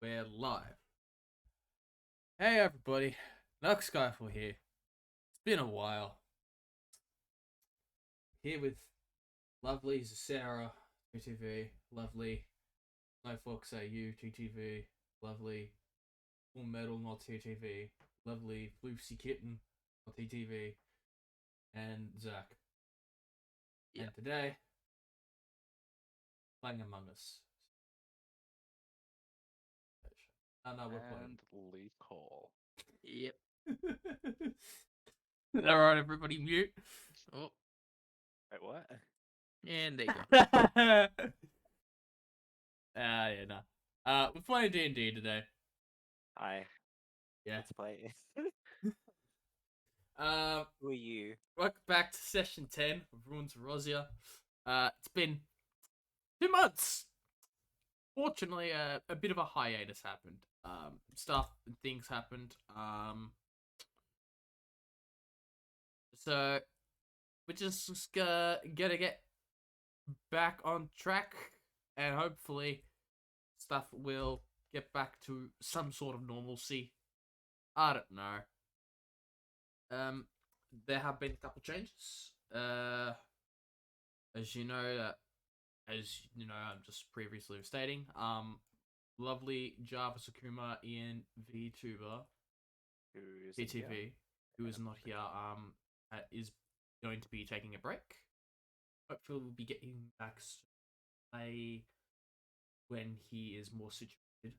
We're live. Hey everybody, Nux Skyfall here. It's been a while. Here with lovely Sarah, 2TV, lovely No Fox AU, 2TV, lovely Full Metal, not 2TV, lovely Lucy Kitten, not TTV, and Zach. Yep. And today, playing Among Us. No, we're playing. And Lee Cole. Yep. Alright, everybody mute. Oh, Wait, what? and there you go. Yeah, no. We're playing D&D today. Hi. Yeah. Let's play. Who are you? Welcome back to session 10 of Ruins of Rozia. It's been 2 months. Fortunately, a bit of a hiatus happened. Stuff and things happened. So we're just gonna get back on track, and hopefully stuff will get back to some sort of normalcy. I don't know. There have been a couple changes. As you know, I'm just previously stating, lovely Java Sakuma in VTuber, Who's VTV, who is not here, is going to be taking a break. Hopefully we'll be getting back when he is more situated.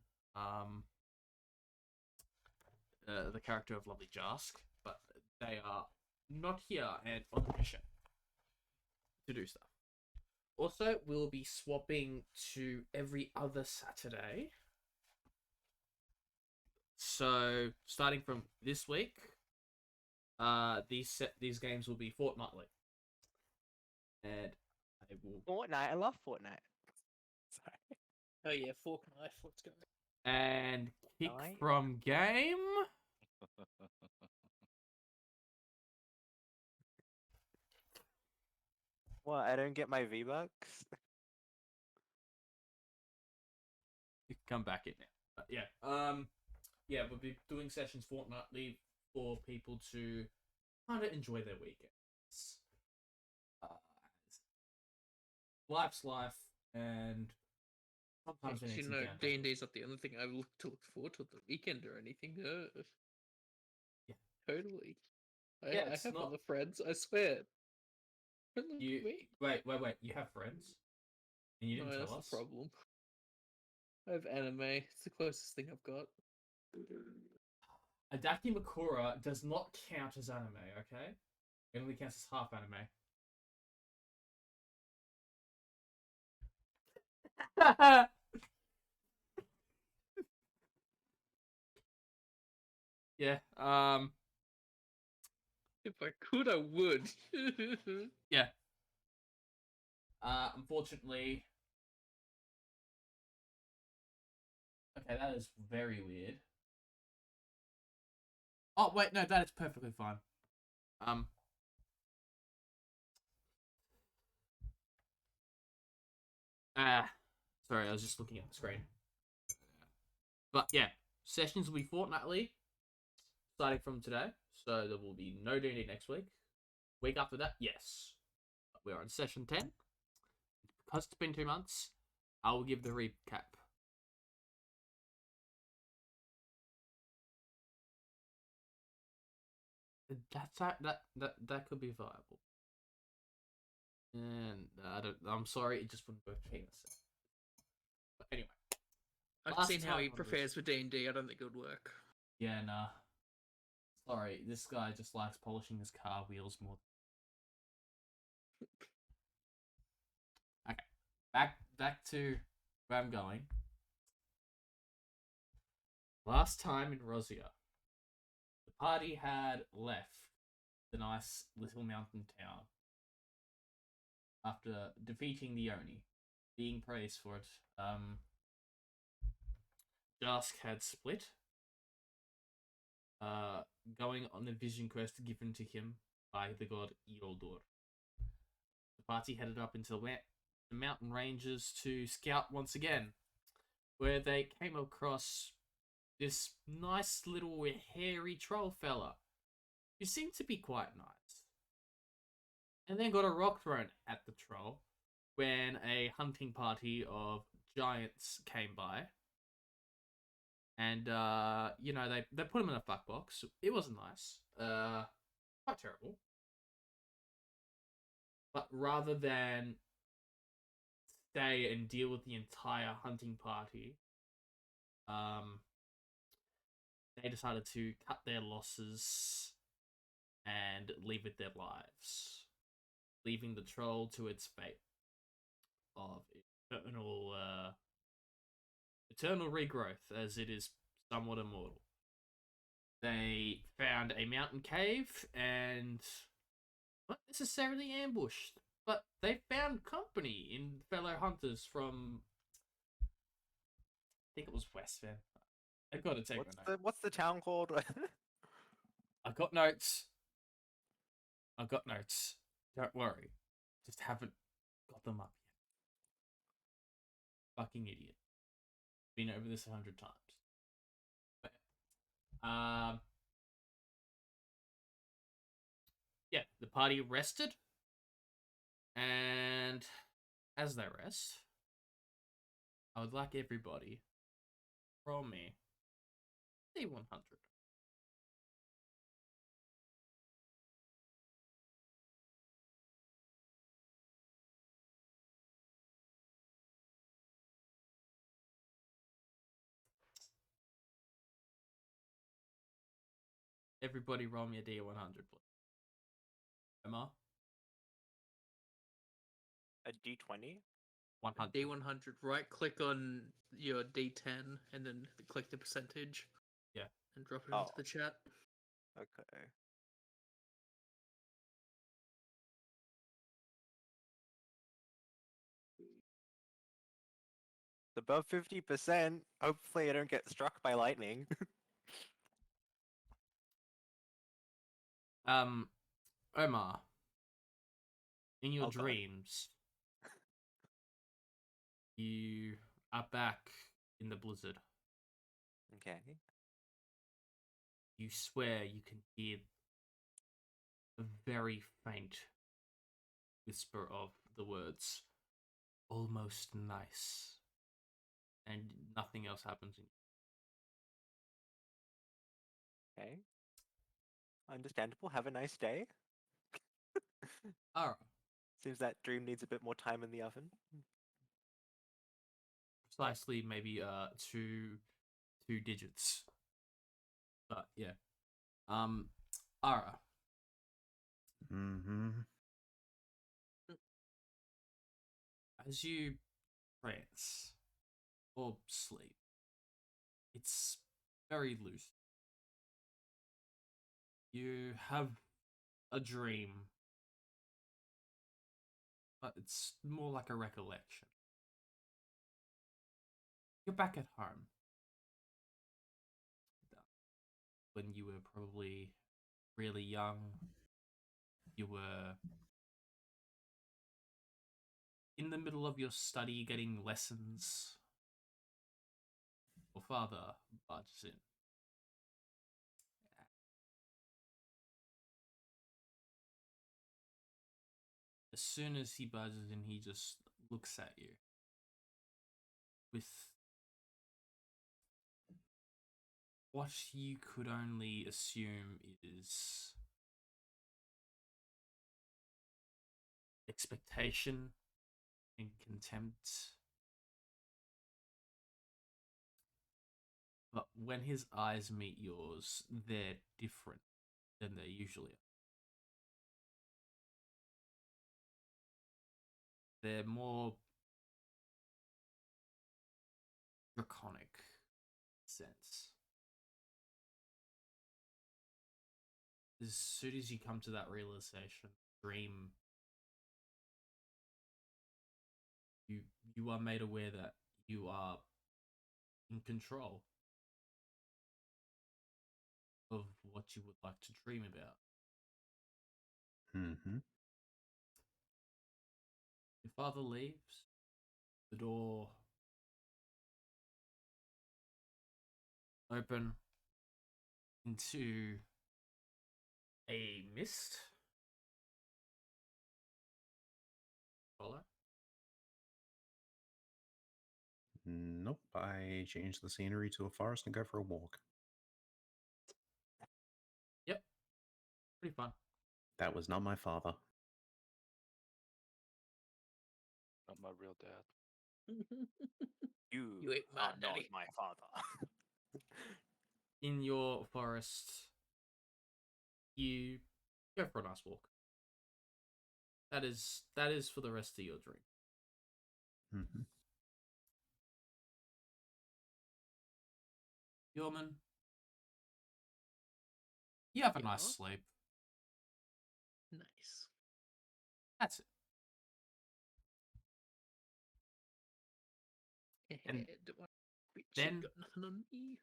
The character of Lovely Jask, but they are not here and on the mission to do stuff. Also, we'll be swapping to every other Saturday. So, starting from this week, these games will be fortnightly, and I will. Fortnite. I love Fortnite. Sorry. Oh yeah, fork knife. Let's go. And kick Night. from game. What? I don't get my V-Bucks? You can come back in now. But yeah, we'll be doing sessions fortnightly for people to kind of enjoy their weekends. Life's life, and sometimes we need You some know, downtime. D&D's not the only thing I look forward to the weekend or anything. Yeah. Totally. Yeah, I it's have not- other friends. I swear. Don't look You at me. wait. You have friends, and you No, didn't that's tell the us. problem. I have anime. It's the closest thing I've got. Adaki Makura does not count as anime. Okay, it only counts as half anime. Yeah. If I could, I would. Yeah. Unfortunately. Okay, that is very weird. Oh wait, no, that is perfectly fine. Sorry, I was just looking at the screen. But yeah, sessions will be fortnightly, starting from today. So there will be no D&D next week. Week after that, yes. We're on session 10. Because it's been 2 months, I will give the recap. That could be viable. And I'm sorry, it just wouldn't work between us. But anyway. I've Last seen how he time on this- prepares for D&D. I don't think it would work. Yeah, nah. Sorry, this guy just likes polishing his car wheels more. Okay, back to where I'm going. Last time in Rozia, the party had left the nice little mountain town after defeating the Oni, being praised for it. Dusk had split, going on the vision quest given to him by the god Ioldur. The party headed up into the mountain ranges to scout once again, where they came across this nice little hairy troll fella who seemed to be quite nice. And then got a rock thrown at the troll when a hunting party of giants came by. And, they put him in a fuck box. It wasn't nice. Quite terrible. But rather than stay and deal with the entire hunting party, they decided to cut their losses and leave with their lives, leaving the troll to its fate of eternal regrowth, as it is somewhat immortal. They found a mountain cave and not necessarily ambushed, but they found company in fellow hunters from, I think it was West Van. I gotta take a note. What's the town called? I got notes. I got notes. Don't worry. Just haven't got them up yet. Fucking idiot. Been over this 100 times. But, yeah, the party rested. And as they rest, I would like everybody roll me D100. Everybody roll me a D100, please. Emma? A D20? 100. D100, right click on your D10 and then click the percentage. Yeah. And drop it into the chat. Okay. Above 50%. Hopefully I don't get struck by lightning. Omar, in your Oh, God. dreams, you are back in the blizzard. Okay. You swear you can hear a very faint whisper of the words, almost nice. And nothing else happens. Okay. Understandable. Have a nice day. Alright. Seems that dream needs a bit more time in the oven. Precisely maybe two digits. But yeah. Ara. Mm-hmm. As you trance or sleep, it's very loose. You have a dream, but it's more like a recollection. You're back at home. When you were probably really young, you were in the middle of your study getting lessons. Your father barges in. As soon as he barges in, he just looks at you with what you could only assume is expectation and contempt. But when his eyes meet yours, they're different than they usually are. They're more draconic sense. As soon as you come to that realization, dream, you are made aware that you are in control of what you would like to dream about. Mm-hmm. Your father leaves, the door open into a mist. Follow. Nope. I changed the scenery to a forest and go for a walk. Yep. Pretty fun. That was not my father. Not my real dad. You, You ain't my are not daddy. my father. In your forest, you go for a nice walk. That is for the rest of your drink. Hmm. Yeoman, you have a nice Yeah. sleep. Nice. That's it. And Don't want bitch, then- you got nothing on me.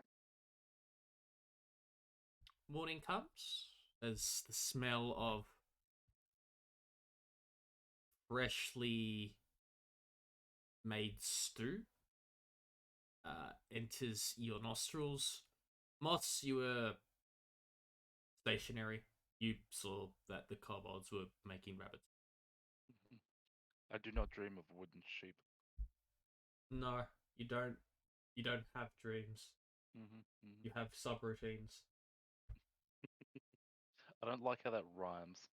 Morning comes as the smell of freshly made stew enters your nostrils. Moss, you were stationary. You saw that the kobolds were making rabbits. I do not dream of wooden sheep. No, you don't. You don't have dreams. Hmm. You have subroutines. I don't like how that rhymes.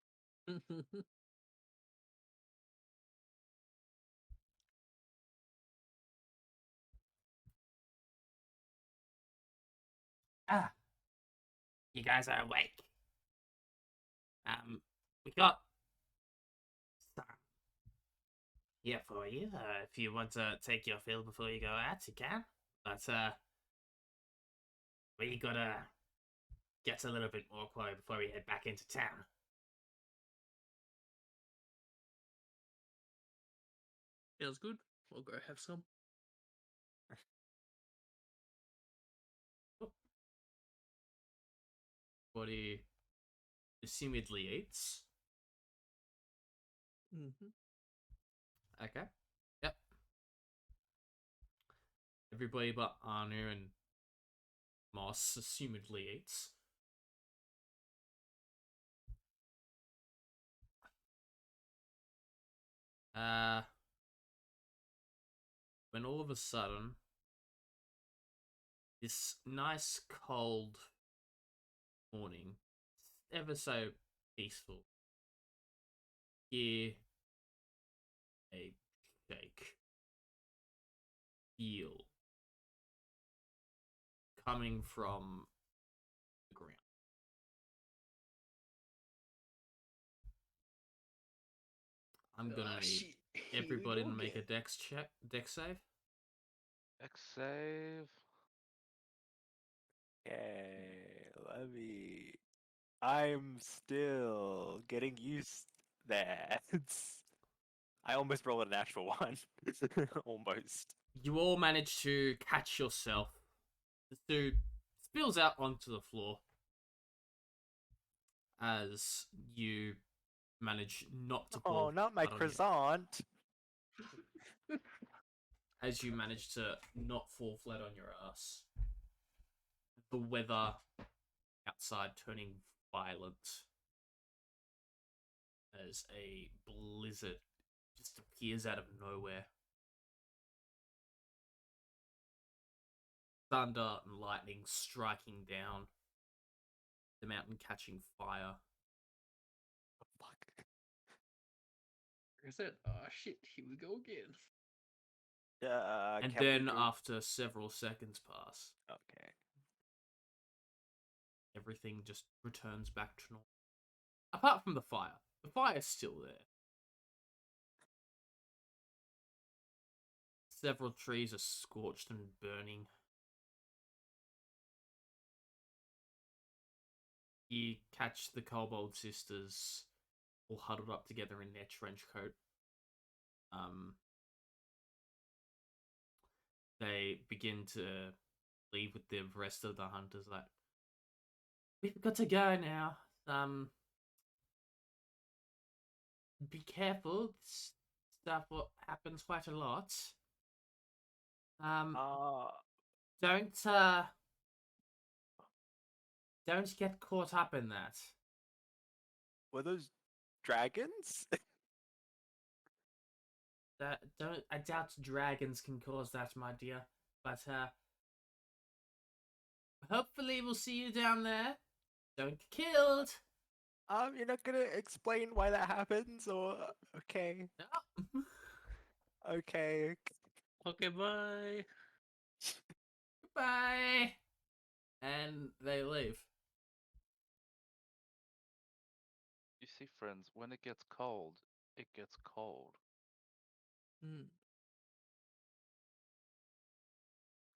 Ah, you guys are awake. We got some here for you. If you want to take your fill before you go out, you can. But we gotta get a little bit more quiet before we head back into town. Feels good. We'll go have some. What he assumedly eats. Mm-hmm. Okay. Yep. Everybody but Anu and Moss assumedly eats. When all of a sudden, this nice cold morning, ever so peaceful, hear a shake, feel coming from the ground. I'm gonna need everybody to make a dex save. X save. Okay, let me. I'm still getting used there. I almost rolled a natural one. Almost. You all manage to catch yourself. The dude spills out onto the floor as you manage not to Oh, pour not my blood on your- croissant. as you manage to not fall flat on your ass. The weather outside turning violent as a blizzard just appears out of nowhere. Thunder and lightning striking down, the mountain catching fire. Fuck. I said, oh shit, here we go again. And Can we then go- after several seconds pass, Okay. everything just returns back to normal. Apart from the fire. The fire's still there. Several trees are scorched and burning. You catch the Kobold sisters all huddled up together in their trench coat. They begin to leave with the rest of the hunters. Like, we've got to go now. Be careful. This stuff what happens quite a lot. Uh, Don't Don't get caught up in that. Were those dragons? I doubt dragons can cause that, my dear. But hopefully we'll see you down there. Don't get killed. You're not gonna explain why that happens, or okay, No. okay. Okay, bye. Goodbye. And they leave. You see, friends, when it gets cold, it gets cold. Hmm.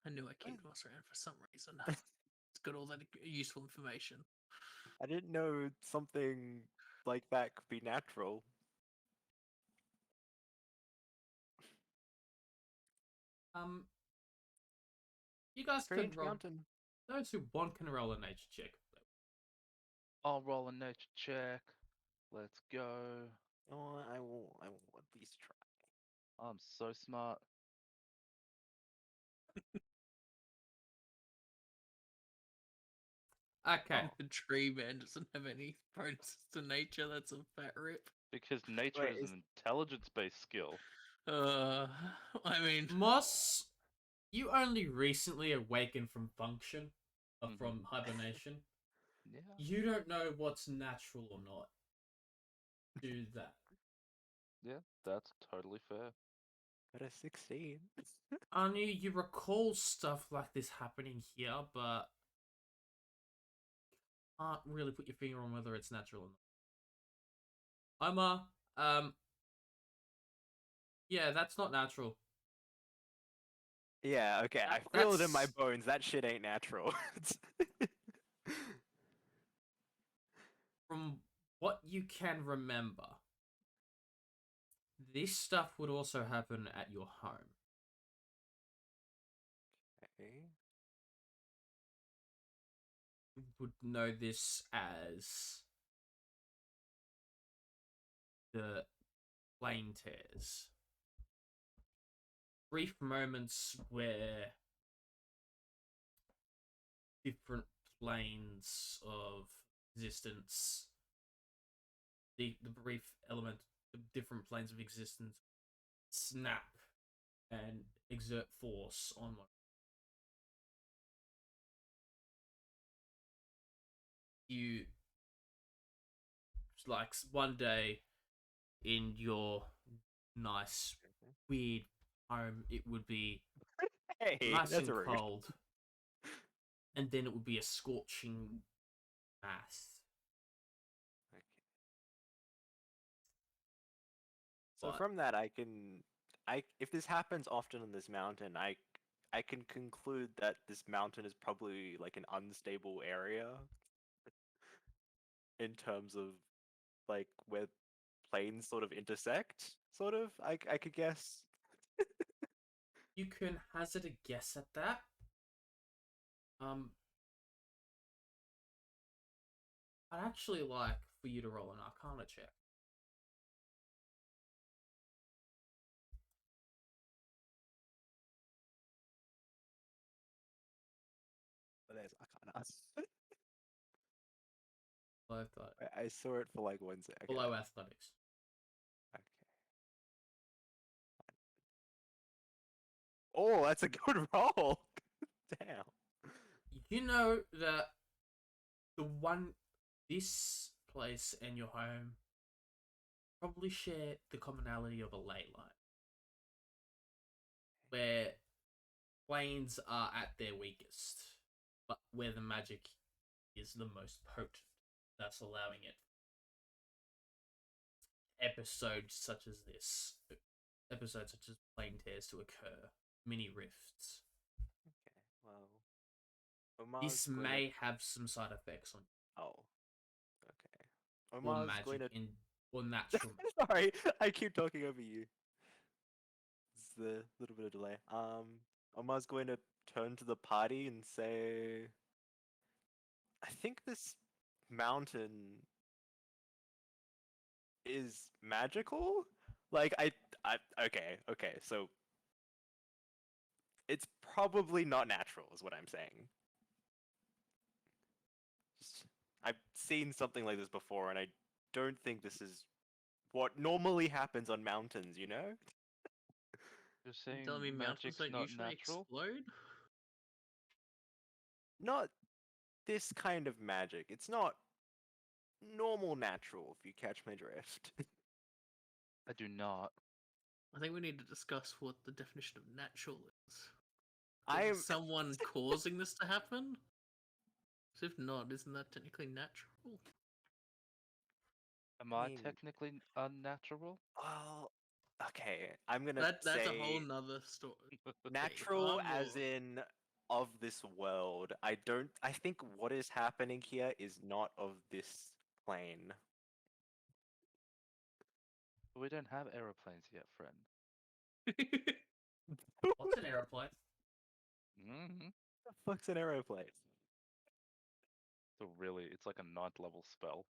I knew I kept Ross around for some reason. It's got all that useful information. I didn't know something like that could be natural. You guys can Strange roll. mountain. Those who want can roll a nature check. I'll roll a nature check. Let's go. Oh, I will at least try. I'm so smart. Okay. Oh. The tree man doesn't have any bonuses to nature. That's a fat rip. Because nature Wait, is an intelligence-based skill. I mean, Moss, you only recently awakened from function, Mhm. from hibernation. Yeah. You don't know what's natural or not. Do that. Yeah, that's totally fair. Got a 16. Anya, you recall stuff like this happening here, but can't really put your finger on whether it's natural or not. Yeah, that's not natural. Yeah, okay. I feel it in my That's bones. That shit ain't natural. from what you can remember. This stuff would also happen at your home. Okay. You would know this as the plane tears. Brief moments where different planes of existence, the brief element, the different planes of existence snap and exert force on one. You, like, one day in your nice, weird home, it would be Hey, nice that's and rude. cold, and then it would be a scorching mass. Okay. So But from that, if this happens often on this mountain, I can conclude that this mountain is probably like an unstable area in terms of like where planes sort of intersect, sort of. I could guess. you can hazard a guess at that. I'd actually like for you to roll an Arcana check. But there's Arcana. Below, athletics. I saw it for like 1 second. Below athletics. Okay. Oh, that's a good roll. Damn. You know that this place and your home probably share the commonality of a ley line, where planes are at their weakest, but where the magic is the most potent. That's allowing it. Episodes such as this, episodes such as plane tears to occur, mini rifts. Okay. Well, Omar's This going to. may have some side effects on Oh. Okay. or Omar's going magic to. or natural. Sorry, I keep talking over you. It's the little bit of delay. Omar's going to turn to the party and say, I think this mountain is magical. Like okay. So it's probably not natural, is what I'm saying. I've seen something like this before, and I don't think this is what normally happens on mountains. You know? You're You saying telling me mountains magic's don't not usually natural? explode? Not this kind of magic. It's not normal natural. If you catch my drift. I do not. I think we need to discuss what the definition of natural is. I'm Is someone causing this to happen? 'Cause if not, isn't that technically natural? Am I I mean- technically unnatural? well. Okay, I'm gonna That's a say whole nother story. natural, as more- in of this world. I think what is happening here is not of this plane. We don't have aeroplanes yet, friend. What's an aeroplane? Mm-hmm. The fuck's an aeroplane? So really, it's like a 9th level spell.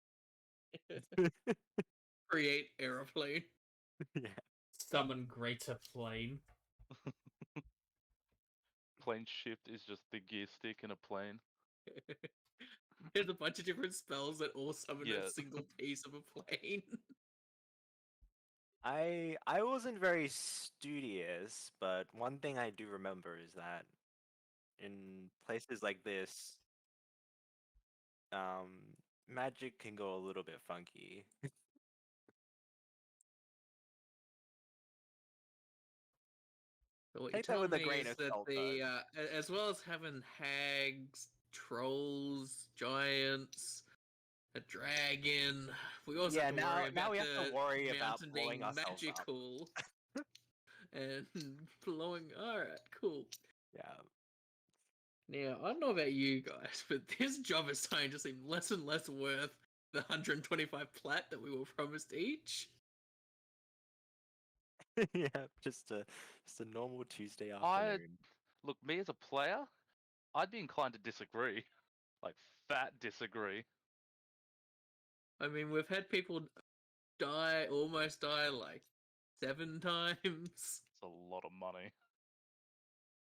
Create aeroplane. Yeah. Summon greater plane. Plane shift is just the gear stick in a plane. There's a bunch of different spells that all summon Yeah. a single piece of a plane. I wasn't very studious, but one thing I do remember is that in places like this, magic can go a little bit funky. So what Take you're that with telling a me grain is of that salt, the though. as well as having hags, trolls, giants, a dragon, we also Yeah, have to worry now about we have to the worry about mountain blowing being ourselves up. magical and blowing. All right, cool. Yeah. Now I don't know about you guys, but this job is starting to seem less and less worth the 125 plat that we were promised each. Yeah, just a normal Tuesday I afternoon. look, me as a player, I'd be inclined to disagree. Like fat disagree. I mean, we've had people almost die like 7 times. It's a lot of money.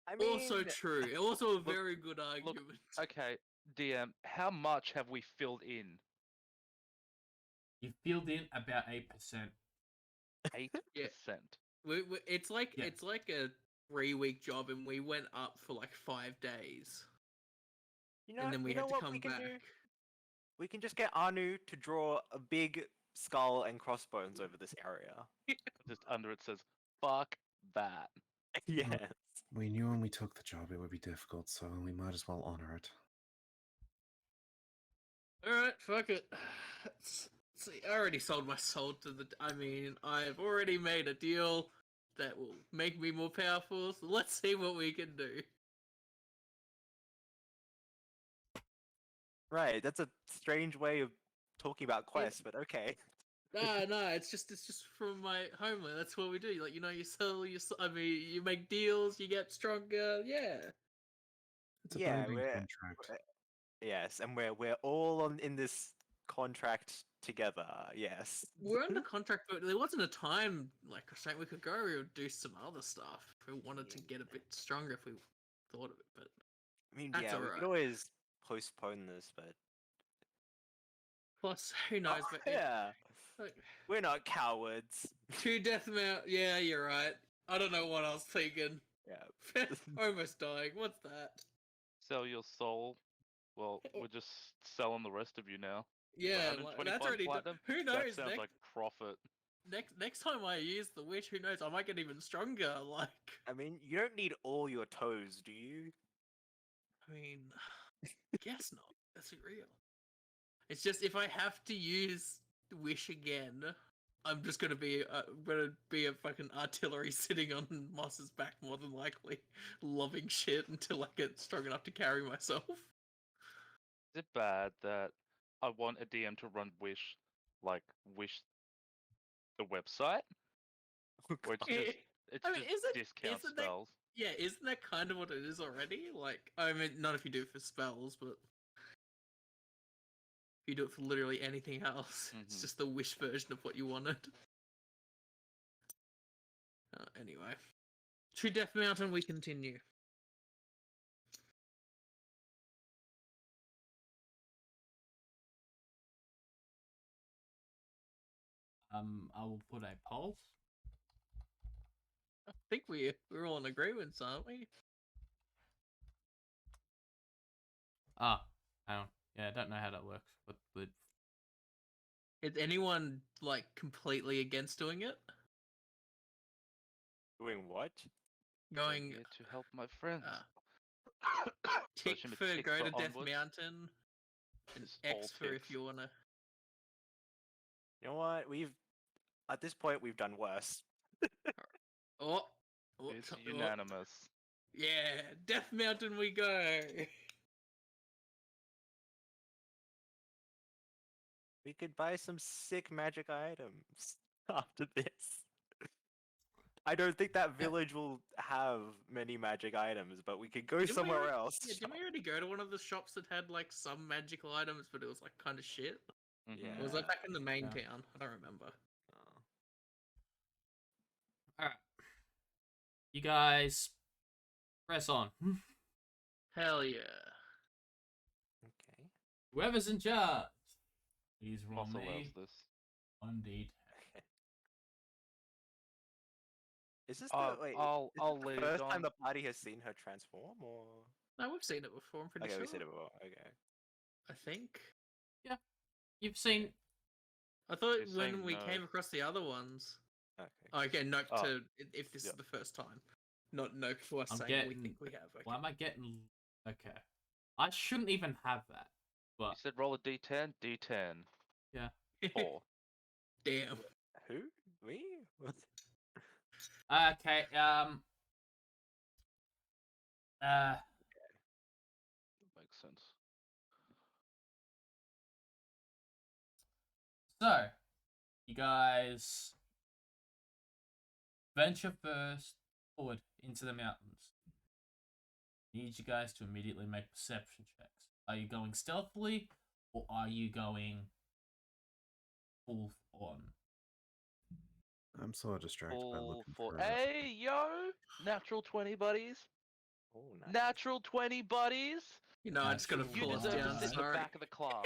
I mean, Also true. Also a very good argument. Okay, DM, how much have we filled in? You filled in about 8%. 8%. Yeah. It's like Yeah. it's like a 3-week job, and we went up for like 5 days, and then we you know had to what come we can back. do? We can just get Anu to draw a big skull and crossbones over this area. Just under it says, fuck that. Yes. We knew when we took the job it would be difficult, so we might as well honor it. All right, fuck it. See, I already sold my soul to the. I mean, I've already made a deal that will make me more powerful. So let's see what we can do. Right, that's a strange way of talking about quests, but okay. No, it's just from my homeland. That's what we do. Like, you sell. I mean, you make deals. You get stronger. Yeah. It's a Yeah, binding contract. yes, and we're all in this contract together. Yes. We're under contract, but there wasn't a time like restraint we could go. We would do some other stuff if we wanted to get a bit stronger. If we thought of it, but I mean, That's yeah, we alright. could always postpone this, but plus, who knows? But yeah, like, we're not cowards. 2 death mount. Yeah, you're right. I don't know what I was thinking. Yeah. Almost dying. What's that? Sell your soul. Well, we're just selling the rest of you now. Yeah, 125 that's already done. platinum? Who That knows? sounds like profit. Next time I use the witch, who knows? I might get even stronger. Like, I mean, you don't need all your toes, do you? I mean, I guess not. That's real. It's just if I have to use wish again, I'm just gonna be a fucking artillery sitting on Moss's back, more than likely, loving shit until I get strong enough to carry myself. Is it bad that I want a DM to run Wish, like Wish the website? Where it's just it's I mean, just discount isn't that- spells. Yeah, isn't that kind of what it is already? Like, I mean, not if you do it for spells, but if you do it for literally anything else, it's Mhm. just the wish version of what you wanted. Anyway, True Death Mountain, we continue. I will put a poll. I think we're all in agreement, aren't we? Ah, hang on. Yeah, I don't know how that works, but Is anyone like completely against doing it? Doing what? I'm Going here to help my friends. So tick assume for it's tick go for to Death onwards. Mountain, and It's all X for if ticks. you wanna. You know what? At this point we've done worse. Oh, oh, It's oh, unanimous. yeah, Death Mountain we go. We could buy some sick magic items after this. I don't think that village will have many magic items, but we could go Didn't we somewhere already- else. Yeah, didn't we already go to one of the shops that had like some magical items, but it was like kind of shit? Mhm. Or was that Yeah. back in the main Yeah. town? I don't remember. Oh. alright. You guys press on. Hell yeah. Okay. Whoever's in charge. Please roll Moss allows me this. 1d10. Is this I'll the wait? I'll Is I'll this the lead first on. time the party has seen her transform, or No, we've seen it before. I'm pretty okay, sure. we've seen it before. Okay. I think. You've seen. I thought You're when saying we no. came across the other ones. Okay. Okay, nope. Oh, To if this yeah. is the first time, not nope to us I'm saying we getting- think we have. Okay. Why am I getting? Okay, I shouldn't even have that. You But said roll a d10. D10. Yeah. 4. Damn. Who? Me? What? okay. Makes sense. So, you guys venture first forward into the mountains. Need you guys to immediately make perception checks. Are you going stealthily, or are you going full on? I'm so distracted by Full looking for. for. Hey yo! Natural 20 buddies. Oh, nice. Natural 20 buddies. You know, I just gotta Natural You pull us deserve down. to sit in the Sorry. back of the class.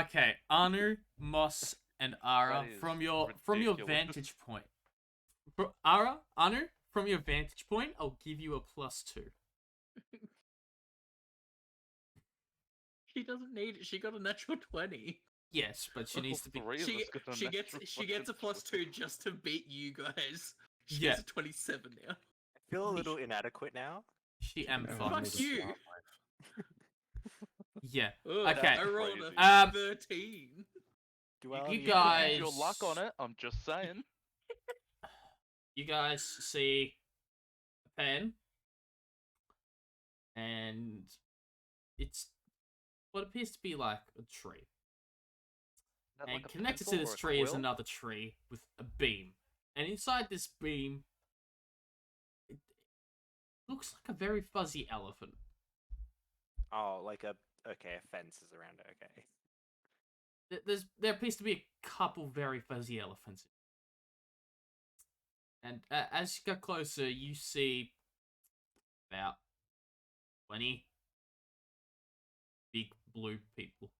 Okay. Anu, Moss, and Ara, That is from your ridiculous. vantage point. Ara, Anu, from your vantage point, I'll give you a +2. She doesn't need it. She got a natural 20. Yes, but she needs to be. Three of She us got a she gets natural she gets a fucking +2 just to beat you guys. She Yeah. gets a 27 now. I feel a little inadequate now. She No, M5. Fuck just you. swap Yeah. Ugh, Okay. I rolled Crazy. a 13. Duality of guys- Use your luck on it. I'm just saying. You guys see a pen, and it's what appears to be like a tree. That And like a connected to pencil this or a tree is quill? another tree with a beam. And inside this beam, it looks like a very fuzzy elephant. Oh, like a fence is around it. Okay. There appears to be a couple very fuzzy elephants. And as you get closer, you see about 20 big blue people.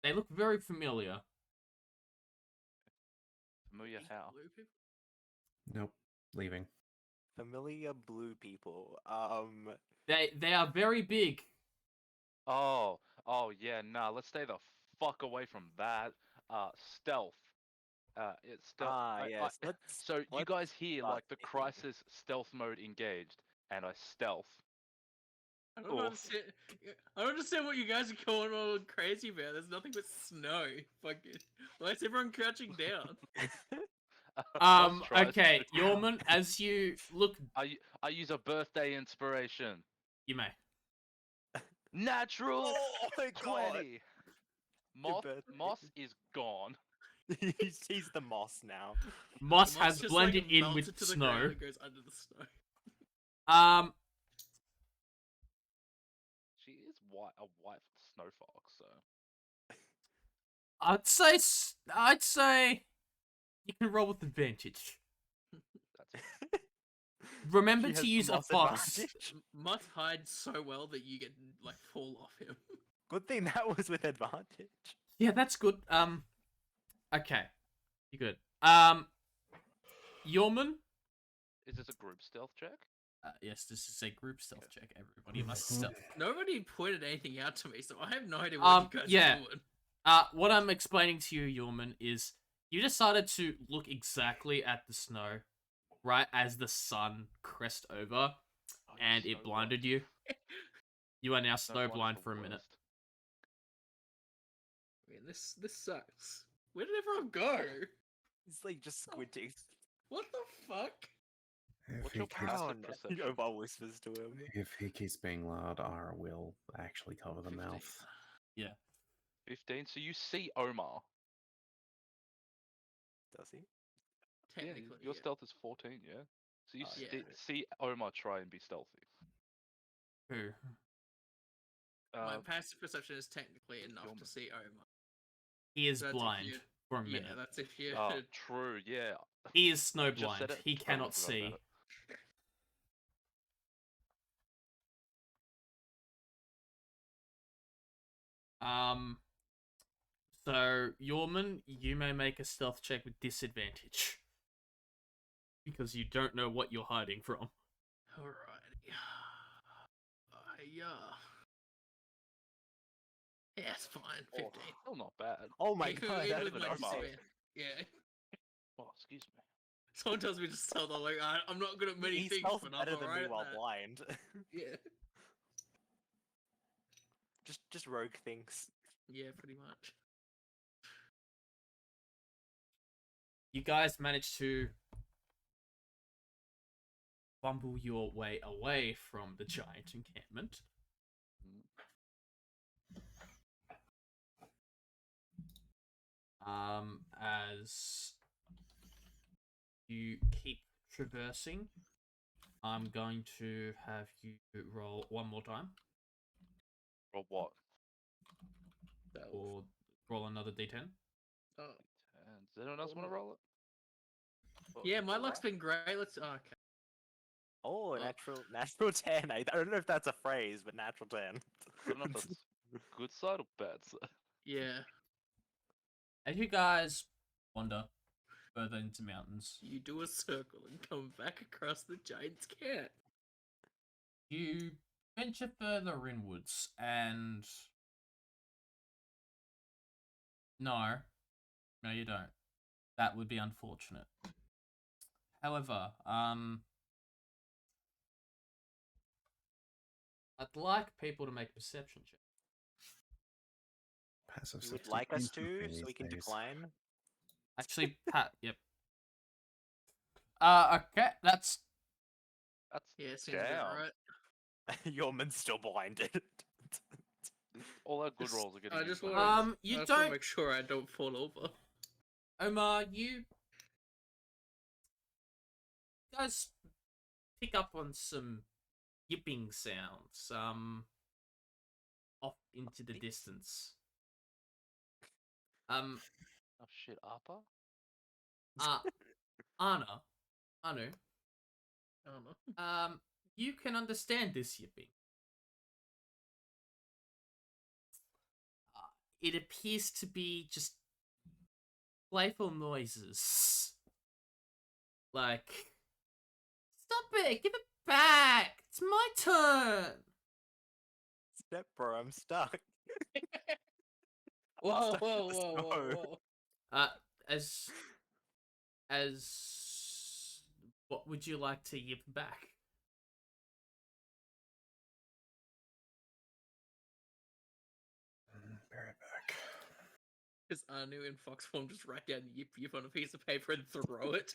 They look very familiar. Familiar Big how? blue people? Nope, leaving. Familiar blue people. They are very big. Oh yeah, nah. Let's stay the fuck away from that. Stealth. It's stealth. Yes. So you let's guys hear start like the thinking. crisis stealth mode engaged, and I stealth. I don't Oof. understand. I don't understand what you guys are going all crazy about. There's nothing but snow. Fucking. Why is everyone crouching down? Moss tries Okay, to. Yorman, as you look, I use a birthday inspiration. you may. Natural Oh my god! 20. Moss birthday. is gone. he's the moss now. Moss The moss has just, blended like, in melted with to the ground snow. and goes under the snow. She is a white snow fox, so. I'd say you can roll with advantage. That's Remember She to has use the a moss fox. advantage. Mutt hides so well that you get like fall off him. Good thing that was with advantage. Yeah, that's good. Okay, you good. Yorman. Is this a group stealth check? Yes, this is a group stealth check. Everybody must stealth. Nobody pointed anything out to me, so I have no idea what you guys yeah. are doing. What I'm explaining to you, Yorman, is you decided to look exactly at the snow, right as the sun crest over, Oh, you're and it so blinded right. you. You are now Snowblind is snowblind the for a minute. worst. Man, this sucks. Where did everyone go? He's like just squinting. What the fuck? If What's he, your keeps, passive Oh, perception? Omar whispers to him. if he keeps being loud, Ara will actually cover the 15. mouth. 15. So you see Omar. Does he? Technically, Your yeah. stealth is 14, yeah? So you Oh, yeah. see Omar try and be stealthy. Who? My passive perception is technically enough Gilman. to see Omar. He is That's if blind you- for a Yeah, minute. that's if you. Oh, true, yeah. He is I just snowblind. said it, He totally cannot forgot about see. it. So Yorman, you may make a stealth check with disadvantage because you don't know what you're hiding from. Alrighty. Yeah. Yeah, it's fine. 15. Oh, still not bad. Oh my Even- god, even that with is my an Omar. disadvantage. Yeah. Oh, excuse me. Someone tells me to stealth. I'm like, I'm not good at many He things, smells but I'm better than alright me at while that. blind. Yeah. just rogue things. Yeah, pretty much. You guys managed to fumble your way away from the giant encampment. As you keep traversing, I'm going to have you roll one more time, Or what? So, or roll another d10. oh. And does anyone else want to roll it? Or- Yeah, my or luck's roll? been great. Let's. Oh, okay. Oh, Oh. natural 10. I don't know if that's a phrase, but natural 10. I don't know if that's good side or bad side. Yeah. As you guys wander further into mountains, You do a circle and come back across the giant's camp. you venture further inwards, and no, you don't. That would be unfortunate. However, I'd like people to make perception checks. Passive You would 16 like us too to, many so we can these days. decline? Actually, Pat, yep. Okay, that's That's Yeah, seems about down. right. Yorman's still blinded. All our good Just- rolls are getting I just used. want to. you I just want don't, to make sure I don't fall over. Omar, you guys pick up on some yipping sounds, off into the distance. Oh shit, Appa? Anu, I don't know. you can understand this yipping. It appears to be just playful noises. Like, stop it, give it back, it's my turn. Step bro, I'm stuck. Whoa, Stuck in whoa, the whoa, whoa, snow. whoa. As what would you like to yip back? Be right back. Because Anu in Fox form just write down yip yip on a piece of paper and throw it.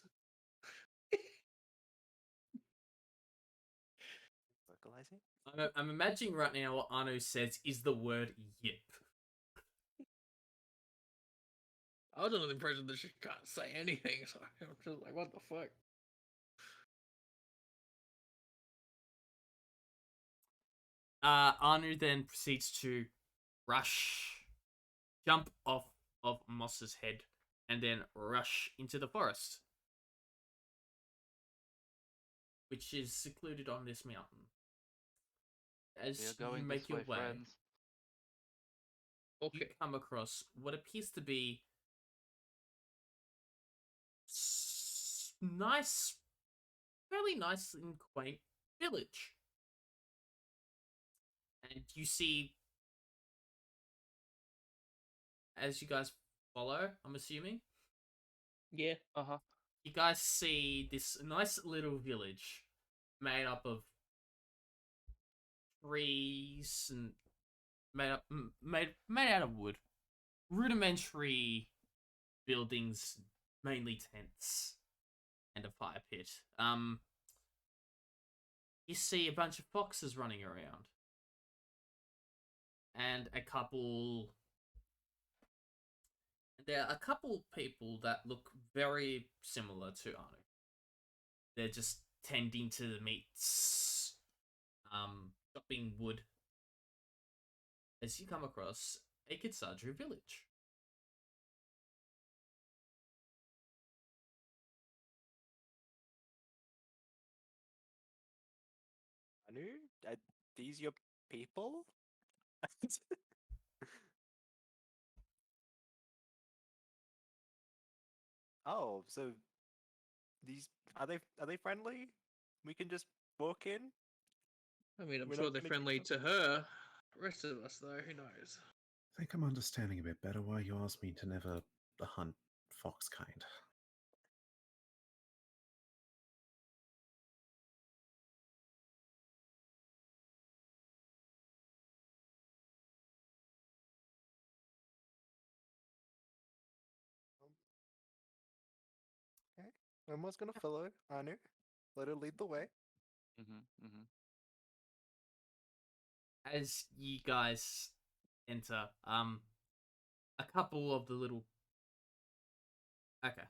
Vocalizing? I'm imagining right now what Anu says is the word yip. I was under the impression that she can't say anything, so I'm just like, what the fuck? Anu then proceeds to jump off of Moss's head, and then rush into the forest, which is secluded on this mountain. As We are you going make this your way, way, friends. you Okay. come across what appears to be nice, fairly nice and quaint village. And you see, as you guys follow, I'm assuming, Yeah. Uh huh. you guys see this nice little village made up of trees and made out of wood. Rudimentary buildings, mainly tents and a fire pit. You see a bunch of foxes running around, and there are a couple people that look very similar to Anu. They're just tending to the meats, chopping wood. As you come across a Kitsaju village. Anu, are these your people? Oh, so these are they friendly? We can just walk in. I mean, I'm We're sure not they're gonna get friendly something? to her. Rest of us, though, who knows? I think I'm understanding a bit better why you asked me to never hunt fox kind. Okay. Emma's gonna follow Anu. Let her lead the way. Mhm. Mhm. As you guys enter, a couple of the little. Okay.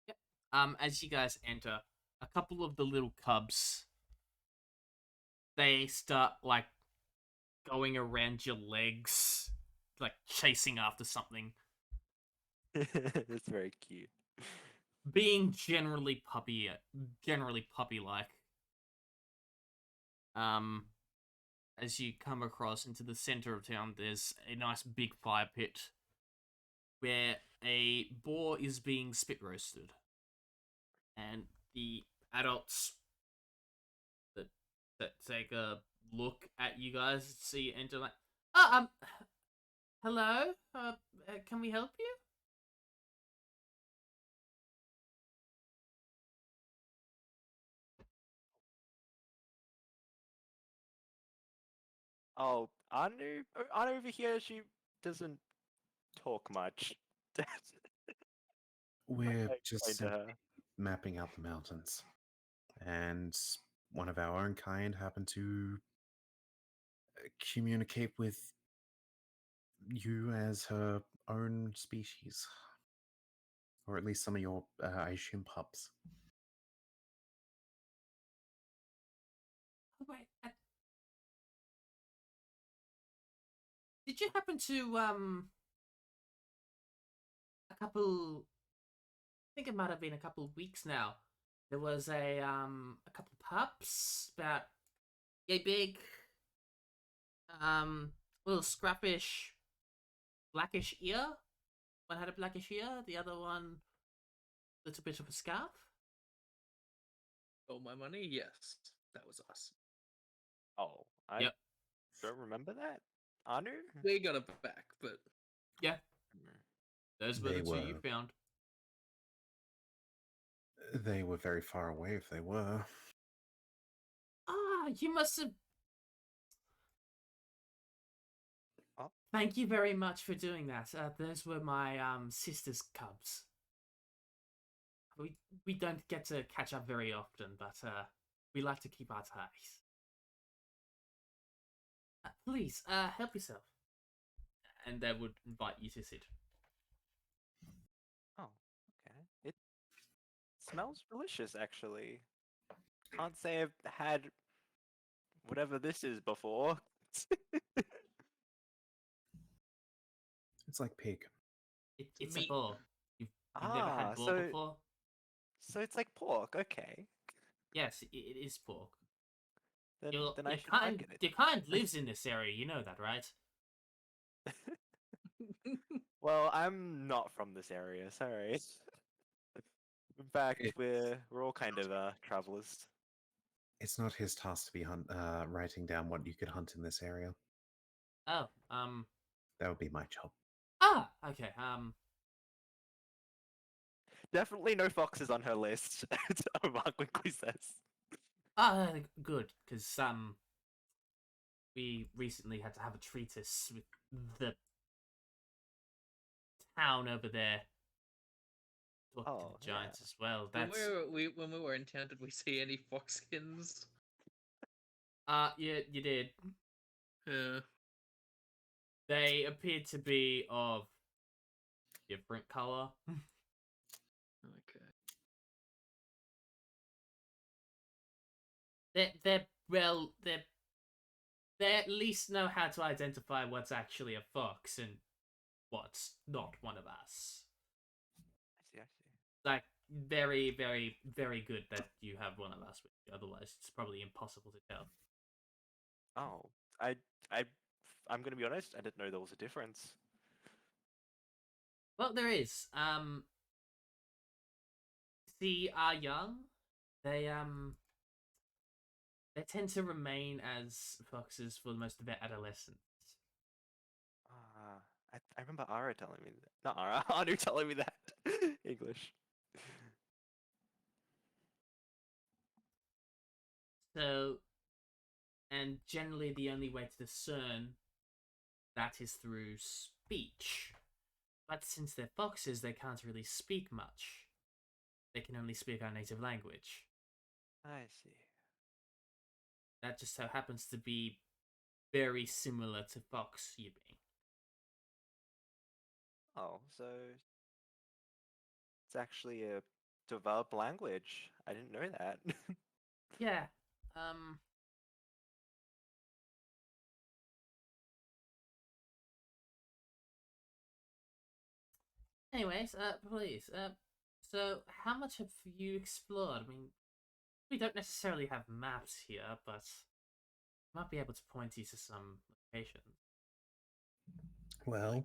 Yep. As you guys enter, a couple of the little cubs. They start like going around your legs, like chasing after something. It's very cute. Being generally puppy like. Um, as you come across into the center of town, there's a nice big fire pit where a boar is being spit roasted, and the adults that take a look at you guys see you enter like, hello, can we help you? Oh, Anu over here. She doesn't talk much. We're I just explained to simply her. mapping out the mountains. And one of our own kind happened to communicate with you as her own species. Or at least some of your, I assume, pups. Oh, wait, did you happen to a couple? I think it might have been a couple of weeks now. There was a couple pups about yay big, little scrappish, blackish ear. One had a blackish ear, the other one little bit of a scarf. Oh, my money? Yes. That was us. Oh, I Yep. don't remember that. Anu? We got it back, but Yeah, Hmm. those were They the two you were. found. They were very far away if they were. Ah, you must have. Oh. Thank you very much for doing that. Those were my sister's cubs. We we don't get to catch up very often, but we like to keep our ties. Please, help yourself. And they would invite you to sit. Oh, okay. It smells delicious, actually. Can't say I've had whatever this is before. It's like pig. It's a meat. boar. You've never had boar so before? so it's like pork. Okay. Yes, it is pork. then I should like it. Your kind lives in this area. You know that, right? Well, I'm not from this area, sorry. In fact, It- we're all kind of travelers. It's not his task to be writing down what you could hunt in this area. Oh, That would be my job. okay. Definitely no foxes on her list. Omar quickly says. Good, because we recently had to have a treatise with the town over there. Talk to Oh, the giants yeah. as well. When That's when we were in town, did we see any foxskins? yeah, you did. Yeah. They appeared to be of different color. Okay. They're well, they at least know how to identify what's actually a fox and what's not one of us. I see. Like very, very, very good that you have one of us with you. Otherwise, it's probably impossible to tell. Oh, I, I, I'm gonna be honest. I didn't know there was a difference. Well, there is. See, are young. They they tend to remain as foxes for most of their adolescence. Ah, I remember Ara telling me that. Not Ara, Anu telling me that. English. So, and generally the only way to discern that is through speech. But since they're foxes, they can't really speak much. They can only speak our native language. I see. That just so happens to be very similar to fox yipping. Oh, so it's actually a developed language. I didn't know that. Yeah. Anyways, please, so how much have you explored? I mean, we don't necessarily have maps here, but might be able to point you to some locations. Well,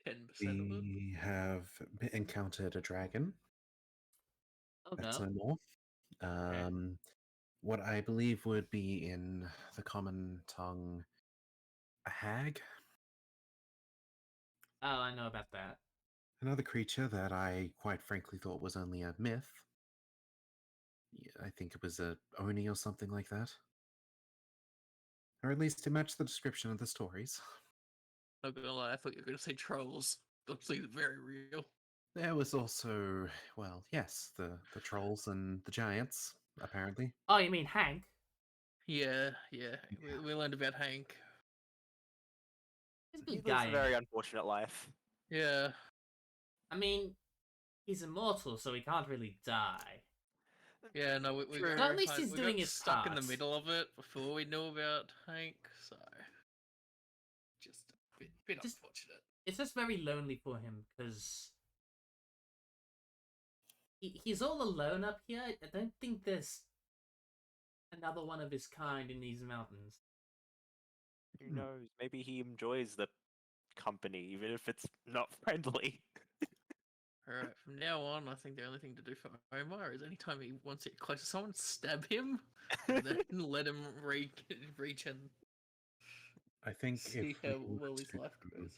10% of it. we have encountered a dragon. Oh That's no. no more. Okay. What I believe would be in the common tongue, a hag. Oh, I know about that. Another creature that I quite frankly thought was only a myth. I think it was a Oni or something like that. Or at least it matched the description of the stories. Not gonna lie, I thought you were gonna say trolls. Those things are very real. There was also, well, yes, the trolls and the giants, apparently. Oh, you mean Hank? Yeah. We learned about Hank. He's a He good lives guy. a Ain't very he? unfortunate life. Yeah. I mean, he's immortal, so he can't really die. Yeah, no, we True. got So at least he's we doing got his stuck in the part. middle of it before we knew about Hank, so just a bit Just- unfortunate. It's just very lonely for him because he's all alone up here. I don't think there's another one of his kind in these mountains. Who knows? Maybe he enjoys the company, even if it's not friendly. Alright, from now on, I think the only thing to do for Omar is anytime he wants to get close to someone, stab him, and then let him reach and I think see how well his life goes.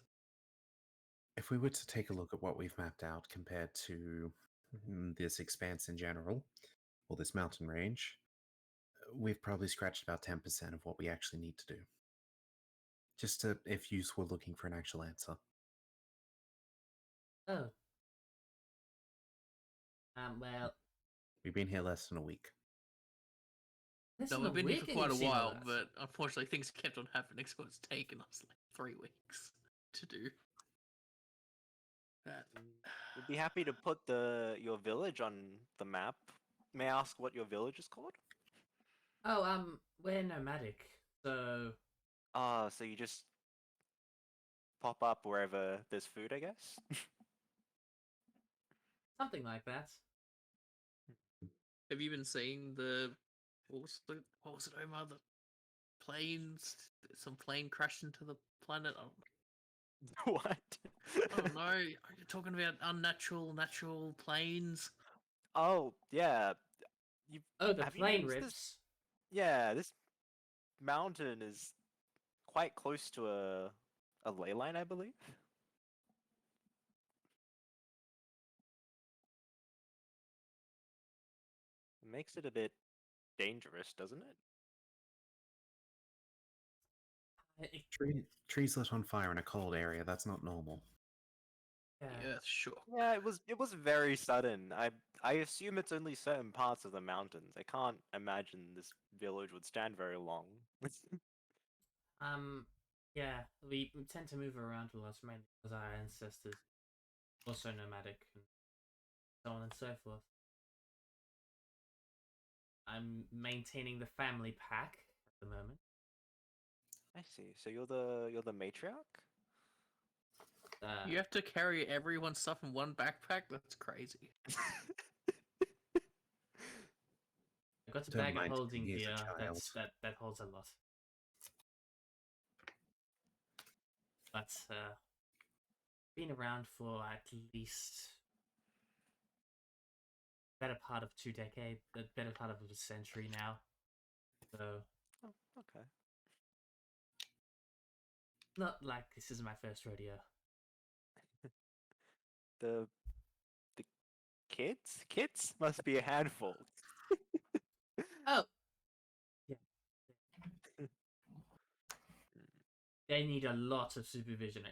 if we were to take a look at what we've mapped out compared to this expanse in general, or this mountain range, we've probably scratched about 10% of what we actually need to do. Just to, if you were looking for an actual answer. Oh. Well, We've been here less than a week. No, listen, we've been here for quite a seen all while, that. but unfortunately things kept on happening, so it's taken us like 3 weeks to do that. We'd be happy to put your village on the map. May I ask what your village is called? Oh, we're nomadic, so Ah, so you just pop up wherever there's food, I guess? something like that. Have you been seeing the what was it, Omar? The planes, some plane crashed into the planet. What? I don't know. You're talking about natural planes. Oh yeah, you Oh, the have you plane noticed this? rips. Yeah, this mountain is quite close to a ley line, I believe. Makes it a bit dangerous, doesn't it? Trees lit on fire in a cold area, that's not normal. Yeah. Yeah, sure. Yeah, it was very sudden. I assume it's only certain parts of the mountains. I can't imagine this village would stand very long. Yeah, we tend to move around a lot, mainly because our ancestors also nomadic and so on and so forth. I'm maintaining the family pack at the moment. I see. So you're the matriarch? You have to carry everyone's stuff in one backpack? That's crazy. I got a Don't bag of mind him, holding he is a here. child. That holds a lot. But been around for at least better part of 2 decades, the better part of a century now. So Oh, okay. not like this is my first rodeo. The the kids must be a handful. Oh, yeah. They need a lot of supervision.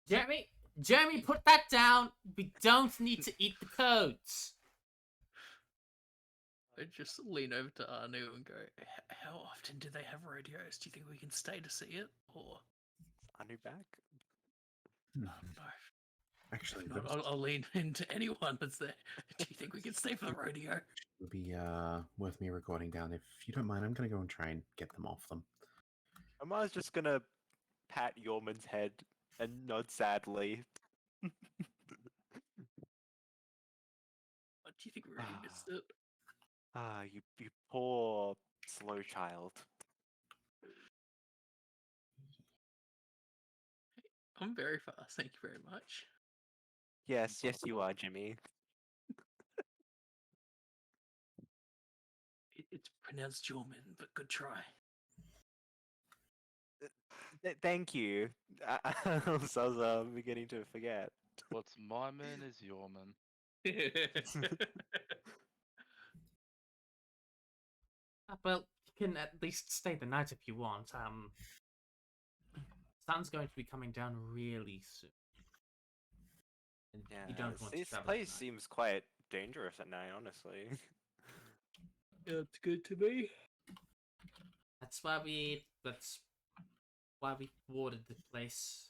Jeremy, put that down. We don't need to eat the toads. I just lean over to Anu and go, how often do they have rodeos? Do you think we can stay to see it? Or, On your back? no. Actually, If not, I'll lean into anyone that's there. Do you think we can stay for the rodeo? it would be worth me recording down. If you don't mind, I'm gonna go and try and get them off them. Amar's just gonna pat Yorman's head and nod sadly. What do you think we already missed it? Ah, you poor slow child. I'm very fast, thank you very much. Yes, yes, you are, Jimmy. It's pronounced German, but good try. Thank you. I was beginning to forget. What's my man is your man. Well, you can at least stay the night if you want. Sun's going to be coming down really soon. And Yeah, you don't want to this travel place at night. seems quite dangerous at night, honestly. It's good to be. That's why we boarded the place.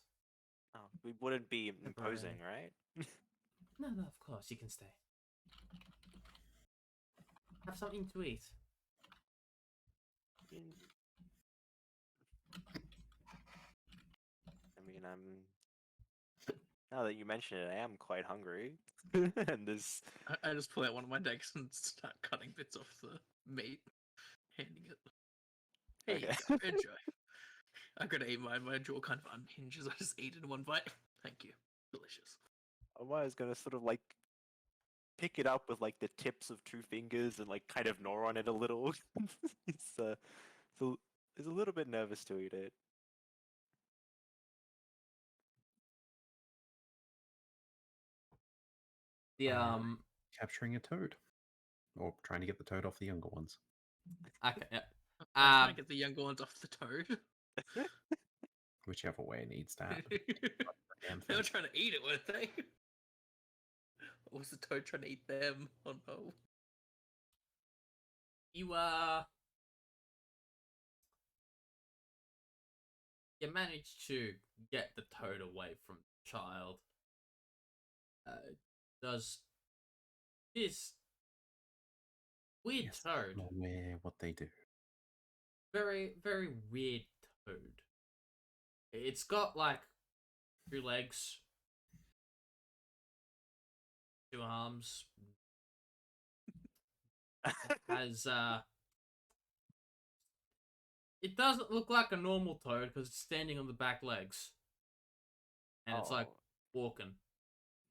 Oh, we wouldn't be Temporarily. imposing, right? No, of course you can stay. Have something to eat. I mean, now that you mention it, I am quite hungry. And this, I just pull out one of my decks and start cutting bits off the meat, handing it. Hey, okay. enjoy. I gotta eat my jaw kind of unhinges. I just eat it in one bite. Thank you. Delicious. Omar's gonna sort of like pick it up with like the tips of two fingers and like kind of gnaw on it a little. He's a little bit nervous to eat it. The Capturing a toad, or trying to get the toad off the younger ones. Okay, yeah. I'm trying to get the younger ones off the toad. Whichever way it needs to happen. Damn They were thing. trying to eat it, weren't they? Or was the toad trying to eat them? Oh no. You managed to get the toad away from the child. Does this weird Yes, I don't toad, know what they do. very very weird toad. It's got like 2 legs, 2 arms, has it doesn't look like a normal toad because it's standing on the back legs, and it's like Oh, walking.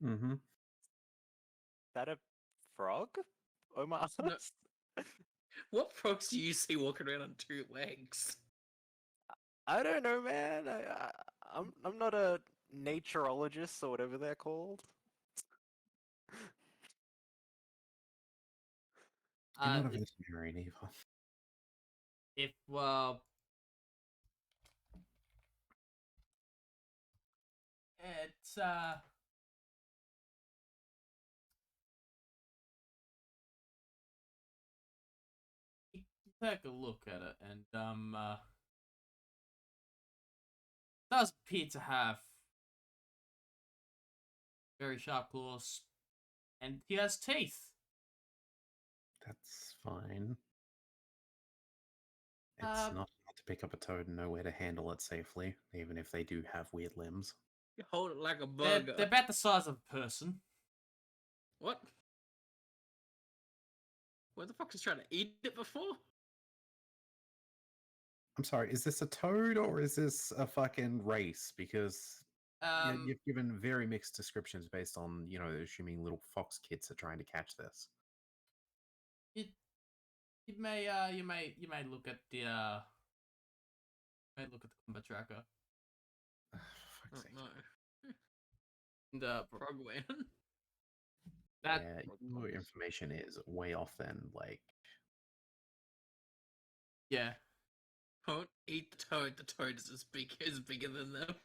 Mm-hmm. that a frog? Omar No. asked. What frogs do you see walking around on two legs? I don't know, man. I'm not a naturologist or whatever they're called. You're not a If, veterinarian either. if it's you take a look at it, and does appear to have very sharp claws, and he has teeth. That's fine. It's Um, not hard to pick up a toad and know where to handle it safely, even if they do have weird limbs. You hold it like a they're, burger. they're about the size of a person. What? What the fuck is trying to eat it before? I'm sorry, is this a toad or is this a fucking race? Because you've given very mixed descriptions based on, assuming little fox kids are trying to catch this. You may look at the combat tracker. For Oh, fuck's sake. no. And Frogman. that Yeah, Frog your puns. information is way off then, like, yeah. Don't eat the toad. The toad is bigger than them.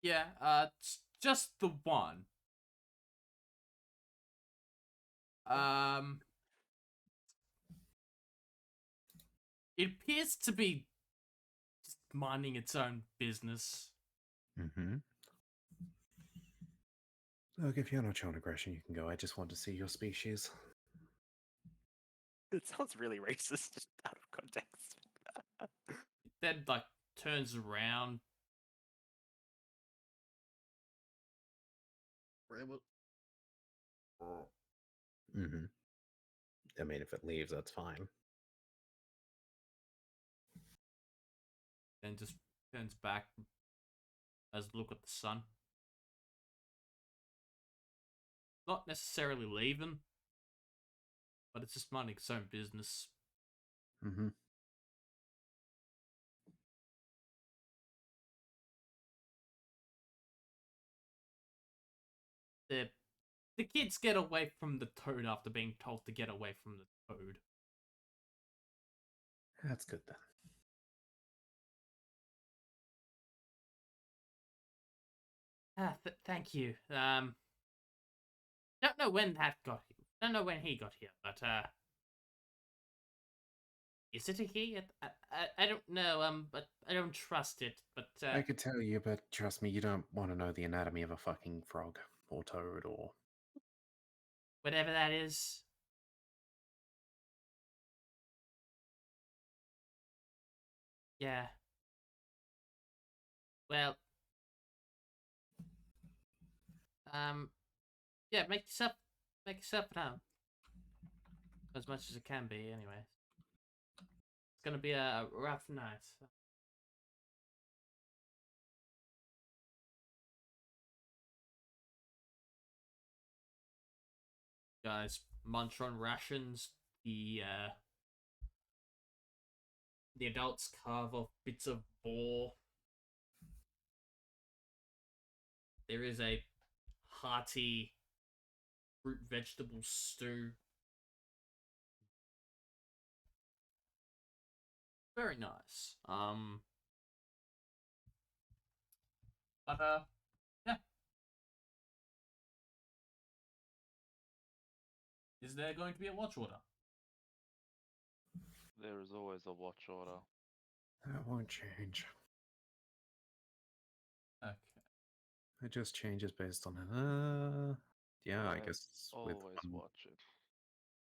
Yeah, it's just the one. Um, it appears to be just minding its own business. mm-hmm. Look, if you're not showing aggression, you can go. I just want to see your species. It sounds really racist just out of context. It then like turns around. Mm-hmm. I mean, if it leaves, that's fine. Then just turns back as look at the sun. Not necessarily leaving, but it's just minding its own business. Mm-hmm. The kids get away from the toad after being told to get away from the toad. That's good then. Thank you. Don't know when that got here. Don't know when he got here, but is it a he? I don't know. But I don't trust it. But I could tell you, but trust me, you don't want to know the anatomy of a fucking frog or toad or. whatever that is. Yeah. Well. Yeah. Make yourself at home. As much as it can be, anyway. It's gonna be a rough night. Guys, munch on rations. The adults carve off bits of boar. There is a hearty fruit vegetable stew. Very nice. But yeah. Is there going to be a watch order? There is always a watch order. That won't change. Okay. It just changes based on. Yeah, I I guess with always watch it.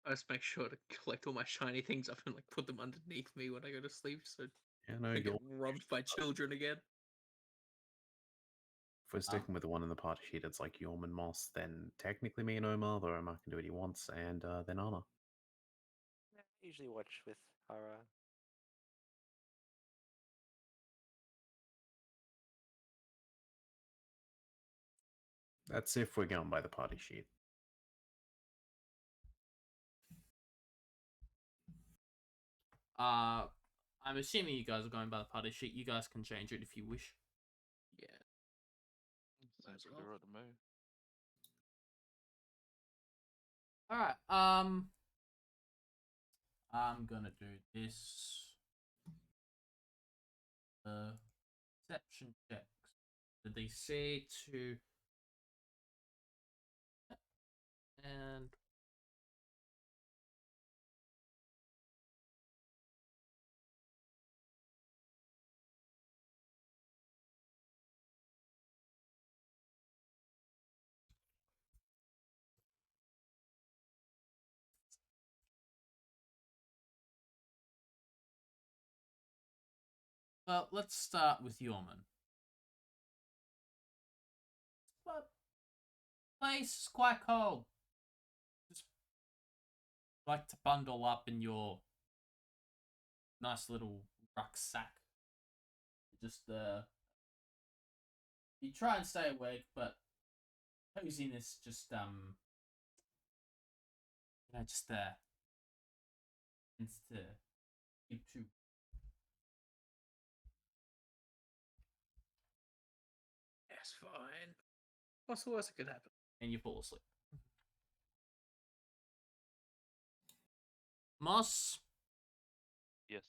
I just make sure to collect all my shiny things up and like put them underneath me when I go to sleep, so yeah, no, I get you're robbed by children again. If we're sticking with the one in the party sheet, it's like Yorm and Moss, then technically me and Omar, though Omar can do what he wants, and then Anna. I usually watch with Hara. That's if we're going by the party sheet. I'm assuming you guys are going by the party sheet. You guys can change it if you wish. Yeah. Sounds well. clearer to me. Alright, I'm gonna do this. Perception checks. The DC to and well, let's start with Yorman. But place is quite cold. Just like to bundle up in your nice little rucksack. Just you try and stay awake, but coziness just just tends to keep too. That's fine. What's the worst that could happen? And you fall asleep. Moss, Yes.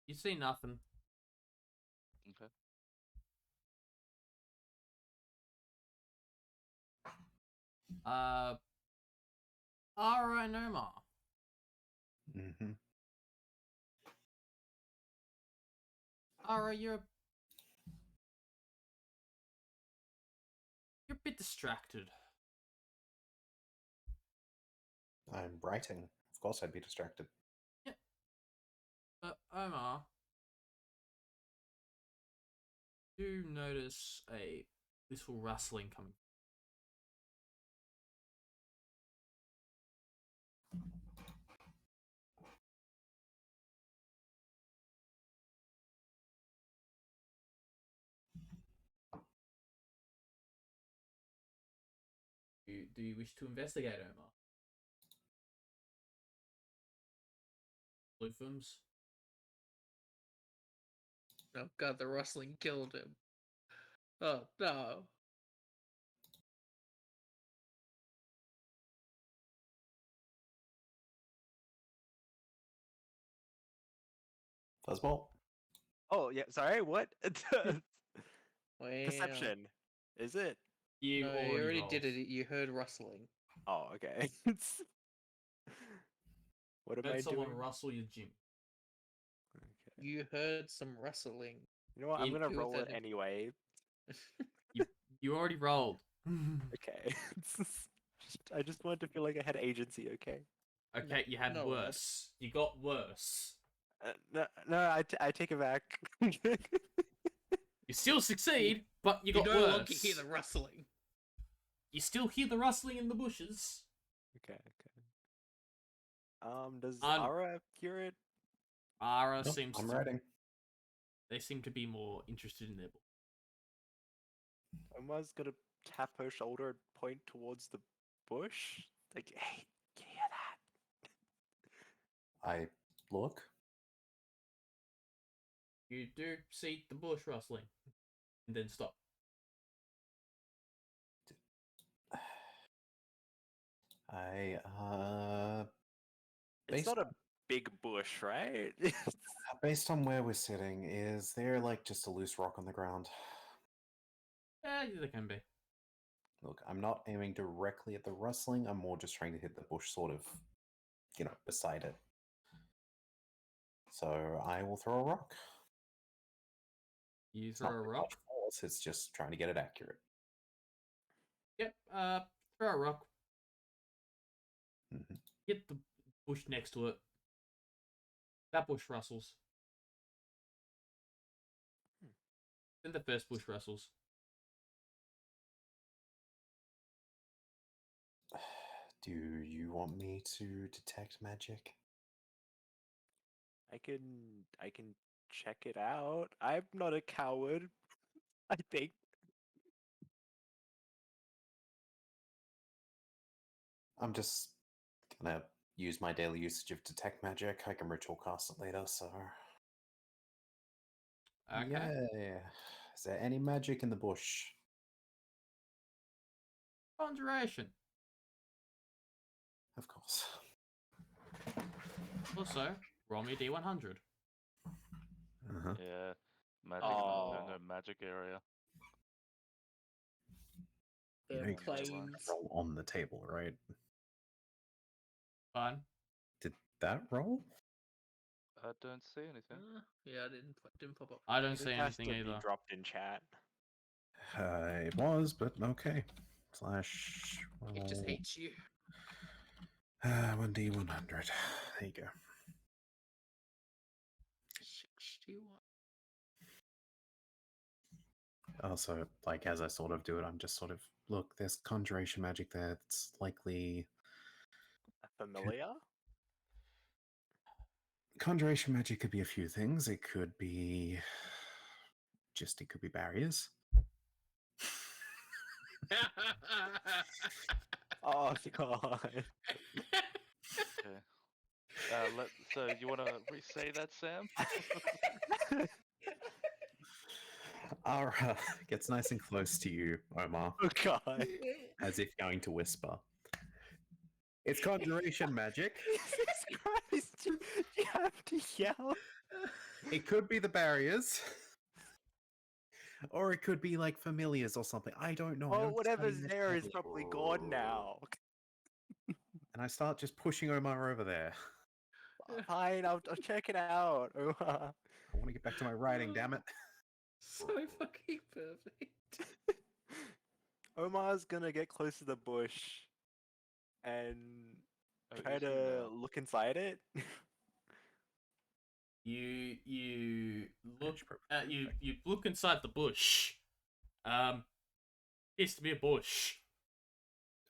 you see nothing. Okay. Alright, Nomar. Mm-hmm. Alright, you're a bit distracted. I'm writing. Of course I'd be distracted. But Omar, you notice a little rustling coming. Do you wish to investigate, Omar? Blue films? Oh god, the rustling killed him. Oh no. Fuzzball? Oh yeah, sorry. What? Wow. Perception. Is it? You No, already you already rolled. did it. You heard rustling. Oh, okay. What am I Heard someone doing? rustle your gym. Okay. You heard some rustling. You know what? I'm In- gonna do roll it that- anyway. You already rolled. Okay. I just wanted to feel like I had agency. Okay. Okay, you had No, lad. worse. You got worse. No, no, I take it back. You still succeed, but you You got no worse. longer hear the rustling. You still hear the rustling in the bushes. Okay. Does Un- Ara hear it? Ara Nope, seems I'm to, writing. they seem to be more interested in their book. Omar's gonna tap her shoulder and point towards the bush. Like, hey, can you hear that? I look. You do see the bush rustling, and then stop. I It's based not a big bush, right? based on where we're sitting, is there like just a loose rock on the ground? Yeah, they can be. Look, I'm not aiming directly at the rustling. I'm more just trying to hit the bush, sort of, beside it. So I will throw a rock. You It's throw not a with rock. much force. It's just trying to get it accurate. Yep. Throw a rock. Mhm. Hit the bush next to it. That bush rustles. Then the first bush rustles. Do you want me to detect magic? I can check it out. I'm not a coward. I think. I'm just gonna use my daily usage of detect magic. I can ritual cast it later, so Okay. yeah. Is there any magic in the bush? Conjuration. Of course. Also, roll me a D100. Uh-huh. Yeah, magic. No Oh. magic area. You know They're you can just planes. roll on the table, right? Fine. Did that roll? I don't see anything. Yeah, I didn't pop up. I don't It see has anything to be either. dropped in chat. It was, but okay. Slash It just roll. hates you. 1D100. There you go. 61. Also, like, as I sort of do it, I'm just sort of, look, there's conjuration magic there. It's likely... Familiar? Conjuration magic could be a few things. It could be... it could be barriers. Oh god. Okay. So you want to re-say that, Sam? Ara gets nice and close to you, Omar, Oh god. as if going to whisper. It's conjuration magic. Jesus Christ. You have to yell. It could be the barriers. Or it could be like familiars or something. I don't know. I Well, don't whatever's study there is magic. probably gone now. And I start just pushing Omar over there. Fine, I'll check it out. I want to get back to my writing, damn it. So fucking perfect. Omar's gonna get close to the bush and Oh, try is he to now? look inside it. You look Edge prep- you look inside the bush. Appears to be a bush.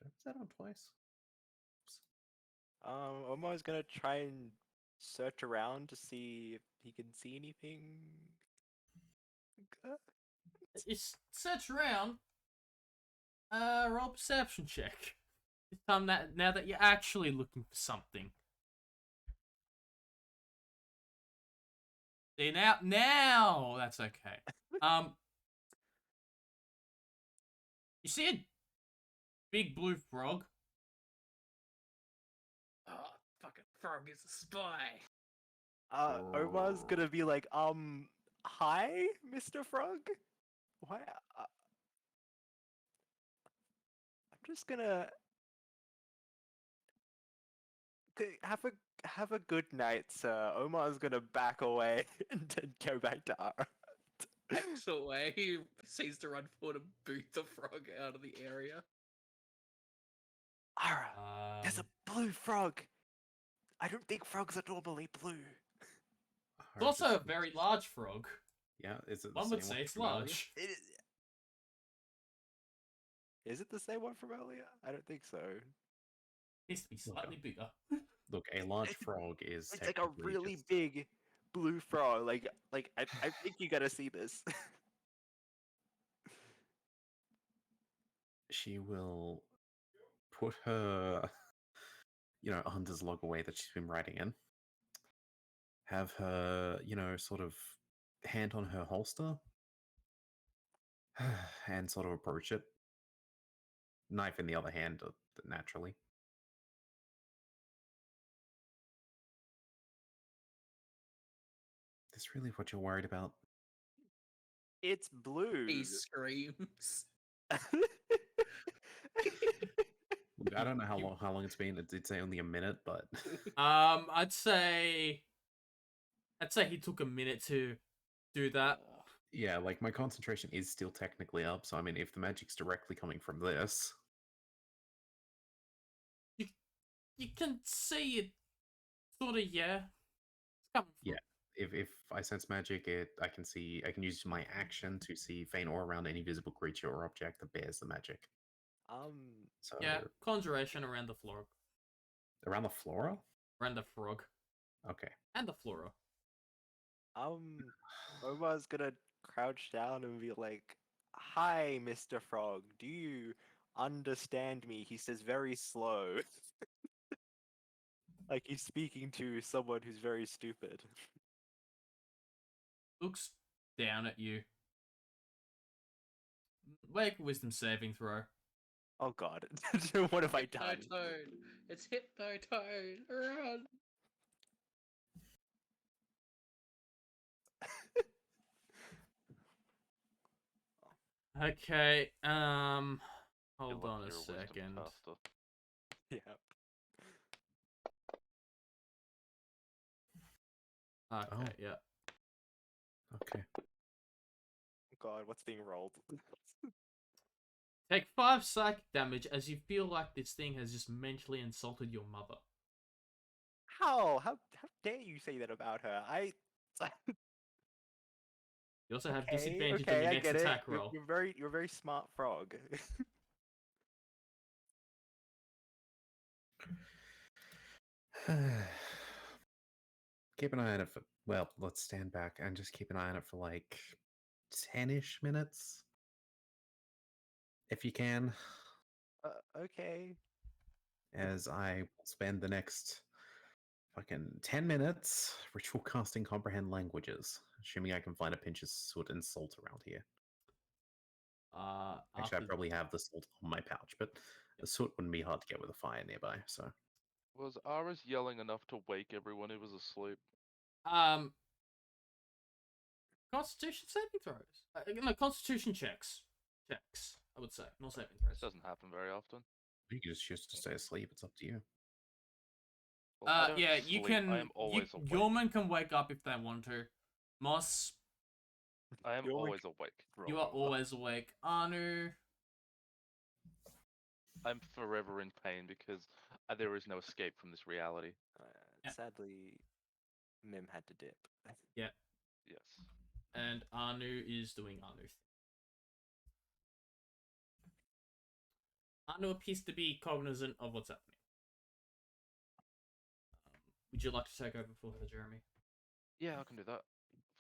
Did I put that on twice? Omar's gonna try and search around to see if he can see anything. You search around. Roll perception check. This time now that you're actually looking for something. See now that's okay. You see a big blue frog. Oh, fucking frog is a spy. Omar's gonna be like, hi, Mr. Frog. Why? I'm just gonna have a good night, sir. Omar's gonna back away and then go back to Ara. Excellent way. He seems to run forward and boot the frog out of the area. Ara, there's a blue frog. I don't think frogs are normally blue. It's also a very large frog. Yeah, is it the One would same say it's from earlier? large. Is it the same one from earlier? I don't think so. Needs to be slightly bigger. Look, a large It's- frog is It's like a technically really just- big blue frog. Like I think you gotta see this. She will put her, hunter's log away that she's been writing in. Have her, sort of hand on her holster and sort of approach it. Knife in the other hand, naturally. This really what you're worried about? It's blue. He screams. Look, I don't know how long it's been. It's only a minute, but I'd say he took a minute to do that. yeah, like my concentration is still technically up. So I mean, if the magic's directly coming from this, You can see it, sort of. Yeah, it's coming from. Yeah. if I sense magic, I can use my action to see faint aura around any visible creature or object that bears the magic. So Yeah, conjuration around the frog. around the flora. Around the frog. Okay. And the flora. Omar's gonna crouch down and be like, "Hi, Mr. Frog. Do you understand me?" He says very slow, like he's speaking to someone who's very stupid. Looks down at you. Make a wisdom saving throw. Oh God, what have I done? Hypnotoad. It's Hypnotoad. Run. Okay, You're hold on lucky a you're wisdom second. caster. Yeah. Okay, Oh. yeah. Okay. God, what's being rolled? Take 5 psychic damage as you feel like this thing has just mentally insulted your mother. How dare you say that about her? You also have Okay, disadvantage on okay, your I next get it. attack roll. You're very smart, frog. Keep an eye on it for, well, let's stand back and just keep an eye on it for like 10-ish minutes. If you can, Okay. as I will spend the next fucking 10 minutes ritual casting comprehend languages, assuming I can find a pinch of soot and salt around here. Actually, I After probably have the salt on my pouch, but the soot wouldn't be hard to get with a fire nearby, so. Was Aras yelling enough to wake everyone who was asleep? Constitution saving throws. No, Constitution checks. Checks, I would say, not saving This throws. doesn't happen very often. You can just choose to stay asleep, it's up to you. Well, I don't Yeah, you sleep. can. I am always awake. Yeoman can wake up if they want to. Moss, I am You're always awake. you are always awake. Anu, I'm forever in pain because there is no escape from this reality. Yeah. Sadly, Mim had to dip. yeah, Yes. and Anu is doing Anu. Anu appears to be cognizant of what's happening. Would you like to take over for her, Jeremy? Yeah, I can do that.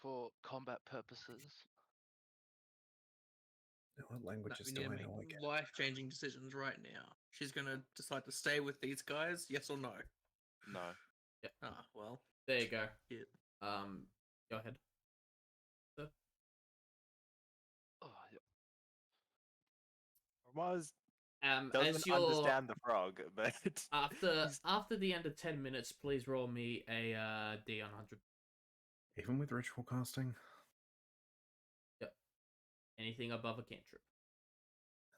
For combat purposes. What languages We do need to I make know again? life-changing decisions right now. She's gonna decide to stay with these guys, yes or no? No. Ah, well, There you go. shit. Go ahead. Oh, yeah. Mars As doesn't you're understand the frog, but after the end of 10 minutes, please roll me a D100. Even with ritual casting? Anything above a cantrip.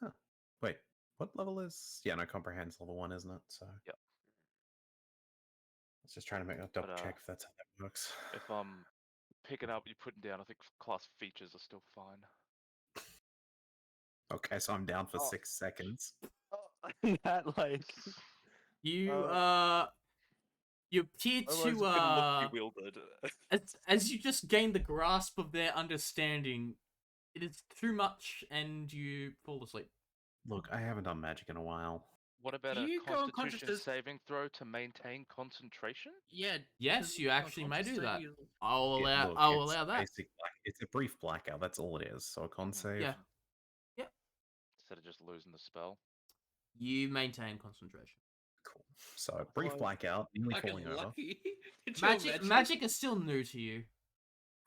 Huh. Wait, what level is? Yeah, no, comprehend's level 1, isn't it? So. Yep. Let's just trying to make a double But, check if that's how that works. If I'm picking up, you're putting down, I think class features are still fine. Okay, so I'm down for Oh. 6 seconds. that like You you appear Omar's to just gonna look bewildered. as you just gain the grasp of their understanding, it is too much and you fall asleep. Look, I haven't done magic in a while. What about Do a you go constitution unconscious? saving throw to maintain concentration? Yeah. Yes, does you actually may do unconscious that. you- I'll Yeah, allow look, I'll it's allow that. basic, it's a brief blackout, that's all it is. So a con save. Yeah. Instead of just losing the spell. You maintain concentration. Cool. So brief Well, blackout, nearly Fucking falling over. lucky. Could you Magic imagine? magic is still new to you.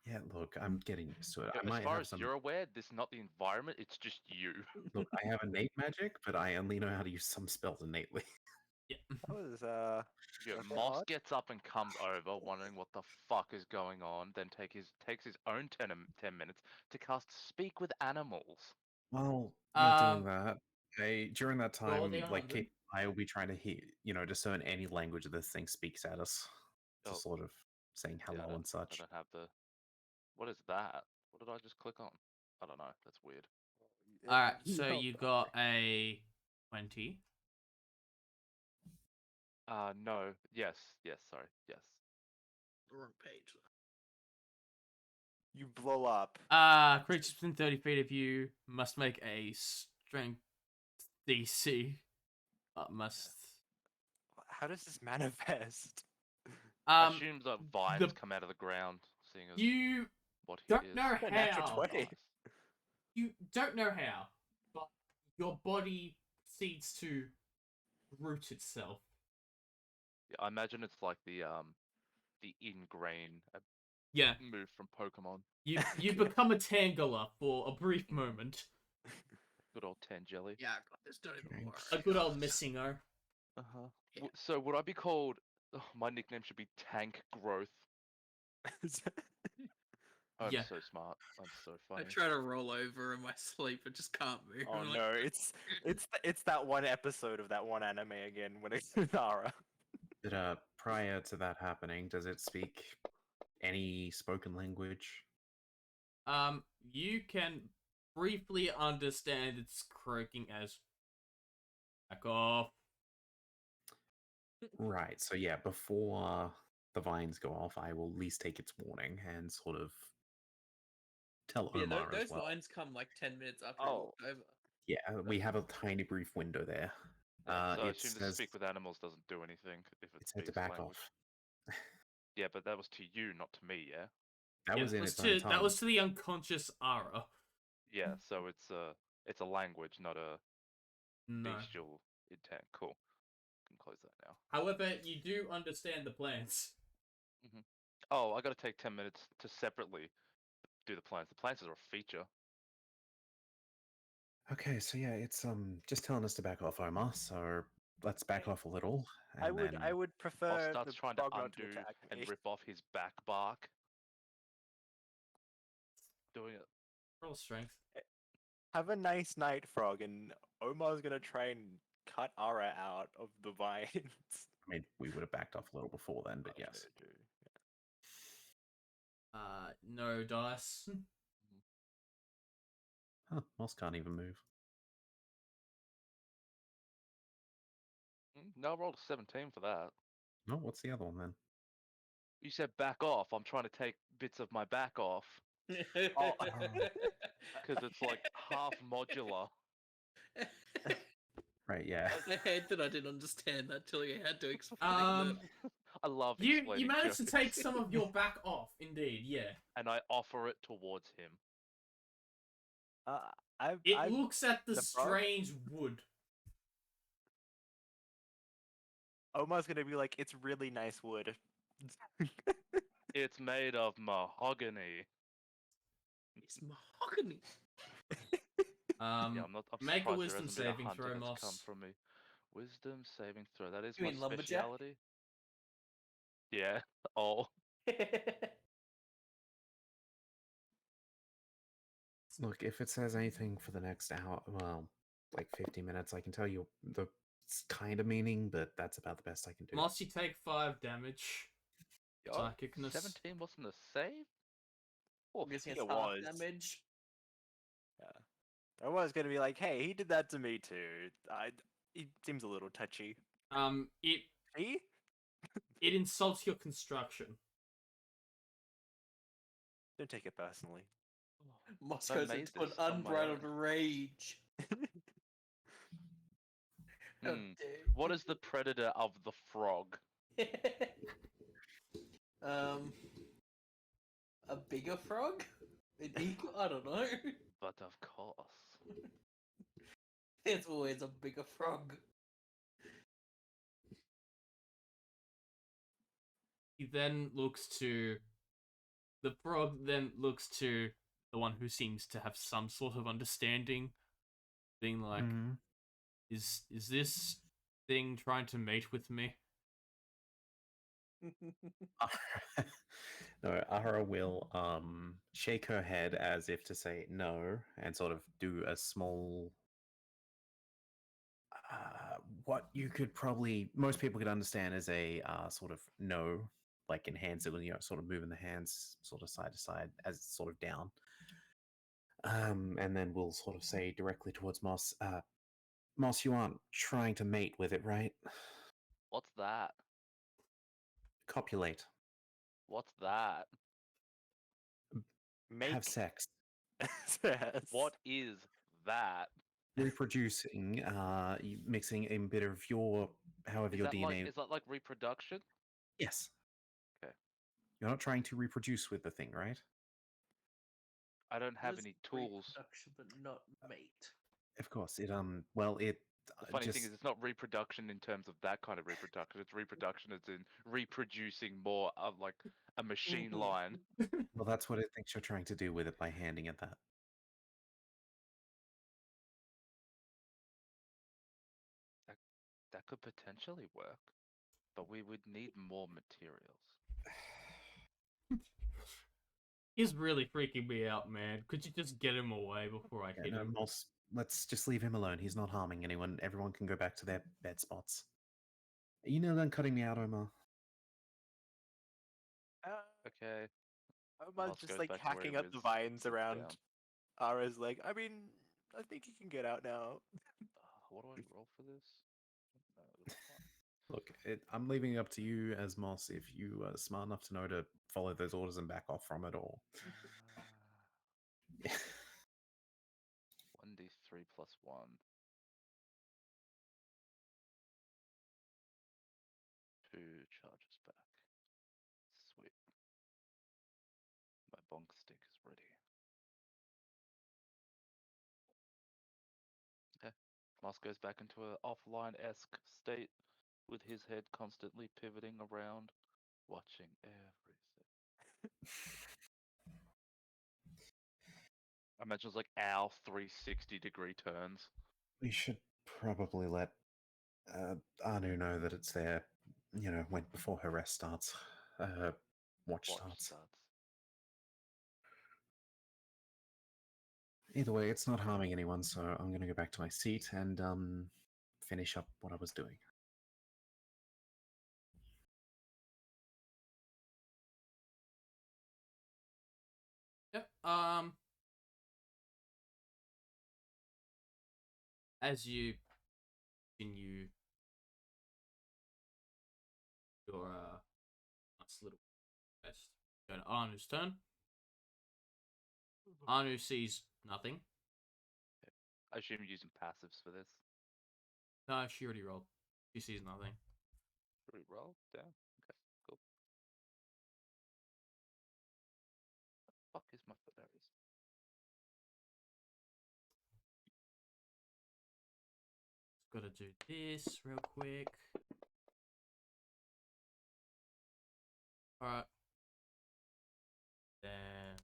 Yeah, look, I'm getting used to it. I As might far have as some. you're aware, this is not the environment, it's just you. Look, I have innate magic, but I only know how to use some spells innately. Yeah. That was Yeah, a bit Moss odd. gets up and comes over, wondering what the fuck is going on, then takes his own 10 minutes to cast Speak with Animals. Well, not doing Um, that. During that roll time, the like 100. keep I will be trying to hear, discern any language that this thing speaks at us. Oh, To sort of saying Yeah, hello and I such. don't have the. What is that? What did I just click on? I don't know. That's weird. Alright, so No, you got a 20. No. Yes. Yes. Sorry. Yes. The wrong page. You blow up. Creatures within 30 feet of you must make a strength DC. Must. How does this manifest? I Um, assume that vines the- come out of the ground, seeing as you what he don't is. know A natural how. 20. Nice. You don't know how, but your body proceeds to root itself. Yeah, I imagine it's like the ingrain Yeah, move from Pokemon. you become a Tangela for a brief moment. Good old Tangeli. Yeah, I got this. Don't even worry. A good old Missingo. Uh-huh. Yeah. So would I be called? Oh, my nickname should be Tank Growth. I'm Yeah. so smart. I'm so I funny. try to roll over in my sleep, but just can't move. Oh I'm no, like, it's that one episode of that one anime again when it's Nara. But prior to that happening, does it speak any spoken language? You can briefly understand its croaking as back off. Right. So yeah, before the vines go off, I will at least take its warning and sort of tell yeah, Omar as those well. lines come like 10 minutes after Oh. it's over. Yeah, we have a tiny brief window there. Yeah, so I It assume the says speak with animals doesn't do anything if it it said to speaks back language. off. Yeah, but that was to you, not to me. Yeah. That Yeah, was in its that own was, tongue. that was to the unconscious Ara. Yeah. So it's a language, not a No. bestial intent. Cool. Can close that now. However, you do understand the plans. Oh, I got to take 10 minutes to separately do the plans. The plans are a feature. Okay, so yeah, it's just telling us to back off, Omar. So let's back Okay. off a little, and I would then prefer I'll start the trying to frog not to undo attack and me. rip off his back bark. Doing it. Roll strength. Have a nice night, frog, and Omar's gonna try and cut Ara out of the vines. I mean, we would have backed off a little before then, but Oh, yes. true. No dice. Huh, Moss can't even move. No, I rolled a 17 for that. No, what's the other one then? You said back off. I'm trying to take bits of my back off Oh. because it's like half modular. Right, yeah. I hate that I didn't understand that till you had to explain Um, I love you explaining managed to jokes. take some of your back off. Indeed, yeah. And I offer it towards him. It looks at the the frog? strange wood. Omar's gonna be like, it's really nice wood. It's made of mahogany. It's mahogany. Yeah, I'm Make a surprised there wisdom hasn't been a saving hunter throw, that's Moss. come from me. Wisdom saving throw. That is You my mean lumberjack? speciality. Yeah. Oh. Look, if it says anything for the next hour, well, like 50 minutes, I can tell you the kind of meaning, but that's about the best I can do. Moss, you take 5 damage. Yo, Psychicness. 17 wasn't a save? Oh, I'm guessing think it's it half was. damage. Omar's gonna be like, hey, he did that to me too. He seems a little touchy. It He? insults your construction. Don't take it personally. Moss I goes made into an this on my unbridled own. rage. How Hmm. dare What is the predator of the frog? you. A bigger frog? An eagle? I don't know. But of course. There's always a bigger frog. He then looks to the frog. Then looks to the one who seems to have some sort of understanding, being like, Mhm. "Is this thing trying to mate with me?" No, Ahara will shake her head as if to say no, and sort of do a small what you could probably most people could understand as a sort of no, like in hands, sort of moving the hands sort of side to side as it's sort of down. And then we'll sort of say directly towards Moss, Moss, you aren't trying to mate with it, right? What's that? Copulate. What's that? Make Have sex. Yes. What is that? Reproducing, mixing a bit of your, however Is your that DNA. like reproduction? Yes. Okay. You're not trying to reproduce with the thing, right? I don't have Was any tools. reproduction, but not mate. Of course. Well, it The funny just thing is, it's not reproduction in terms of that kind of reproduction. It's reproduction as in reproducing more of like a machine line. well, that's what it thinks you're trying to do with it by handing it that. That could potentially work, but we would need more materials. He's really freaking me out, man. Could you just get him away before I Yeah, hit no, him? Moss, let's just leave him alone. He's not harming anyone. Everyone can go back to their bed spots. Are you now done cutting me out, Omar? Okay. Omar's Moss just goes like back to where hacking he up the was, vines sits around down. Ara's leg. I mean, I think you can get out now. What do I roll for this? It'll be fine. Look, I'm leaving it up to you as Moss if you are smart enough to know to follow those orders and back off from it all. 1d3 plus 1. 2 charges back. Sweet. My bonk stick is ready. Okay. Moss goes back into an offline-esque state with his head constantly pivoting around, watching everything. I imagine it's like our 360-degree turns. We should probably let Anu know that it's there, when before her rest starts. Watch Watch starts. starts. Either way, it's not harming anyone, so I'm going to go back to my seat and finish up what I was doing. Yep. As you continue your nice little quest, go to Anu's turn. Anu sees nothing. I assume you're using passives for this. No, she already rolled. She sees nothing. Should we roll? Damn. Okay, cool. Fuck is my foot? There it is. Just gotta do this real quick. Alright. Then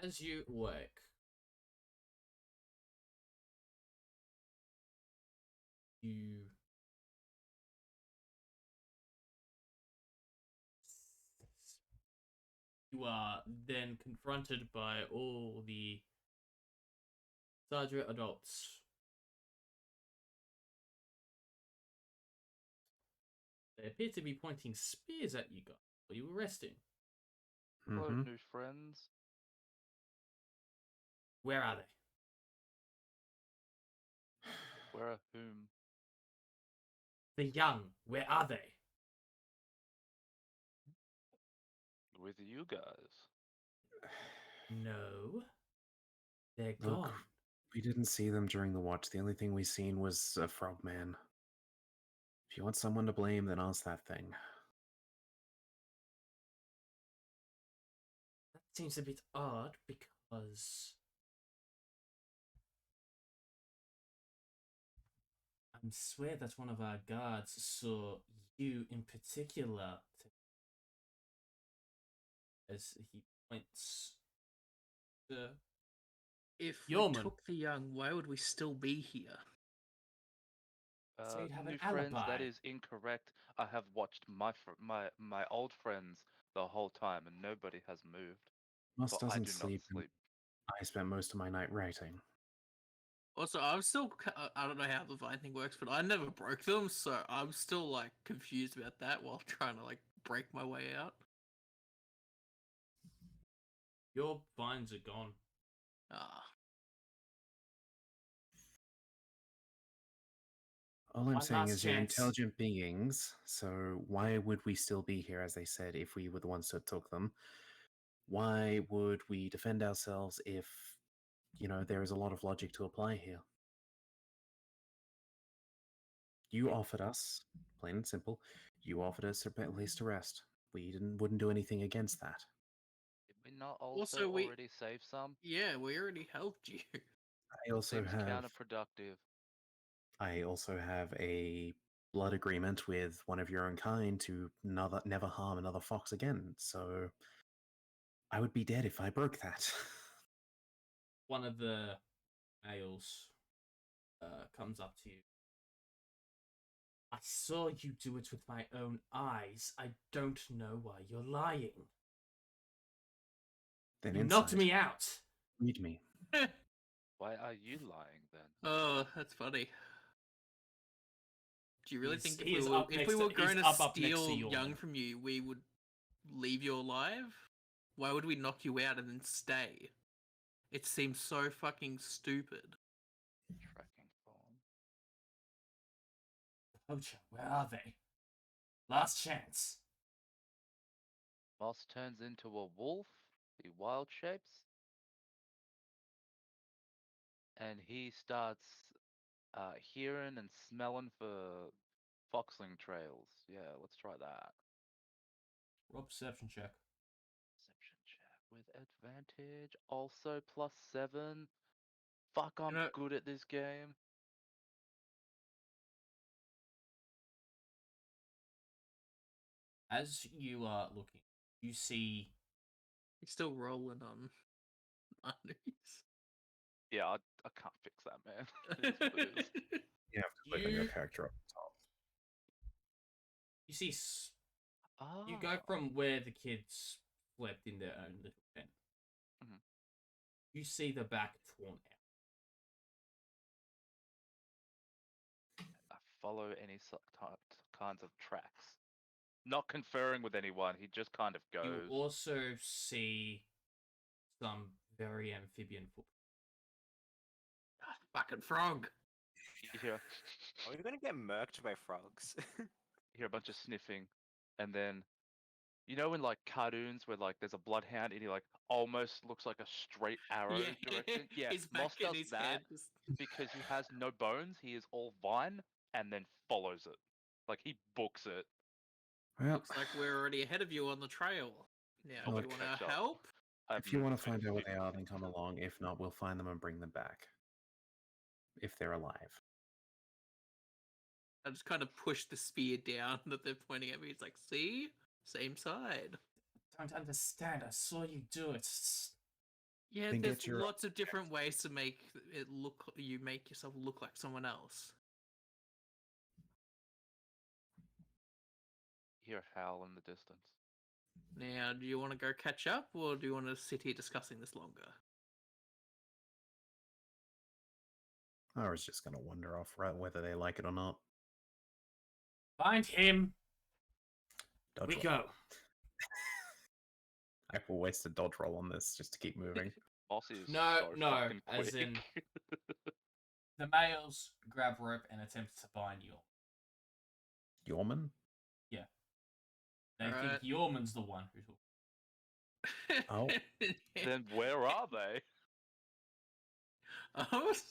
as you work, you are then confronted by all the sergeant adults. They appear to be pointing spears at you guys while you were resting. Hello, Mm-hmm. new friends. Where are they? Where are whom? The young, where are they? With you guys. No. They're Look, gone. we didn't see them during the watch. The only thing we seen was a frogman. If you want someone to blame, then ask that thing. That seems a bit odd because I swear that one of our guards saw you in particular. As he points to If Yeoman. we took the young, why would we still be here? So you'd have New an friends, that alibi. is incorrect. I have watched my old friends the whole time, and nobody has moved. Moss But I doesn't do not sleep. And sleep. I spent most of my night writing. Also, I'm still, I don't know how the vine thing works, but I never broke them, so I'm still, like, confused about that while trying to, like, break my way out. Your vines are gone. Ah, All I'm One saying last is you're chance. intelligent beings, so why would we still be here, as they said, if we were the ones that took them? Why would we defend ourselves if, there is a lot of logic to apply here? You offered us, plain and simple, you offered us a place to rest. We wouldn't do anything against that. Did we not also, Also, we- already save some? yeah, we already helped you. I also Seems have counterproductive. a blood agreement with one of your own kind to never harm another fox again, so I would be dead if I broke that. One of the males comes up to you. I saw you do it with my own eyes. I don't know why you're lying. Then You knocked insight. me out. Read me. Why are you lying then? Oh, that's funny. Do you really He's- think he is if up we next were to- going he's to up next to steal Yorman. young from you, we would leave you alive? Why would we knock you out and then stay? It seems so fucking stupid. Tracking phone. Poacher, where are they? Last chance. Moss turns into a wolf. He wild shapes. And he starts hearing and smelling for foxling trails. Yeah, let's try that. Roll perception check. Perception check with advantage. Also +7. Fuck, I'm know- good at this game. As you are looking, you see He's still rolling on undies. Yeah, I can't fix that, man. It is what it is. You have to click on your You- character up the top. you see you go Ah. from where the kids slept in their own little tent. Mhm. You see the back torn out. I follow any kinds of tracks. Not conferring with anyone, he just kind of You goes. also see some very amphibian footprints. Fucking frog. You hear, Are we gonna get murked by frogs? you hear a bunch of sniffing, and then, you know, in like cartoons where like there's a bloodhound and he like almost looks like a straight arrow direction. Yeah, his Moss back and does his that head. Just... because he has no bones. He is all vine, and then follows it. Like he books it. Well, Looks like we're already ahead of you on the trail. Now, I'll do Look, you want catch to up. help? I have if you want to movement speed find of out what they are, 50. then come along. If not, we'll find them and bring them back. If they're alive. I just kind of push the spear down that they're pointing at me. It's like, see? Same side. Don't understand. I saw you do it. Yeah, Then there's get your- lots of different ways to make it look. You make yourself look like someone else. You hear a howl in the distance. Now, do you want to go catch up, or do you want to sit here discussing this longer? I was just going to wander off, right, whether they like it or not. Find him. Dodge We roll. go. I will waste a dodge roll on this just to keep moving. Bossy is No, so no, fucking quick. as in- The males grab rope and attempt to bind you. Yorman? They think Alright. Yorman's the one who's. Oh. Then where are they? I was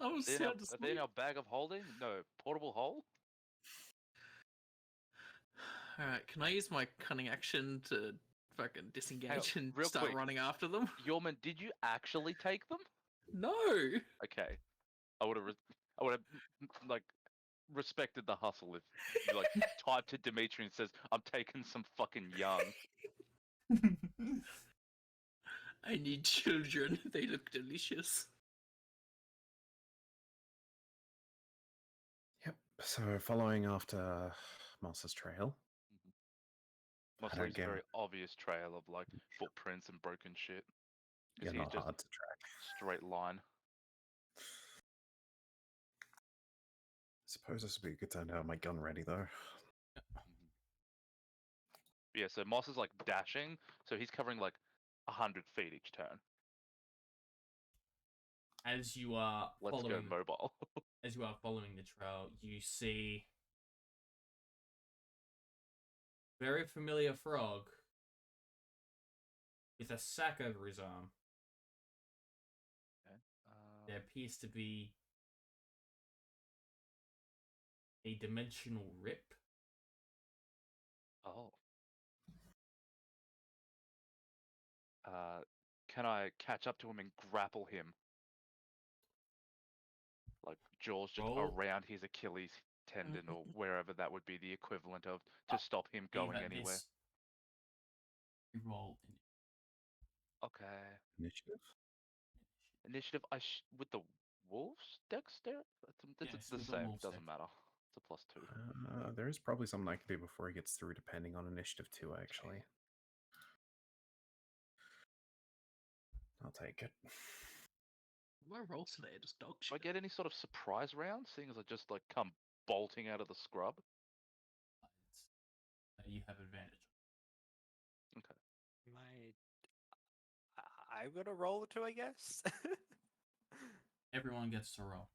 Are they, in our, sound are they in asleep. our bag of holding? No, portable hole? Alright, can I use my cunning action to fucking disengage and real start quick. running after them? Yorman, did you actually take them? No! Okay. I would have like respected the hustle if you like typed to Dimitri and says, I'm taking some fucking young. I need children. They look delicious. Yep. So, following after Moss's trail. Must don't leaves a get very it. obvious trail of like footprints and broken shit. You're Because he's not just hard to track. straight line. Suppose this would be a good time to have my gun ready, though. Yeah, so Moss is like dashing, so he's covering like 100 feet each turn. as you are Let's go following mobile. as you are following the trail, you see very familiar frog with a sack over his arm. Okay. There appears to be a dimensional rip. Oh. Can I catch up to him and grapple him? Like jaws just Roll. around his Achilles tendon or wherever that would be the equivalent of to stop him See going that anywhere. this- you roll Okay. Initiative. Initiative. With the wolves dexterity. It's Yes, the with the same. wolves Doesn't matter. It's a +2. There is probably something I can do before he gets through, depending on initiative 2, actually. I'll take it. My rolls today are just dog Do I shit. get any sort of surprise round, seeing as I just like come bolting out of the scrub? you have advantage. Okay. I'm gonna roll it too, I guess. Everyone gets to roll.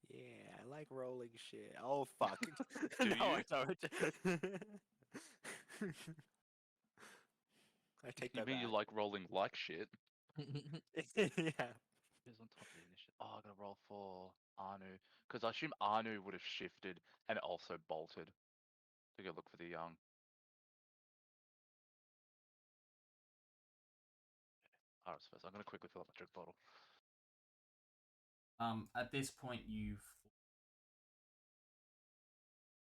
Yeah, I like rolling shit. Oh fuck. Do No, I you? don't. I take You that mean you back. like rolling like shit? Yeah. Who's on top of the initiative? Oh, I gotta roll for Anu. Because I assume Anu would have shifted and also bolted to go look for the young. Alright, first I'm gonna quickly fill up my drink bottle. At this point, you've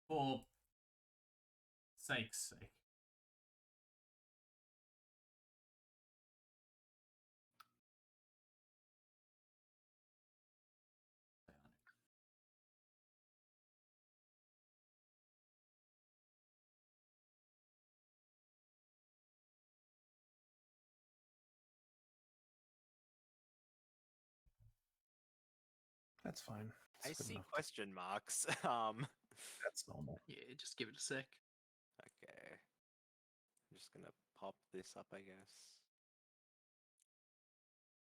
for sake's sake. That's fine. I It's good see enough. question marks. That's normal. Yeah, just give it a sec. Okay. I'm just gonna pop this up, I guess.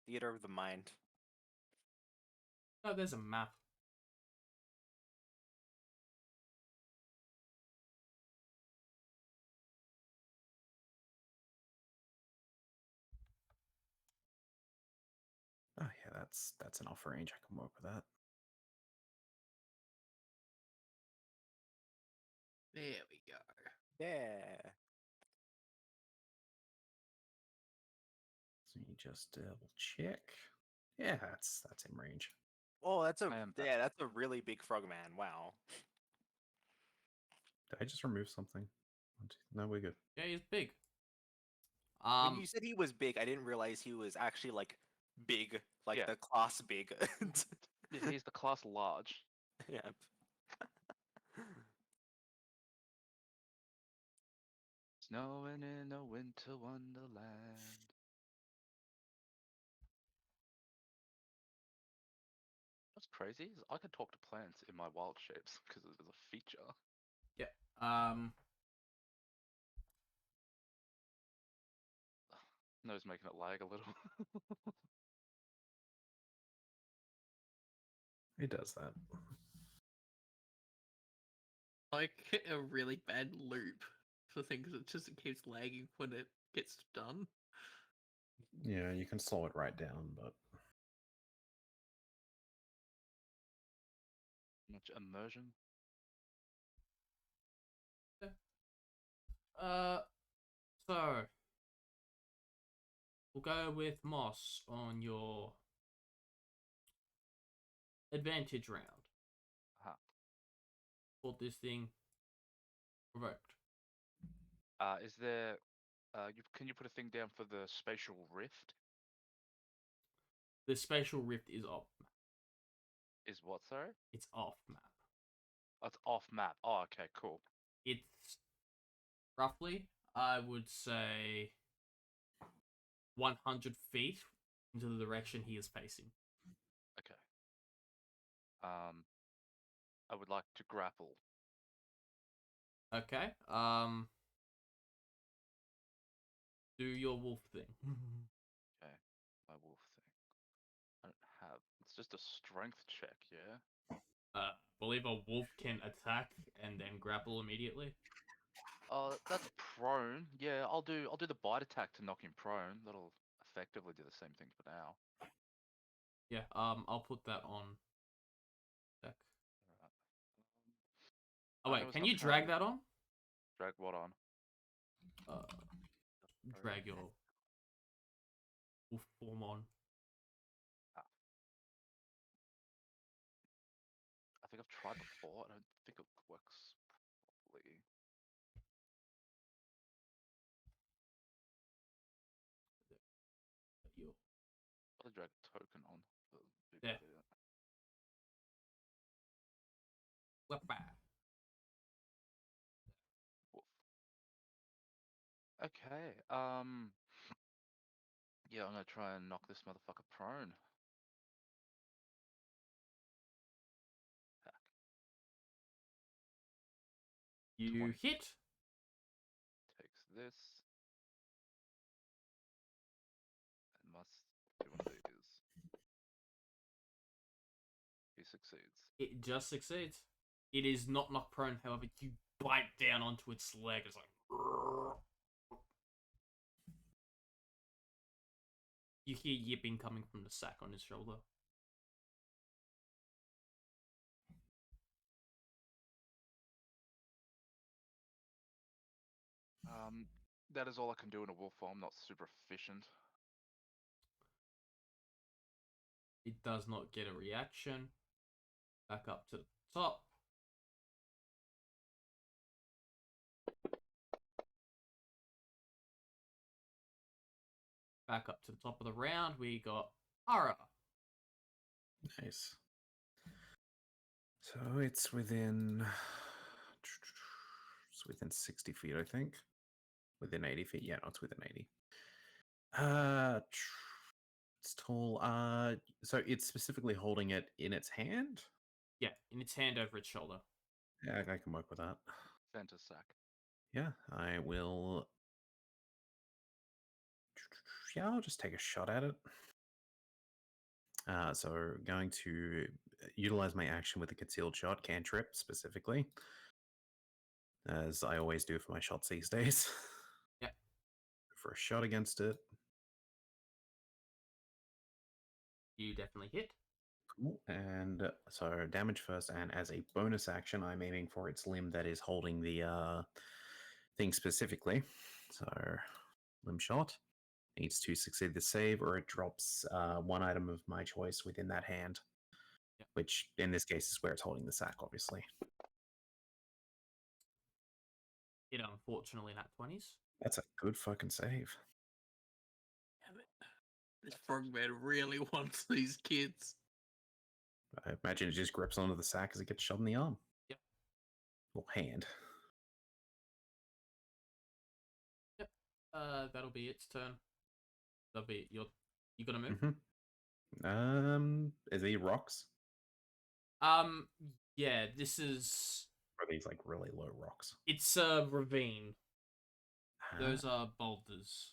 Theater of the mind. Oh, there's a map. Oh yeah, that's enough range. I can work with that. There we go. Yeah. So you just double check. Yeah, that's in range. Oh, that's a I am yeah, that's a really big frog man. Wow. Did I just remove something? No, we're good. Yeah, he's big. When you said he was big, I didn't realize he was actually like big, like Yeah. the class big. Yeah, he's the class large. Yeah. Snowing in a winter wonderland. What's crazy is I can talk to plants in my wild shapes because it is a feature. yeah. Nose making it lag a little. It does that. Like a really bad loop for things that just keeps lagging when it gets done. Yeah, you can slow it right down, but Much immersion. So we'll go with Moss on your advantage round. Aha. Called this thing provoked. Is there? Can you put a thing down for the spatial rift? The spatial rift is off map. Is what, sorry? It's off map. Oh, it's off map. Oh, okay, cool. It's roughly, I would say, 100 feet into the direction he is facing. Okay. I would like to grapple. Okay. Do your wolf thing. Okay, my wolf thing. I don't have It's just a strength check, yeah. Believe a wolf can attack and then grapple immediately. That's prone. Yeah, I'll do the bite attack to knock him prone. That'll effectively do the same thing for now. Yeah. I'll put that on deck. Alright. Oh I know wait, it's can not you drag currently- that on? Drag what on? Uh, drag your wolf form on. I think I've tried before. I don't think it works properly. Your Probably drag a token on. But Yeah. weapon. Woof. Okay. Yeah, I'm gonna try and knock this motherfucker prone. Attack. You 20. hit. Takes this. And must do one of these. He succeeds. It just succeeds. It is not knocked prone, however, you bite down onto its leg. It's like. You hear yipping coming from the sack on his shoulder. That is all I can do in a wolf form. Not super efficient. It does not get a reaction. Back up to the top. Back up to the top of the round, we got Ara. Nice. So it's within 60 feet, I think. Within 80 feet. Yeah, no, it's within 80. It's tall. So it's specifically holding it in its hand. Yeah, in its hand over its shoulder. Yeah, I can work with that. Center sack. Yeah, I will. Yeah, I'll just take a shot at it. So going to utilize my action with a concealed shot, cantrip specifically, as I always do for my shots these days. Yep. For a shot against it. You definitely hit. Cool. And so damage first, and as a bonus action, I'm aiming for its limb that is holding the thing specifically. So limb shot needs to succeed the save, or it drops one item of my choice within that hand. Yep. Which in this case is where it's holding the sack, obviously. It unfortunately nat 20s. That's a good fucking save. Damn it. This frogman really wants these kids. I imagine it just grips onto the sack as it gets shoved in the arm. Yep. Or hand. Yep. That'll be its turn. That'll be you gonna move? Is he rocks? Yeah, this is Or are these like really low rocks? it's a ravine. Those Ah, are boulders.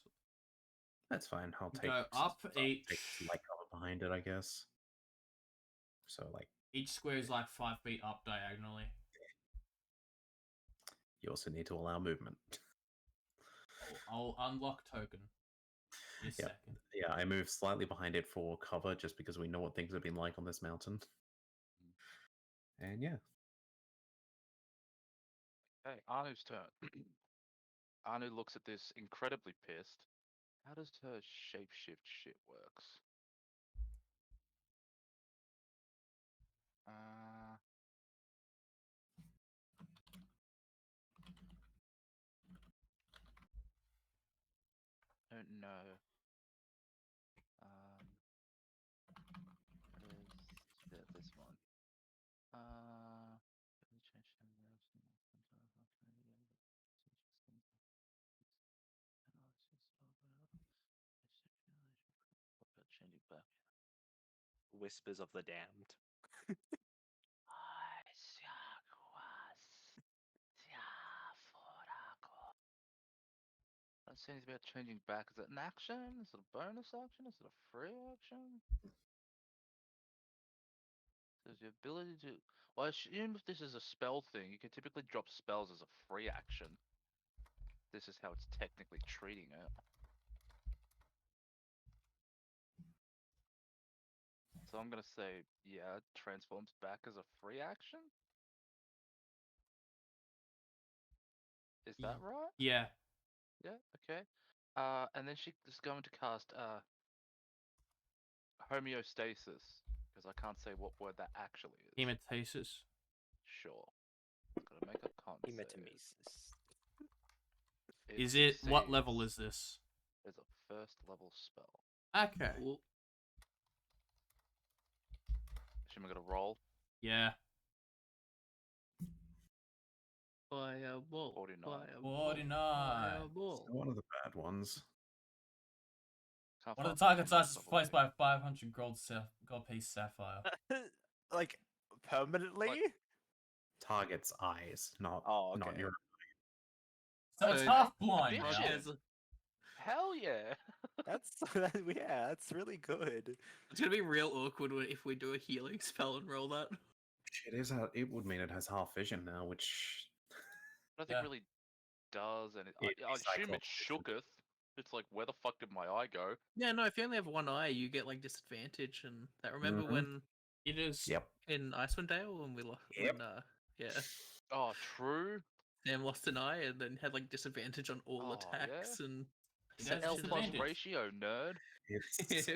that's fine. I'll take Go up take each. light cover behind it, I guess. So like Each square is like 5 feet up diagonally. you also need to allow movement. I'll unlock token. In a Yep. second. Yeah, I move slightly behind it for cover just because we know what things have been like on this mountain. And yeah. Okay, Anu's turn. Anu looks at this incredibly pissed. How does her shapeshift shit works? Don't know. Where is this one? Changing back. Whispers of the damned. That seems about changing back. Is it an action? Is it a bonus action? Is it a free action? There's the ability to. Well, I assume if this is a spell thing, you can typically drop spells as a free action. This is how it's technically treating it. So I'm gonna say, yeah, transforms back as a free action. Is that right? Yeah. Yeah. Okay. And then she is going to cast homeostasis because I can't say what word that actually is. Hematasis. Sure. Gotta make a con save. Hematomesis. Is it what level succeeds. is this? It's a first level spell. Okay. Well, Should we gonna roll? Yeah. fireball. 49. Fireball. 49. Fireball. Still one of the bad ones. Can't One of find the target much on size is this replaced level by 500 gold piece sapphire. Like permanently? Like- Target's eyes, not Oh, not okay. your. So it's Okay. half blind Vision. now. There's a- Hell yeah! That's yeah, that's really good. It's gonna be real awkward if we do a healing spell and roll that. It is. It would mean it has half vision now, which I don't think Yeah. it really does, and It'd I be assume it cyclops vision. shooketh. It's like, where the fuck did my eye go? Yeah, no, if you only have one eye, you get like disadvantage and that. Remember Mhm. when It is. Yep. in Icewind Dale when we lost Yep. when yeah, Oh, true. Sam lost an eye and then had like disadvantage on all Oh, yeah? attacks and It has L perception plus and- disadvantage. ratio, nerd. It's.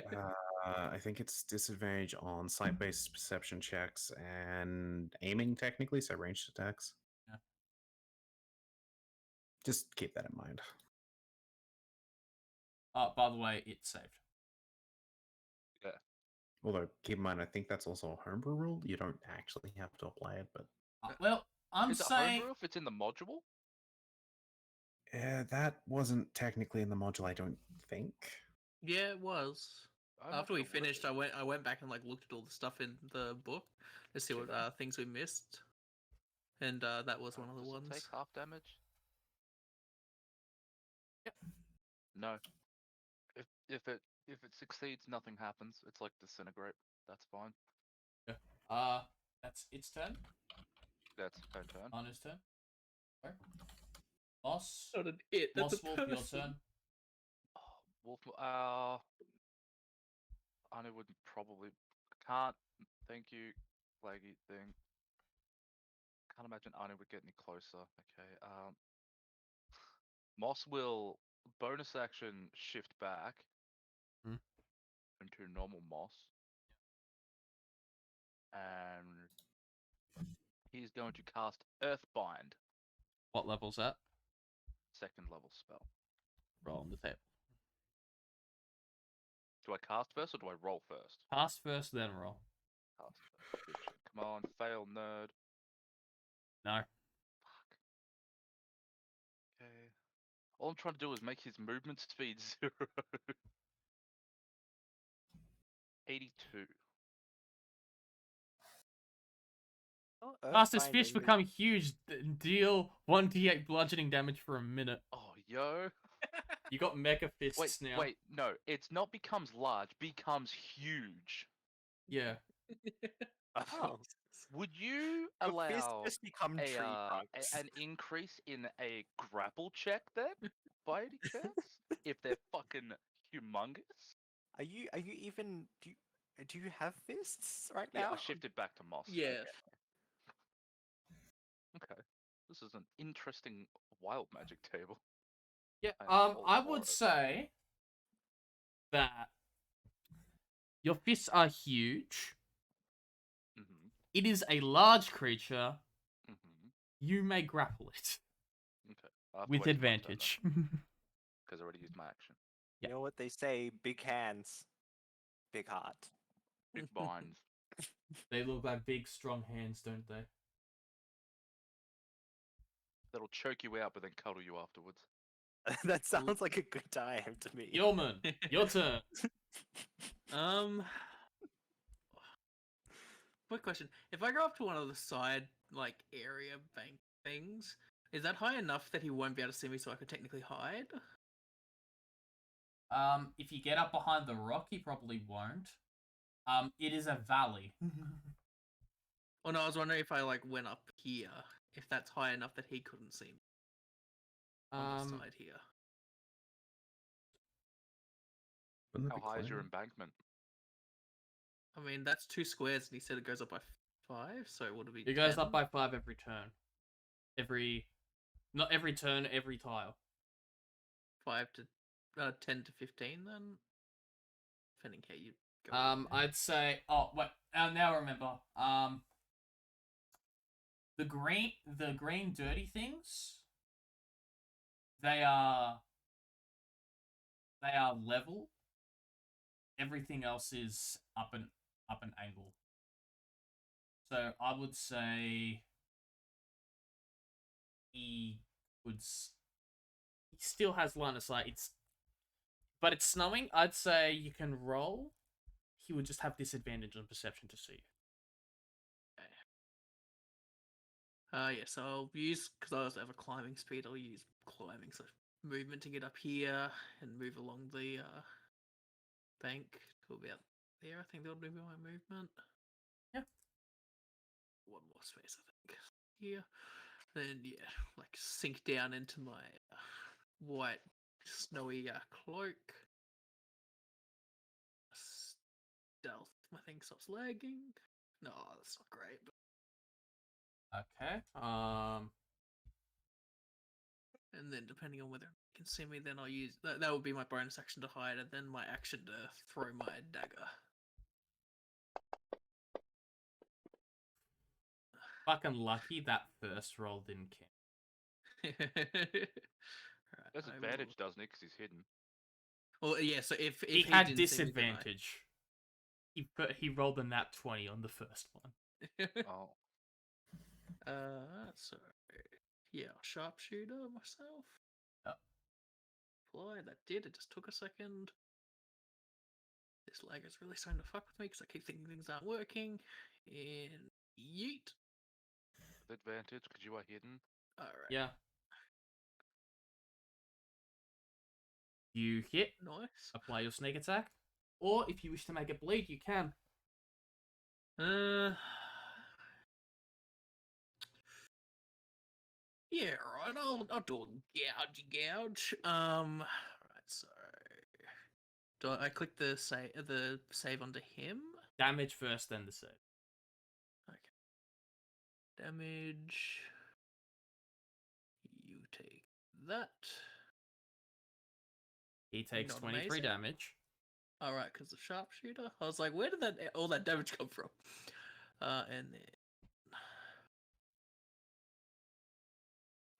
I think it's disadvantage on sight-based perception checks and aiming, technically, so ranged attacks. Yeah. Just keep that in mind. Oh, by the way, it's saved. Although, keep in mind, I think that's also a homebrew rule. You don't actually have to apply it, but Well, I'm Is it saying. homebrew if it's in the module? that wasn't technically in the module. I don't think. yeah, it was. I'm not After we sure what it finished, is. I went back and like looked at all the stuff in the book to see what Sure. things we missed, and that was one of the Does ones. it take half damage? Yep. No. If it succeeds, nothing happens. It's like disintegrate. That's fine. That's its turn. That's her turn. Anna's turn. Sorry. Moss. Not an it. That's Moss a Wolf, your person. turn. Oh, Wolf. Anna would probably can't. Thank you, Flaggy thing. Can't imagine Anna would get any closer. Okay. Moss will bonus action shift back Hmm. into normal Moss, and he's going to cast Earthbind, What level's that? second level spell. Roll on the table. Do I cast first or do I roll first? Pass first, then roll. Cast first. Good shit. Come on, fail, nerd. No. Fuck. Okay. All I'm trying to do is make his movement speed 0. 82. Oh, Fastest Earthbind fish only- become huge. Deal 1d8 bludgeoning damage for a minute. Oh, yo. You got mega fists now. Wait, no. It's not becomes large, becomes huge. Yeah. Oh. Would you Your fists allow just become tree trunks. an increase in a grapple check then, by any chance? If they're fucking humongous? Are you even do you have fists right Yeah, now? I shifted back to Moss. Yeah. Okay. This is an interesting wild magic table. Yeah. I am all I for would it. say that your fists are huge. Mm-hmm. It is a large creature. Mm-hmm. You may grapple it Okay. I have to with wait till my turn then, advantage. 'cause I already used my action. You know what they say, big hands, big heart. Big binds. They look like big, strong hands, don't they? That'll choke you out but then cuddle you afterwards. That sounds like a good time to me. Yeoman, your turn. Quick question: if I go up to one of the side like area bank things, is that high enough that he won't be able to see me, so I could technically hide? If you get up behind the rock, he probably won't. It is a valley. Oh no, I was wondering if I like went up here, if that's high enough that he couldn't see me on the side here. Wouldn't that How be high is your clear? embankment? I mean, that's 2 squares, and he said it goes up by 5, so would it be It goes 10? up by 5 every turn. Not every turn, every tile. 5 to 10 to 15 then, depending how you go. along. I'd say. Oh wait, now I remember. The green dirty things. They are level. Everything else is up an angle. So I would say he still has line of sight. But it's snowing. I'd say you can roll. He would just have disadvantage on perception to see you. Yeah, so I'll use, because I also have a climbing speed, I'll use climbing, so movement to get up here and move along the bank to about there. I think that'll be my movement. Yeah. One more space, I think. Here. Then, yeah, like sink down into my white, snowy cloak. Stealth. My thing stops lagging. No, that's not great, but Okay. and then depending on whether you can see me, then I'll use that would be my bonus action to hide, and then my action to throw my dagger. Fucking lucky that first roll didn't count. Right, There's I advantage, doesn't it? Because he's hidden. will... Well, yeah. So if He he had didn't see me, then I- disadvantage. He rolled a nat 20 on the first one. Oh, So yeah, sharpshooter myself. Yep. Apply. That did. It just took a second. This lag is really starting to fuck with me because I keep thinking things aren't working. And yeet. with advantage because you are hidden. All right. Yeah. You hit, Nice. apply your sneak attack, or if you wish to make it bleed, you can. Yeah, right. I'll do a gouge. Right. So, do I click the save onto him? Damage first, then the save. Okay. Damage. You take that. He takes Not 23 amazing. damage. All right, because the sharpshooter. I was like, where did all that damage come from? And then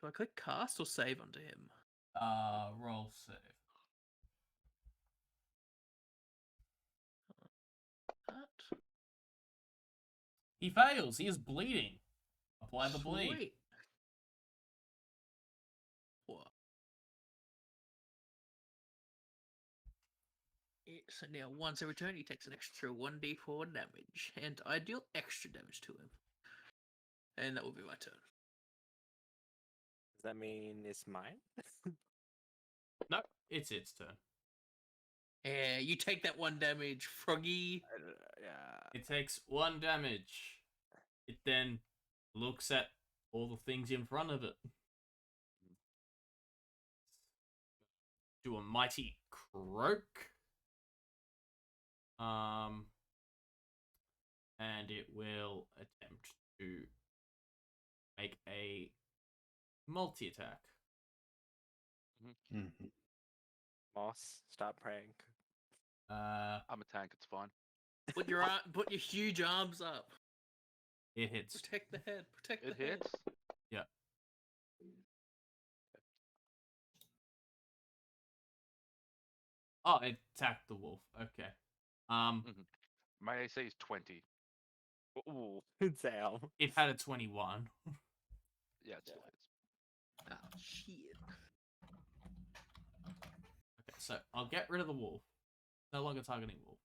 do I click cast or save onto him? Roll save. That. He fails. He is bleeding. Apply the bleed. Sweet. What? So now, once every turn, he takes an extra 1d4 damage, and I deal extra damage to him. And that will be my turn. Does that mean it's mine? No, it's its turn. Yeah, you take that 1 damage, Froggy. Yeah. It takes 1 damage. It then looks at all the things in front of it. Do a mighty croak. And it will attempt to make a multi-attack. Mhm. Moss, stop praying. I'm a tank. It's fine. Put your put your huge arms up. It hits. Protect the head. Protect It the head. hits. Yeah. Oh, it attacked the wolf. Okay. My AC is 20. Ooh, Damn. It had a 21. yeah, it still hits. Oh shit. Okay, so I'll get rid of the wolf. No longer targeting wolf.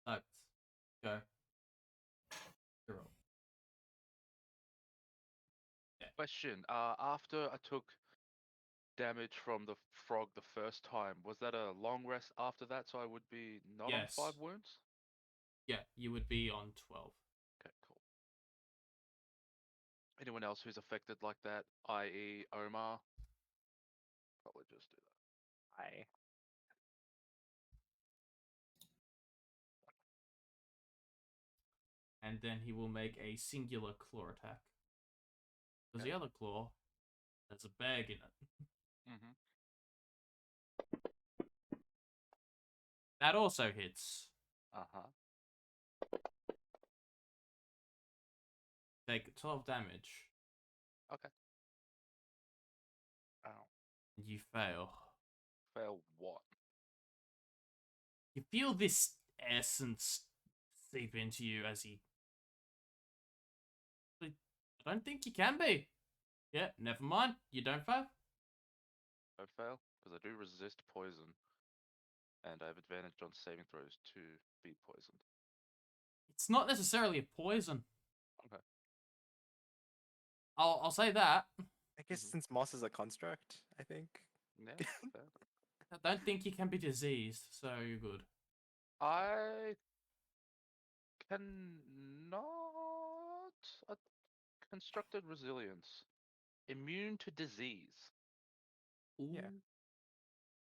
Let's go. Roll. Yeah, Question. After I took damage from the frog the first time, was that a long rest after that? So I would be not on 5 Yes. wounds. Yeah, you would be on 12. Okay, cool. Anyone else who's affected like that, i.e., Omar? Probably just do that. I. And then he will make a singular claw attack. Because Okay. the other claw, there's a bag in it. Mm-hmm. That also hits. Uh-huh. Take 12 damage. Okay. Ow. And you fail. Fail what? You feel this essence seep into you as he... I don't think you can be. Yeah, never mind. You don't fail. Don't fail? Because I do resist poison. And I have advantage on saving throws to be poisoned. It's not necessarily a poison. Okay. I'll say that. I guess Mhm. since moss is a construct, I think. Yeah, fair. I don't think you can be diseased, so you're good. I cannot. A constructed resilience. Immune to disease. Yeah.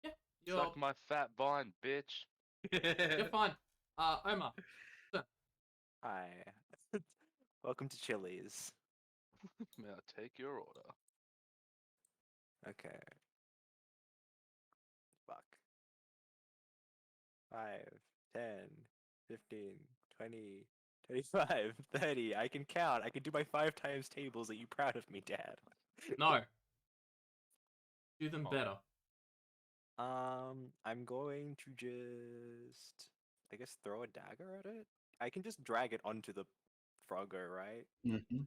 Yeah, It's like my fat vine, bitch. you're fine. Omar. Hi. Welcome to Chili's. May I take your order? Okay. Fuck. 5, 10, 15, 20, 25, 30. I can count. I can do my 5 times tables. Are you proud of me, Dad? No. Do them Oh. better. I'm going to just, I guess, throw a dagger at it. I can just drag it onto the Frogger, right? Mm-hmm.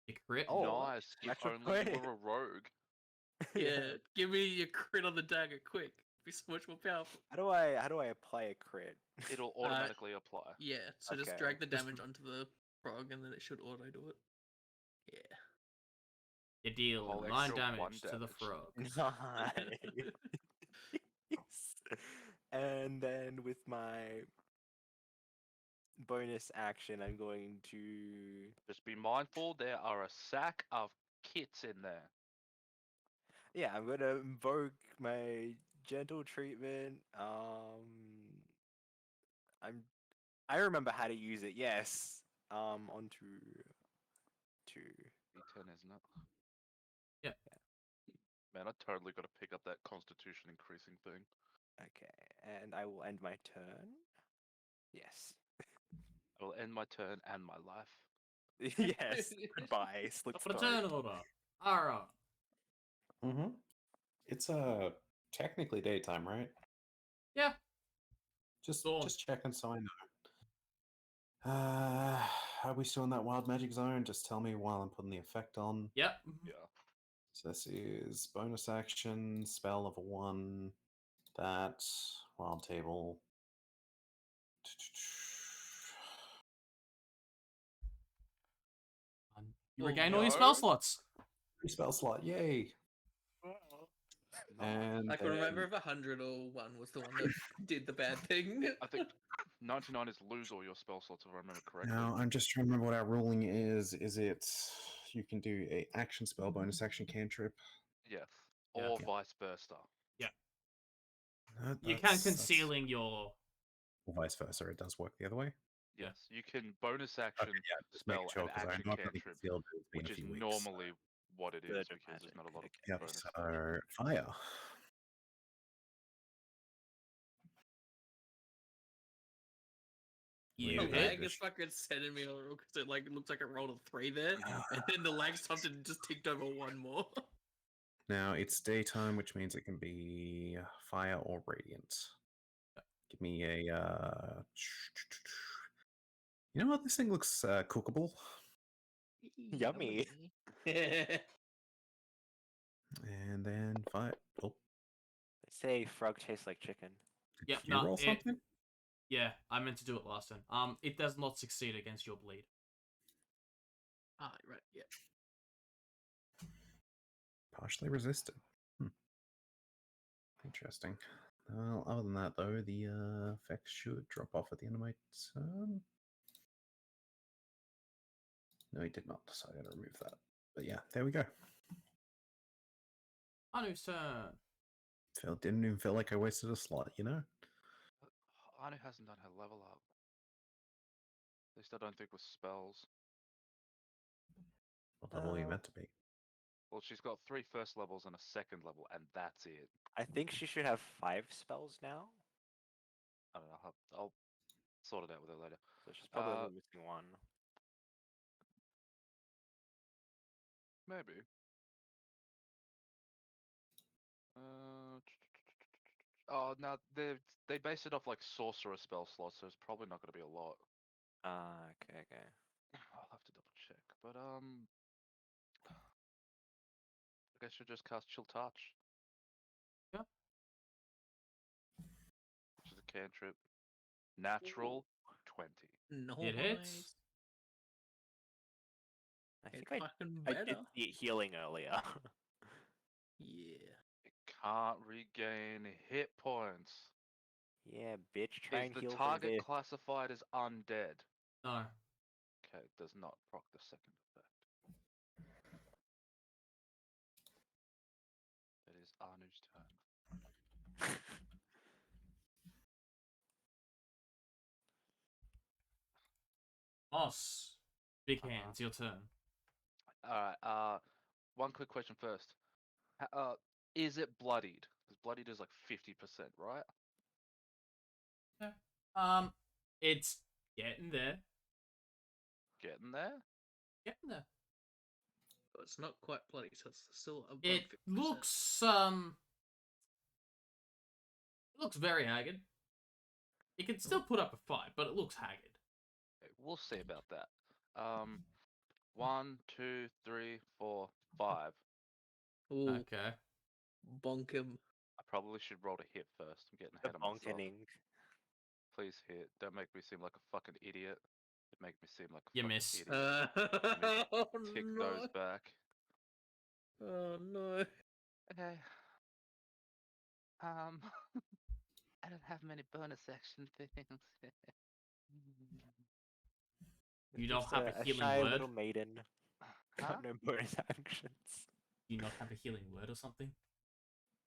You crit. Oh, Nice. If natural only you 20. were a rogue. Yeah, give me your crit on the dagger, quick. Be so much more powerful. How do I apply a crit? It'll automatically apply. Yeah, so just Okay, drag the just- damage onto the frog and then it should auto do it. Yeah. You deal Whole 9 extra damage 1 to the damage. frog. Nice. And then with my bonus action, I'm going to. Just be mindful, there are a sack of kits in there. Yeah, I'm gonna invoke my gentle treatment. I remember how to use it. Yes. Onto two. D10, isn't it? Yeah. Man, I totally got to pick up that constitution increasing thing. Okay, and I will end my turn. Yes. I will end my turn and my life. Yes. Goodbye, Slick Got a Spoke. turn order. Alright. Mm-hmm. It's technically daytime, right? Yeah. Just Dawn. just checking so I know. Are we still in that wild magic zone? Just tell me while I'm putting the effect on. Yep. Yeah. So this is bonus action, spell level 1. That wild table. You Oh, regain all your spell no. slots. 3 spell slot, yay! And I can remember then- if 100 or 1 was the one that did the bad thing. I think 99 is lose all your spell slots if I remember correctly. Now I'm just trying to remember what our ruling is. Is it you can do a action spell, bonus action cantrip? Yes. Yeah. Or Yeah. vice versa. You can That's- concealing your... or vice versa. It does work the other way. Yeah. Yes. You can bonus action Yeah, just making spell sure and because I action know I've only cantrip, concealed it. It's been which a is few weeks. normally what it is Bird because magic, there's not a lot of okay. Yep. bonus. So fire. You The Yeah, lag hit. is fucking sending me a roll because it like looks like it rolled a 3 there, and then the lag stopped and just ticked over 1 more. Now it's daytime, which means it can be fire or radiant. Give me a. You know what? This thing looks cookable. Yummy. And then fire. Oh, They say frog tastes like chicken. did Yep, you no, roll it- something? Yeah, I meant to do it last turn. It does not succeed against your bleed. Ah, right. Yeah. Partially resisted. Interesting. Well, other than that, though, the effects should drop off at the end of my turn. No, he did not, so I gotta remove that. But yeah, there we go. Anu's turn. Didn't even feel like I wasted a slot, you know? Anu hasn't done her level up. At least I don't think with spells. What level are you meant to be? Well, she's got 3 first levels and a second level, and that's it. I think she should have 5 spells now. I don't know. I'll sort it out with her later. So she's probably Uh, only missing 1. Maybe. Oh, no, they base it off like sorcerer spell slots, so it's probably not going to be a lot. Okay, okay. I'll have to double check, but I guess she'll just cast Chill Touch. Yeah. Which is a cantrip. Natural 20. No. It hits. I It's think fucking I better. did see it healing earlier. Yeah. It can't regain hit points. Yeah, bitch, try Is and the heal from target this. classified as undead? No. Okay, it does not proc the second effect. It is Anu's turn. Moss. Big Uh-huh. hands, your turn. Alright, one quick question first. Is it bloodied? Because bloodied is like 50%, right? It's getting there. Getting there? Getting there. But it's not quite bloody, so it's still above It 50%. looks very haggard. It can still put up a fight, but it looks haggard. Okay, we'll see about that. 1, 2, 3, 4, 5. Ooh, Okay. bonk him. I probably should roll to hit first. I'm getting The ahead of myself. bonkening. Please hit. Don't make me seem like a fucking idiot. It make me seem like a You fucking miss. idiot. Oh Tick no. those back. Oh no. Okay. I don't have many bonus action things. You don't Just have a healing shy word? little maiden. Huh? Got no bonus actions. Do you not have a healing word or something?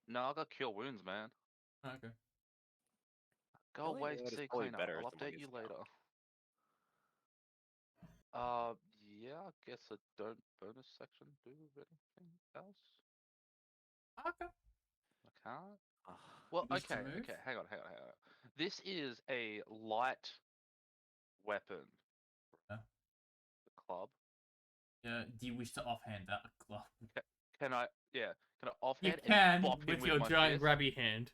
No, I got cure wounds, man. Okay. Go Healing away, word is sea probably cleaner. better I'll as long update as you you know. later. Yeah, I guess I don't bonus section do anything else. Okay. I can't. Ugh. Well, Use to okay, move? okay, hang on. This is a light weapon. Yeah. The club. Do you wish to offhand that club? Can I You offhand can and bop him with with your my giant fist? grabby hand.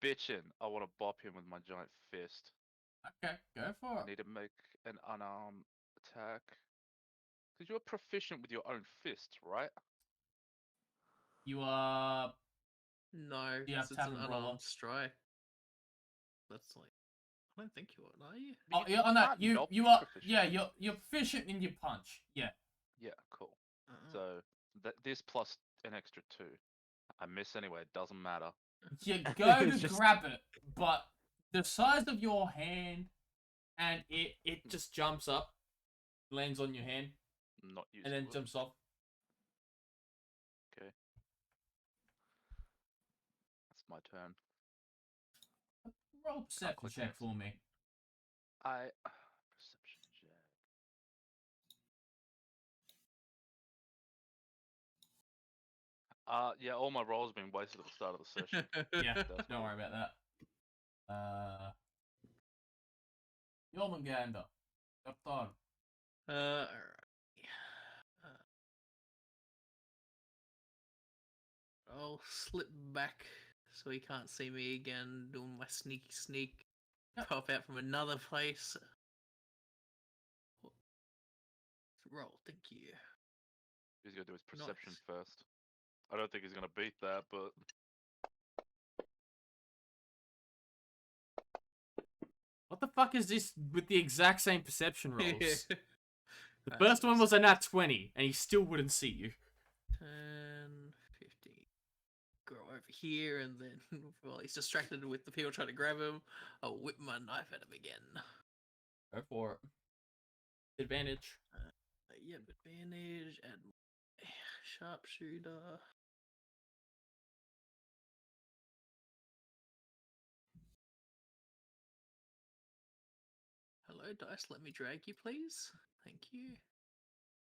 Bitchin', I want to bop him with my giant fist. Okay, go for I it. need to make an unarmed attack. Because you're proficient with your own fists, right? You are. No, Do you have 'cause it's an tavern brawler? unarmed strike. That's like, I don't think you are you? Oh, You yeah, on that, can't you not you be are. proficient. Yeah, you're proficient in your punch. Yeah. Yeah, cool. Uh-uh. So this plus an extra 2. I miss anyway, it doesn't matter. You go to It's just- grab it, but the size of your hand, and it just jumps up, lands on your hand, I'm not used and then to it. jumps off. Okay. That's my turn. Roll a perception click check next. for me. Perception check. Yeah, all my rolls have been wasted at the start of the session. Yeah, That's don't cool. worry about that. Jormungandr, your turn. Alright. I'll slip back so he can't see me again, doing my sneaky sneak. Yep. Pop out from another place. Roll, thank you. He's gonna do his perception Nice. first. I don't think he's gonna beat that, but What the fuck is this with the exact same perception rolls? The first one was a nat 20, and he still wouldn't see you. 10, 15. Go over here, and then while he's distracted with the people trying to grab him, I'll whip my knife at him again. Go for it. Advantage. Yep, advantage and sharpshooter. Hello, dice. Let me drag you, please. Thank you.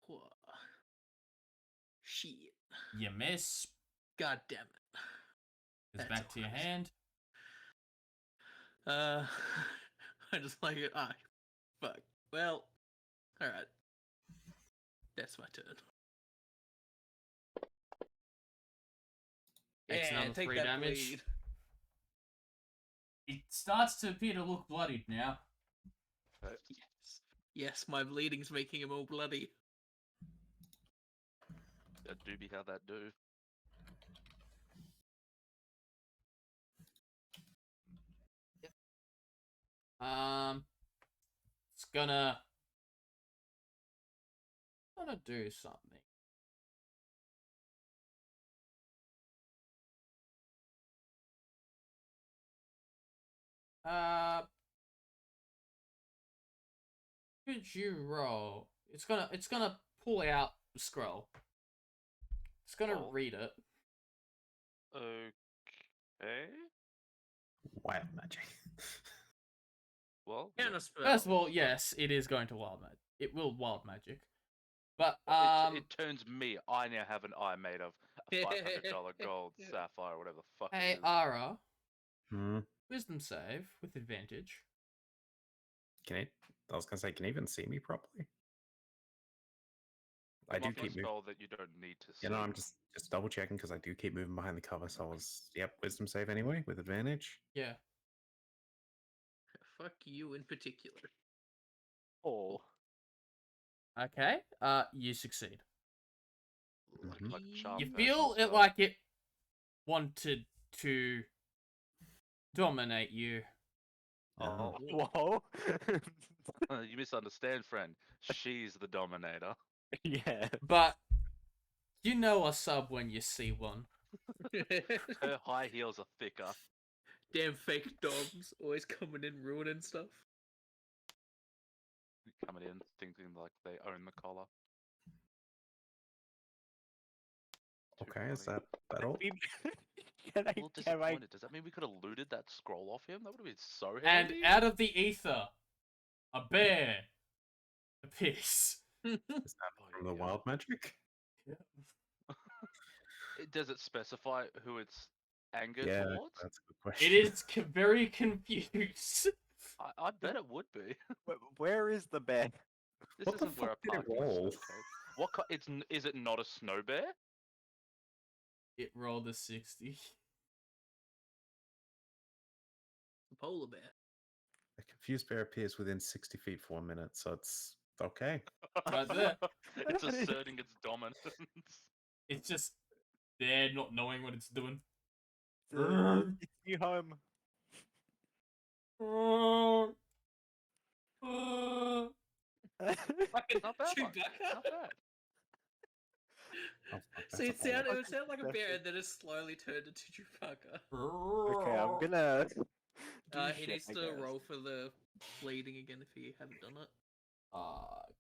Whoa. Shit. You miss. God damn it. It's That's back to your alright. hand. I just like it. Ah, fuck. Well, alright. That's my turn. Takes Yeah, another take 3 that damage. bleed. It starts to appear to look bloodied now. Yes. Yes, my bleeding's making him all bloody. That do be how that do. It's gonna do something. Could you roll? It's gonna pull out the scroll. It's gonna Oh. read it. Okay. Wild magic. Well, And a spell. First of all, yes, it is going to wild magic. It will wild magic. But it turns me. I now have an eye made of a $500 gold sapphire, whatever the fuck hey it is. Ara, Hmm. wisdom save with advantage. Can it? I was gonna say, can you even see me properly? I It do might be a keep moving. spell that you don't need to see. You know, I'm just double checking because I do keep moving behind the cover. So I was, yep, wisdom save anyway with advantage. Yeah. Fuck you in particular. Oh. Okay. You succeed. Mhm. Like a charm You person feel it spell. like it wanted to dominate you. Oh, Whoa. you misunderstand, friend. She's the dominator. Yeah. But you know a sub when you see one. Her high heels are thicker. Damn fake doms always coming in ruining stuff. Coming in thinking like they own the collar. Too Okay, is funny. that all? Can A I, little can I, disappointed. Does that mean we could have looted that scroll off him? That would have been so And handy. out of the ether, a bear appears. Is that from the wild magic? Does it specify who it's angered Yeah, towards? that's a good question. It is very confused. I bet it would be. where is the bed? This What the isn't where a fuck did it parking roll? snowcase. What? Is it not a snow bear? It rolled a 60. The polar bear. A confused bear appears within 60 feet for 1 minute, so it's okay. Right there. It's asserting its dominance. It's just there, not knowing what it's doing. It's you home. Fucking Not bad. One. Chewbacca. Not bad. Oh, fuck, See, that's a it polar. would sound like a bear, and then it slowly turned into Chewbacca. Okay, I'm gonna. do He shit, needs I to guess. roll for the bleeding again if he hasn't done it.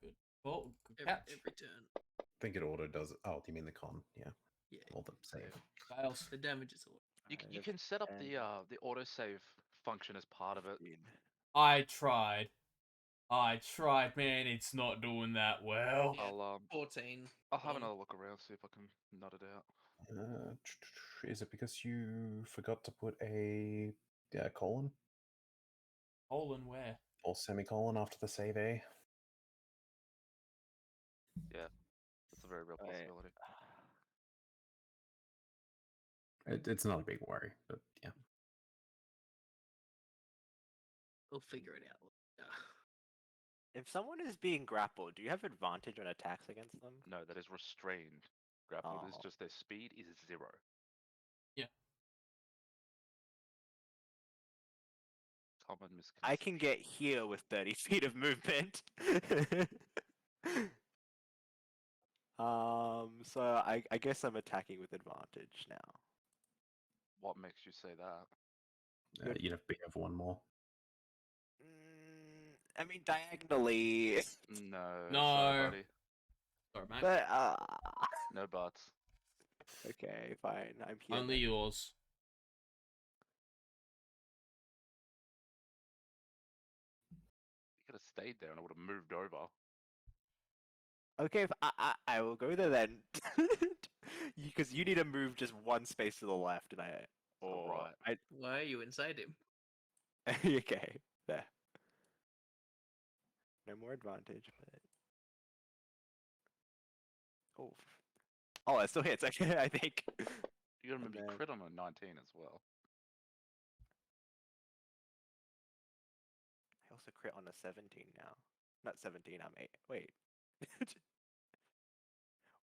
Good. Well, good Every, catch. every turn. I think it auto does it. Oh, do you mean the con? Yeah. Yeah. Or the save. Fails. The damage is all. You can set up the autosave function as part of it. I tried, man. It's not doing that well. Yeah. 14. I'll have another look around, see if I can nut it out. Is it because you forgot to put a colon Colon where? or semicolon after the save A? Yeah, that's a very real Right. possibility. It's not a big worry, but yeah. We'll figure it out. If someone is being grappled, do you have advantage on attacks against them? No, that is restrained. Grappled is Oh. just their speed is 0. Yeah. Common misconception. I can get here with 30 feet of movement. So I guess I'm attacking with advantage now. What makes you say that? Good. You'd have been of one more. I mean diagonally, No. No. Sorry, buddy. Sorry, mate. but No buts. okay, fine. I'm here. Only then. yours. You could have stayed there and I would have moved over. Okay, I will go there then. Because you need to move just one space to the left, and Right. Why are you inside him? okay, there. No more advantage, but oh, it still hits. Okay, I think. You gotta And remember you then- crit on a 19 as well. I also crit on a 17 now. Not 17. I'm 8. Wait.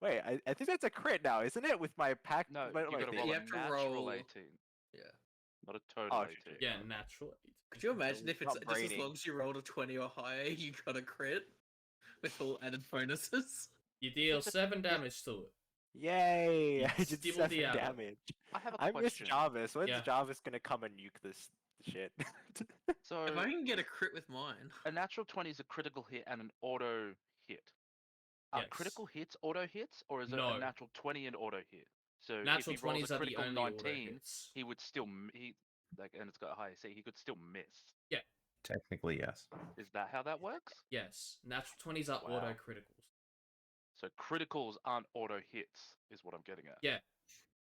Wait, I think that's a crit now, isn't it? With my pack. No, my- you my gotta thing. roll You a have to natural roll- 18, Yeah. not a total Oh, 18. shit. Yeah, natural. Could you imagine if it's Not just as braining. long as you rolled a 20 or higher, you got a crit with all added bonuses? You deal 7 damage to it. Yay! You I did stipple 7 the arrow. damage. I have a I miss question. Jarvis. When's Yeah. Jarvis gonna come and nuke this shit? So, If I can get a crit with mine, a natural 20 is a critical hit and an auto hit. Are Yes. critical hits auto hits, or is it No. a natural 20 and auto hit? So Natural if he rolls 20s a are the critical only auto 19, hits. he would still and it's got a high AC, he could still miss. Technically, yes. Is that how that works? Yes, natural 20s are Wow. auto criticals. So criticals aren't auto hits, is what I'm getting at. Yeah,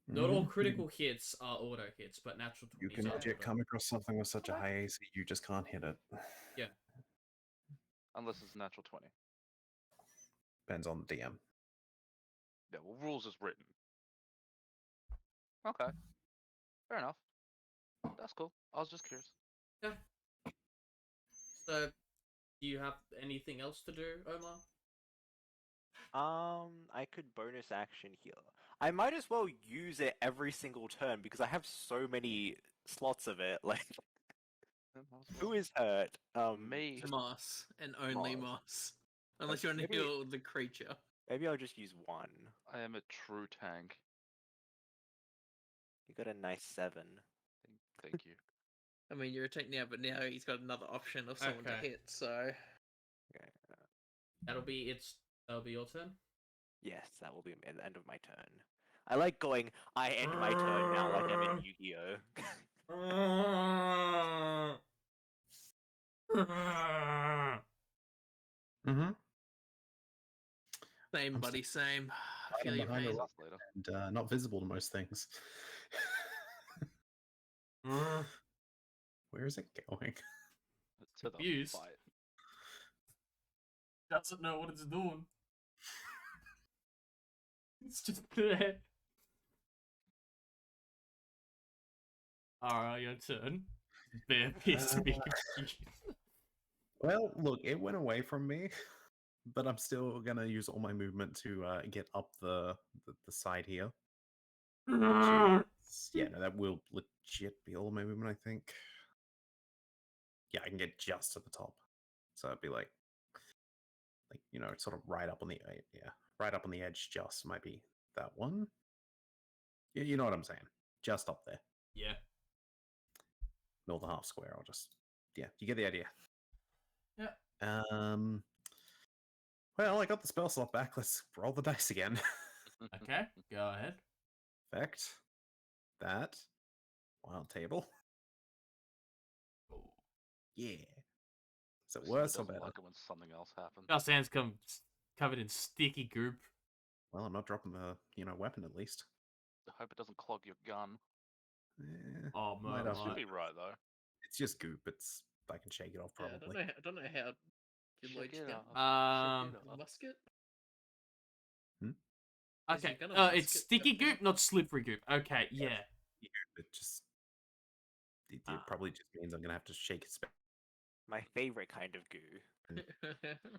not all Mhm. critical hits are auto hits, but natural 20s You can are legit auto. come across something with such a Okay. high AC, you just can't hit it. Unless it's a natural 20. Depends on the DM. Yeah, well, rules is written. Okay. Fair enough. That's cool. I was just curious. So, do you have anything else to do, Omar? I could bonus action heal. I might as well use it every single turn because I have so many slots of it. Like, who is hurt? Me. just- Moss, and only Moss. Moss. Unless you want to maybe- heal the creature. Maybe I'll just use one. I am a true tank. You got a nice 7. Thank you. I mean, you're a tank now, but now he's got another option of someone to Okay. hit, so... Okay. That'll be your turn. Yes, that will be at the end of my turn. I like going. I end my turn now, like I'm in Yu-Gi-Oh. Mm-hmm. Same, I'm buddy, same. I hiding feel your behind a pain. rock. Later. And not visible to most things. Where is it going? To the Confused. fight. Doesn't know what it's doing. It's just there. Alright, your turn. Bear appears to be confused. Well, look, it went away from me, but I'm still gonna use all my movement to get up the side here. Yeah, no, that will legit be all my movement, I think. Yeah, I can get just to the top, so it'd be like sort of right up on the right up on the edge. Just might be that one. Yeah, you know what I'm saying. Just up there, Yeah. middle of the half square. I'll just you get the idea. Yeah. Well, I got the spell slot back. Let's roll the dice again. Okay, go ahead. Effect. That. Wild table. Yeah. Is it Lucifer worse or doesn't better? like it when something else happens. Our hands covered in sticky goop. Well, I'm not dropping the weapon at least. I hope it doesn't clog your gun. Eh, Oh, Might my have Should life. be right though. it's just goop. I can shake it off Yeah, probably. I don't know how you Shake load your it gun. off. Shake it A off. musket? Okay, Is your gun a it's musket sticky weapon? goop, not slippery goop. Okay, yeah. It just it probably just means I'm gonna have to shake it. My favorite kind of goo.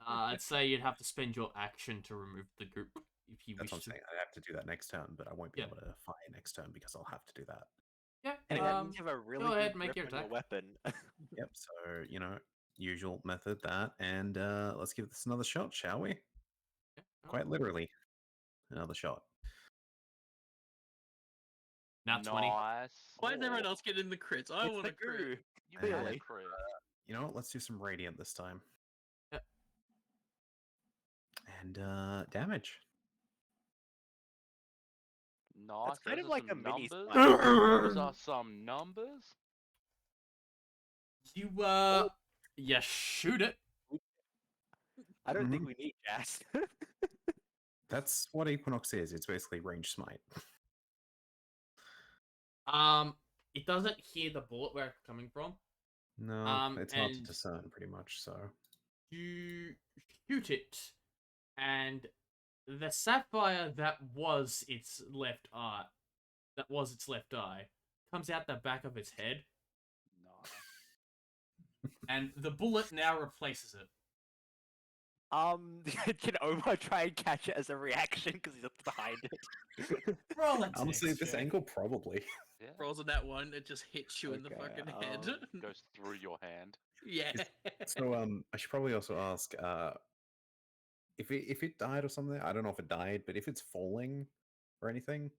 I'd say you'd have to spend your action to remove the goop if you That's what I'm wish to. saying. I have to do that next turn, but I won't be Yeah. able to fire next turn because I'll have to do that. Yeah. Anyway, that means you have a really good ahead, make grip your on your attack. weapon. Yep. So usual method that, and let's give this another shot, shall we? Yeah, Quite literally. another shot. Now 20. Nice. Why is everyone Oh. else getting the crits? I It's want the a crit. guru. You Clearly. want a Clearly. crit. You know what? Let's do some radiant this time. Yep. And damage. Nice. kind Those of are like some a mini numbers. smite. Those are some numbers. You you shoot it. I don't think Mhm. we need gas. That's what Equinox is. It's basically range smite. It doesn't hear the bullet where it's coming from. No, it's hard to and discern pretty much. So you shoot it, and the sapphire that was its left eye, comes out the back of its head, Nice. and the bullet now replaces it. Can Omar try and catch it as a reaction because he's up behind it? Roll a honestly, at dex this check. angle, probably. Yeah. Rolls on that one, it just hits you in the Okay, fucking head. Goes through your hand. Yeah. So I should probably also ask if it died or something. I don't know if it died, but if it's falling or anything,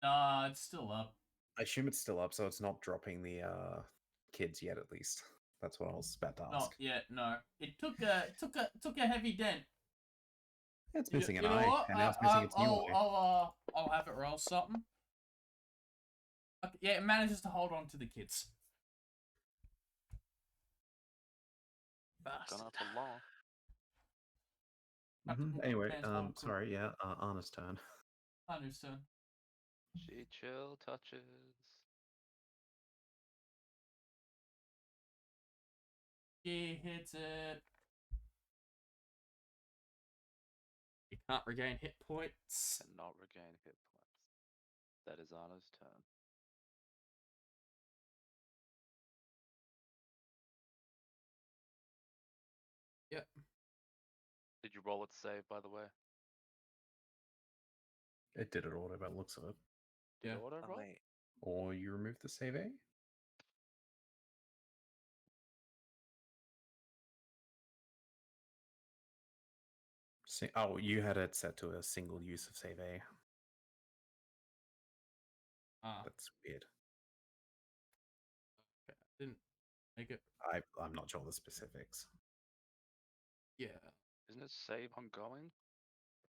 It's still up. I assume it's still up, so it's not dropping the kids yet. At least that's what I was about to ask. Not yet, no. It took a heavy dent. It's missing an You know eye, what? and now it's missing its new eye. I'll have it roll something. Okay, yeah, it manages to hold on to the kids. Gonna Bastard. have to laugh. Anyway, Cool. sorry, yeah, Anna's turn. Understood. She chill touches. She hits it. You can't regain hit points. Cannot regain hit points. That is Anna's turn. Yep. Did you roll it save, by the way? It did it auto by the looks of it. Did Yeah. it auto roll? wait. Or you remove the save A? Oh, you had it set to a single use of save A. That's weird. Okay. Didn't make it. I'm not sure the specifics. Yeah. Isn't it save ongoing?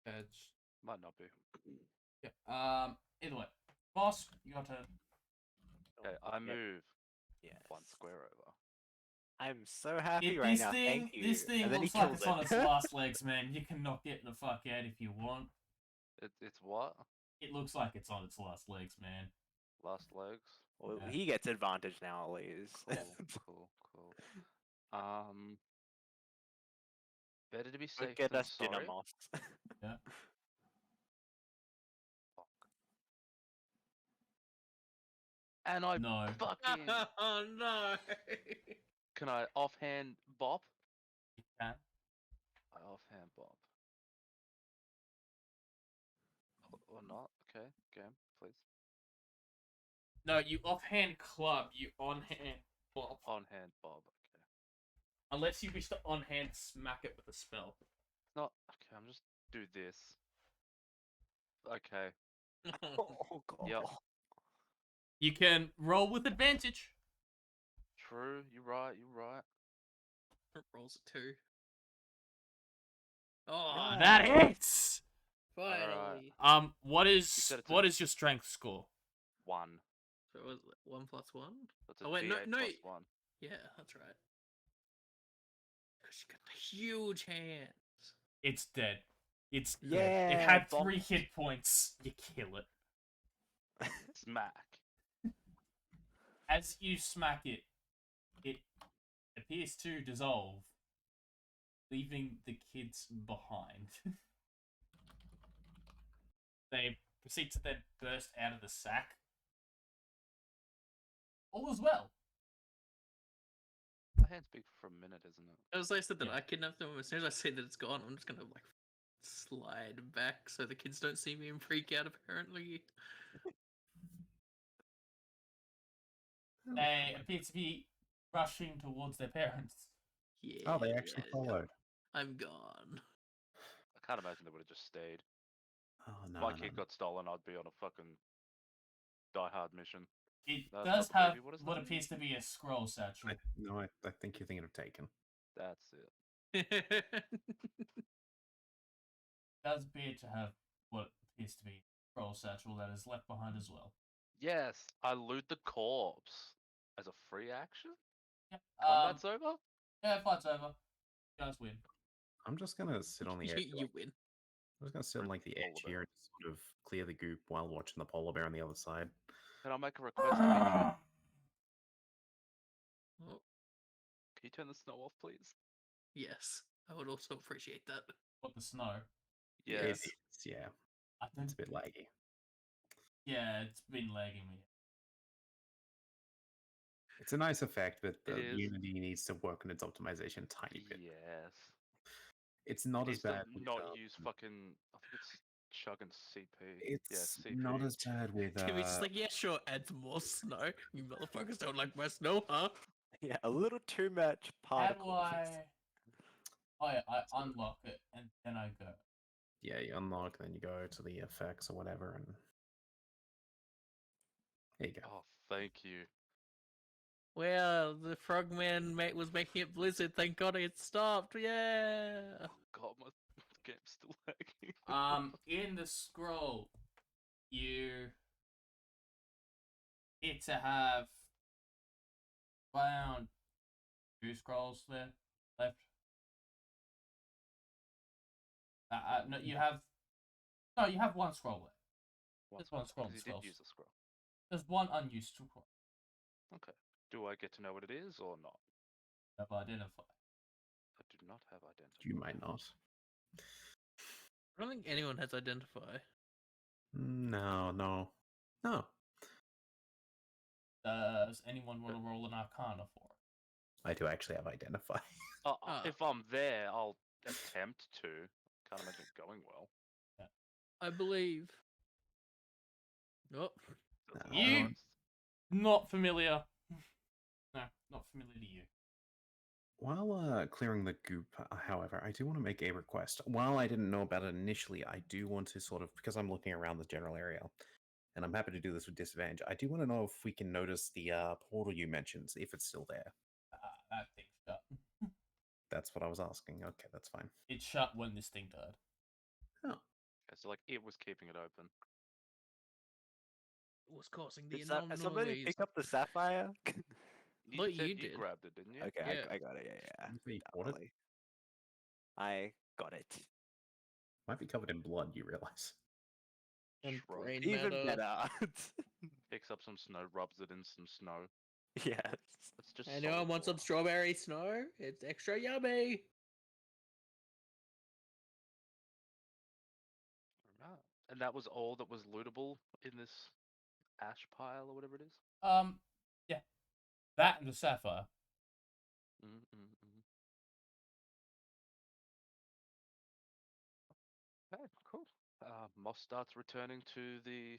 Edge. Might not be. Yeah. Either way, boss, your turn. Okay, I Yep. move Yes. 1 square over. I'm so happy right now. Thank you. This thing And then he looks like kills it's on it. its last legs, man. You can knock it the fuck out if you want. It's what? It looks like it's on its last legs, man. Last legs? Well, Yeah. he gets advantage now, at least. Cool. Better to be Go safe get than us dinner sorry. moths. Yeah. And I No. fucking... Oh no. Can I offhand bop? You can. I offhand bop. Or not? Okay, game, please. No, you offhand club, you on-hand bop. On hand bob, okay. Unless you wish to on-hand smack it with a spell. Not okay, I'm just do this. Okay. Oh god. Yep. You can roll with advantage. True, you're right. Rolls a 2. Oh, That hits! finally. What said it's is your strength score? 1. So was it 1 plus 1? That's a Oh, wait, no, D8 no. plus 1. Yeah, that's right. Because you got the huge hands. It's dead. It's dead. Yeah, It had bop. 3 hit points. You kill it. Smack. As you smack it, it appears to dissolve, leaving the kids behind. They proceed to then burst out of the sack. All is well. My hand speaks for a minute, isn't it? As I said that Yeah. I kidnapped them, as soon as I see that it's gone, I'm just gonna like slide back so the kids don't see me and freak out. Apparently, They appear to be rushing towards their parents. yeah. Oh, they actually followed. I'm gone. I can't imagine they would have just stayed. Oh no, My no, kid no. got stolen, I'd be on a fucking Die Hard mission. It That's does not the have baby, what is what that? appears to be a scroll satchel. I think you're thinking of Taken. That's it. It does appear to have what appears to be a scroll satchel that is left behind as well. Yes, I loot the corpse as a free action. Yeah. Combat's over. Yeah, fight's over. You guys win. I'm just gonna sit on the edge. You win. I'm just gonna sit on like the Polar edge bear. here and sort of clear the goop while watching the polar bear on the other side. Can I make a request, Mitchell? Oh, Can you turn the snow off, please? yes, I would also appreciate that. What, the snow? Yes. Yes. Yeah, I it's think. a bit laggy. Yeah, it's been lagging me. It's a nice effect, but It the is. Unity needs to work on its optimization a tiny bit. Yes. It's not It as needs to bad. With, not use fucking. I think it's chugging CP. Yeah, it's CP. not as bad with. Timmy's just like, yeah, sure, add some more snow. You motherfuckers don't like my snow, huh? Yeah, a little too much How do particles. I? Oh yeah, I unlock it and then I go. Yeah, you unlock, then you go to the effects or whatever, and there you go. Oh, thank you. Well, the frogman mate was making it blizzard. Thank God it stopped. Yeah. Oh god, my game's still lagging. In the scroll, you need to have around 2 scrolls there left. No, you have. No, you have 1 scroll left. There's 1 scroll. Because you did use a scroll. There's 1 unused scroll. Okay. Do I get to know what it is or not? Have identified. I do not have identity. You might not. I don't think anyone has identify. No. Does anyone want to roll an Arcana for it? I do actually have identify. Ah. If I'm there, I'll attempt to. Can't imagine it going well. I believe. Oh, Doesn't You- help. Not familiar. No, not familiar to you. While clearing the goop, however, I do want to make a request. While I didn't know about it initially, I do want to sort of, because I'm looking around the general area, and I'm happy to do this with disadvantage, I do want to know if we can notice the portal you mentioned, if it's still there. That thing's shut. That's what I was asking. Okay, that's fine. It shut when this thing died. Okay, so like it was keeping it open. it was causing the Did somebody anomalies. pick up the sapphire? Thought said you did. grabbed it, didn't you? Okay, Yeah. I got it. Yeah, You say you bought it? definitely. I got it. Might be covered in blood, you realize. And Shrug. brain Even matter. better. Picks up some snow, rubs it in some snow. Yes. It's just. Anyone solid want some water. strawberry snow? It's extra yummy. Alright. And that was all that was lootable in this ash pile or whatever it is. Yeah. That and the sapphire. Mm-mm-mm. Okay, cool. Moss starts returning to the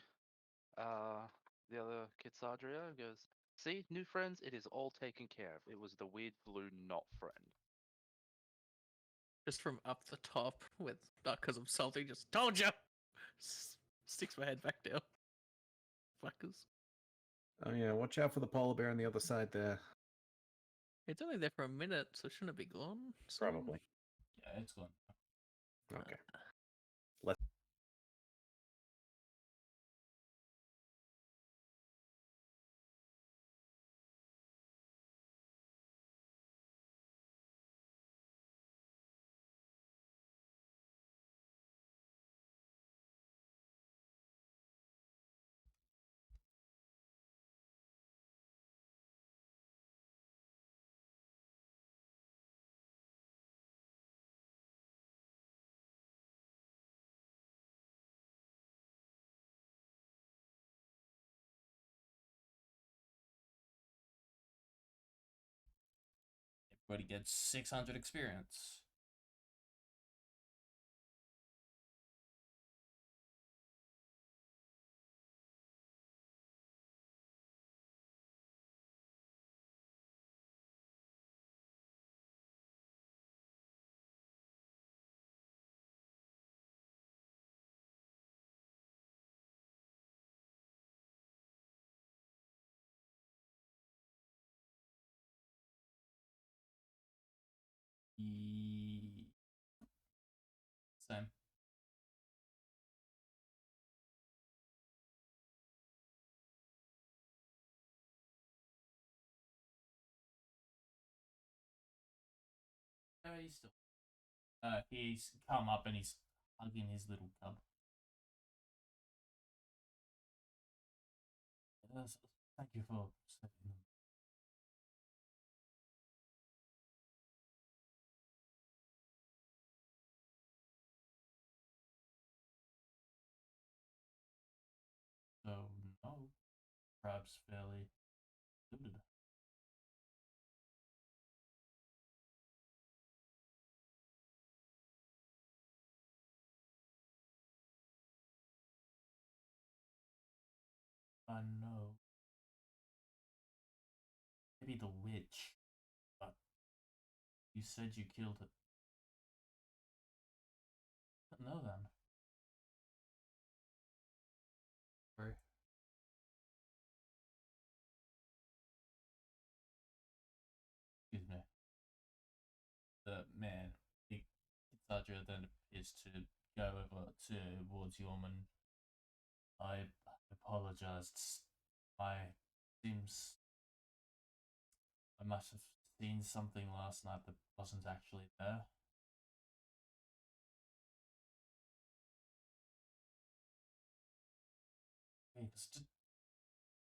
other Kitsadria and goes, "See, new friends, it is all taken care of. It was the weird blue not friend." Just from up the top with not because I'm salty. Just told you. Sticks my head back down. Fuckers. Oh yeah, watch out for the polar bear on the other side there. It's only there for a minute, so shouldn't it be gone? soon? Probably. Yeah, it's gone. Okay. Everybody gets 600 experience. Same. He's still. He's come up and he's hugging his little cub. Yes, thank you for stepping in. So, no. Perhaps fairly limited. I know. Maybe the witch. But you said you killed it. No, then. Sorry. Excuse me. The man, he larger than appears to go over towards Yorman. I apologized. I seems I must have seen something last night that wasn't actually there.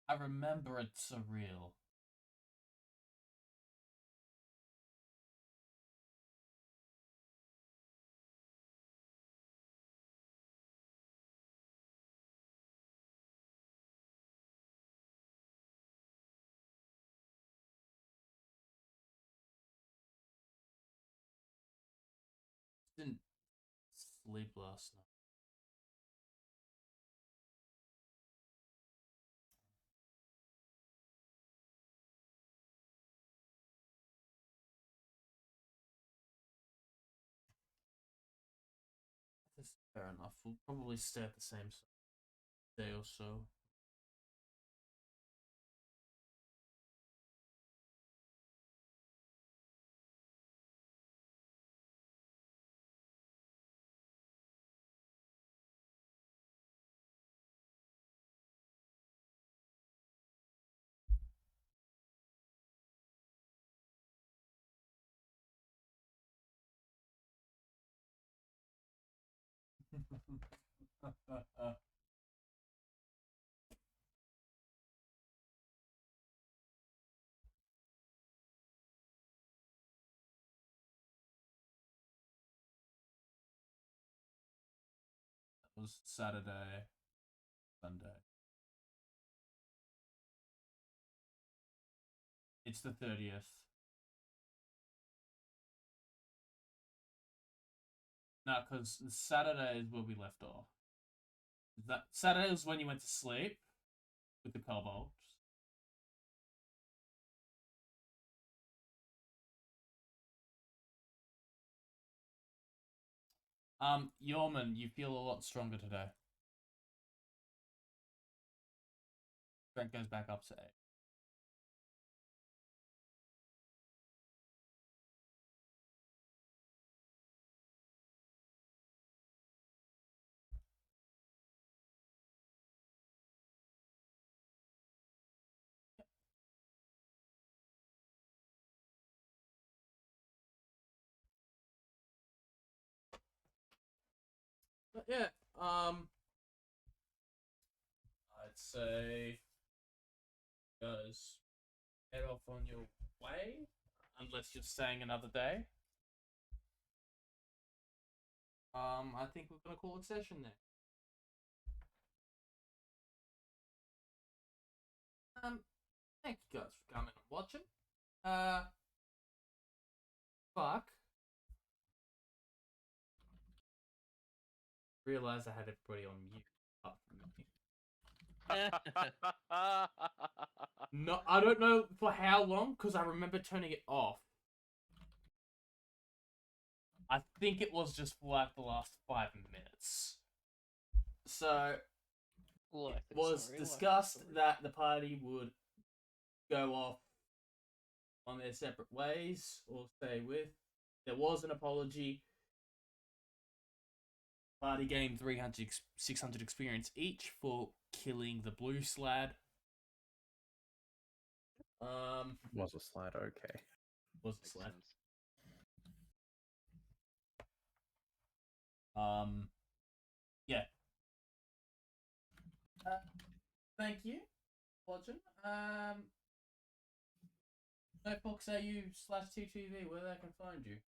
I remember it surreal. Didn't sleep last night. That's fair enough. We'll probably stay at the same day or so. That was Saturday, Sunday. It's the 30th. No, because Saturday is where we left off. That Saturday was when you went to sleep with the kobolds. Yeoman, you feel a lot stronger today. Strength goes back up to 8. But yeah, I'd say guys head off on your way, unless you're staying another day. I think we're gonna call it session there. Thank you guys for coming and watching. Fuck. Realized I had everybody on mute apart from me. No, I don't know for how long, because I remember turning it off. I think it was just for like the last 5 minutes. So, it was discussed that the party would go off on their separate ways or stay with there was an apology. Party game 300, 600 experience each for killing the blue slad. Was a slide okay? Was the Makes slad. sense. Yeah. Thank you, watching. NoFoxAU/TTV, where they can find you.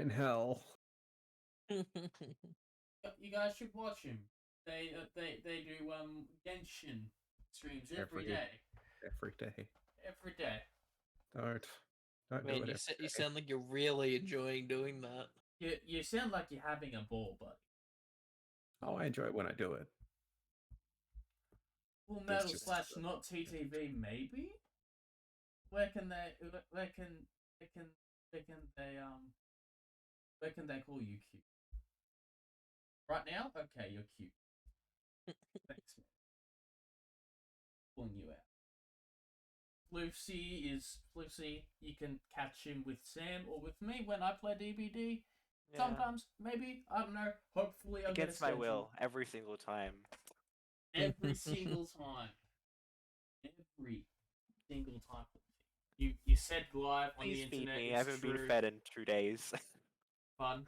In hell. You guys should watch him. They do Genshin streams every Every- day. Every day. Every day. Don't do Man, it. you, every you day. sound like you're really enjoying doing that. You sound like you're having a ball, buddy. Oh, I enjoy it when I do it. Full There's Metal just- slash not TTV maybe. Where can they where can they call you cute? Right now, okay, you're cute. Thanks, man. Pulling you out. Floofsy, you can catch him with Sam or with me when I play DBD. Yeah. Sometimes, maybe, I don't know. Hopefully, I'll Against get a my schedule. will, every single time. Every single time. Every single time. You said live on Please the feed internet. me. It's I haven't true. been fed in 2 days. Fun.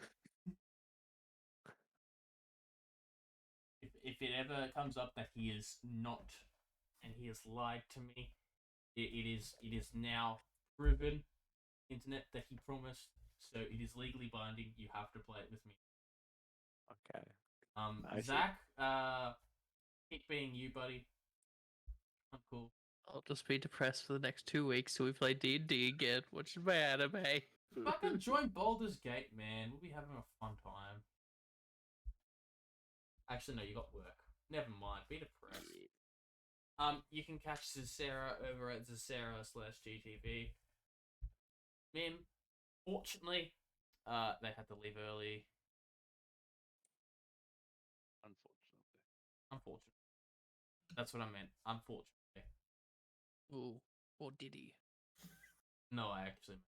If it ever comes up that he is not, and he has lied to me, it is now proven, internet, that he promised. So it is legally binding. You have to play it with me. Okay. I see. Zach, keep being you, buddy. I'm cool. I'll just be depressed for the next 2 weeks till we play D&D again, watching my anime. Fucking join Baldur's Gate, man. We'll be having a fun time. Actually, no, you got work. Never mind. Be depressed. You can catch Zacera over at Zacera/GTV. Mim, fortunately, they had to leave early. Unfortunately. That's what I meant. Unfortunately. Ooh, or did he? No, I actually.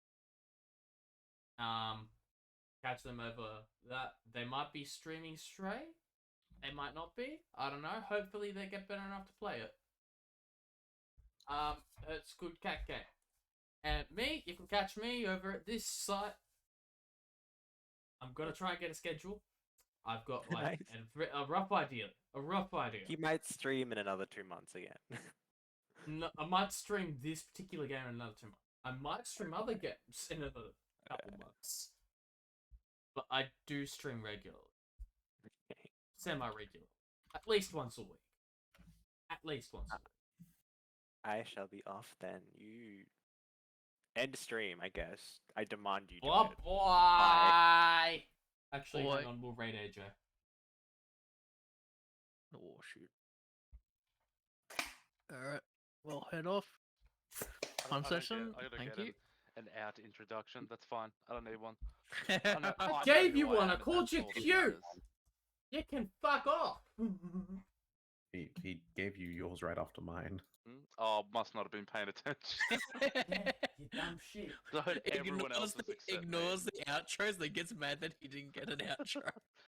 Catch them over that. They might be streaming Stray. They might not be. I don't know. Hopefully they get better enough to play it. It's good cat game. And me, you can catch me over at this site. I'm gonna try and get a schedule. I've got like Nice. a rough idea. A rough idea. He might stream in another 2 months again. No, I might stream this particular game in another 2 months. I might stream other games in another couple months. But I do stream regularly. Semi-regular. At least once a week. At least once a week. I shall be off then. You end stream, I guess. I demand you do Oh it. boy! Actually, Boy. hang on, we'll raid AJ. Oh, shoot. Alright, well, head off. Fun session, I gotta thank get you. an out introduction. That's fine. I don't need one. I gave you one. I called you cute. You can fuck off. He gave you yours right after mine. Oh, must not have been paying attention. Yeah, you dumb shit. So I heard everyone else Ignores the outros, then gets mad that he didn't get an outro.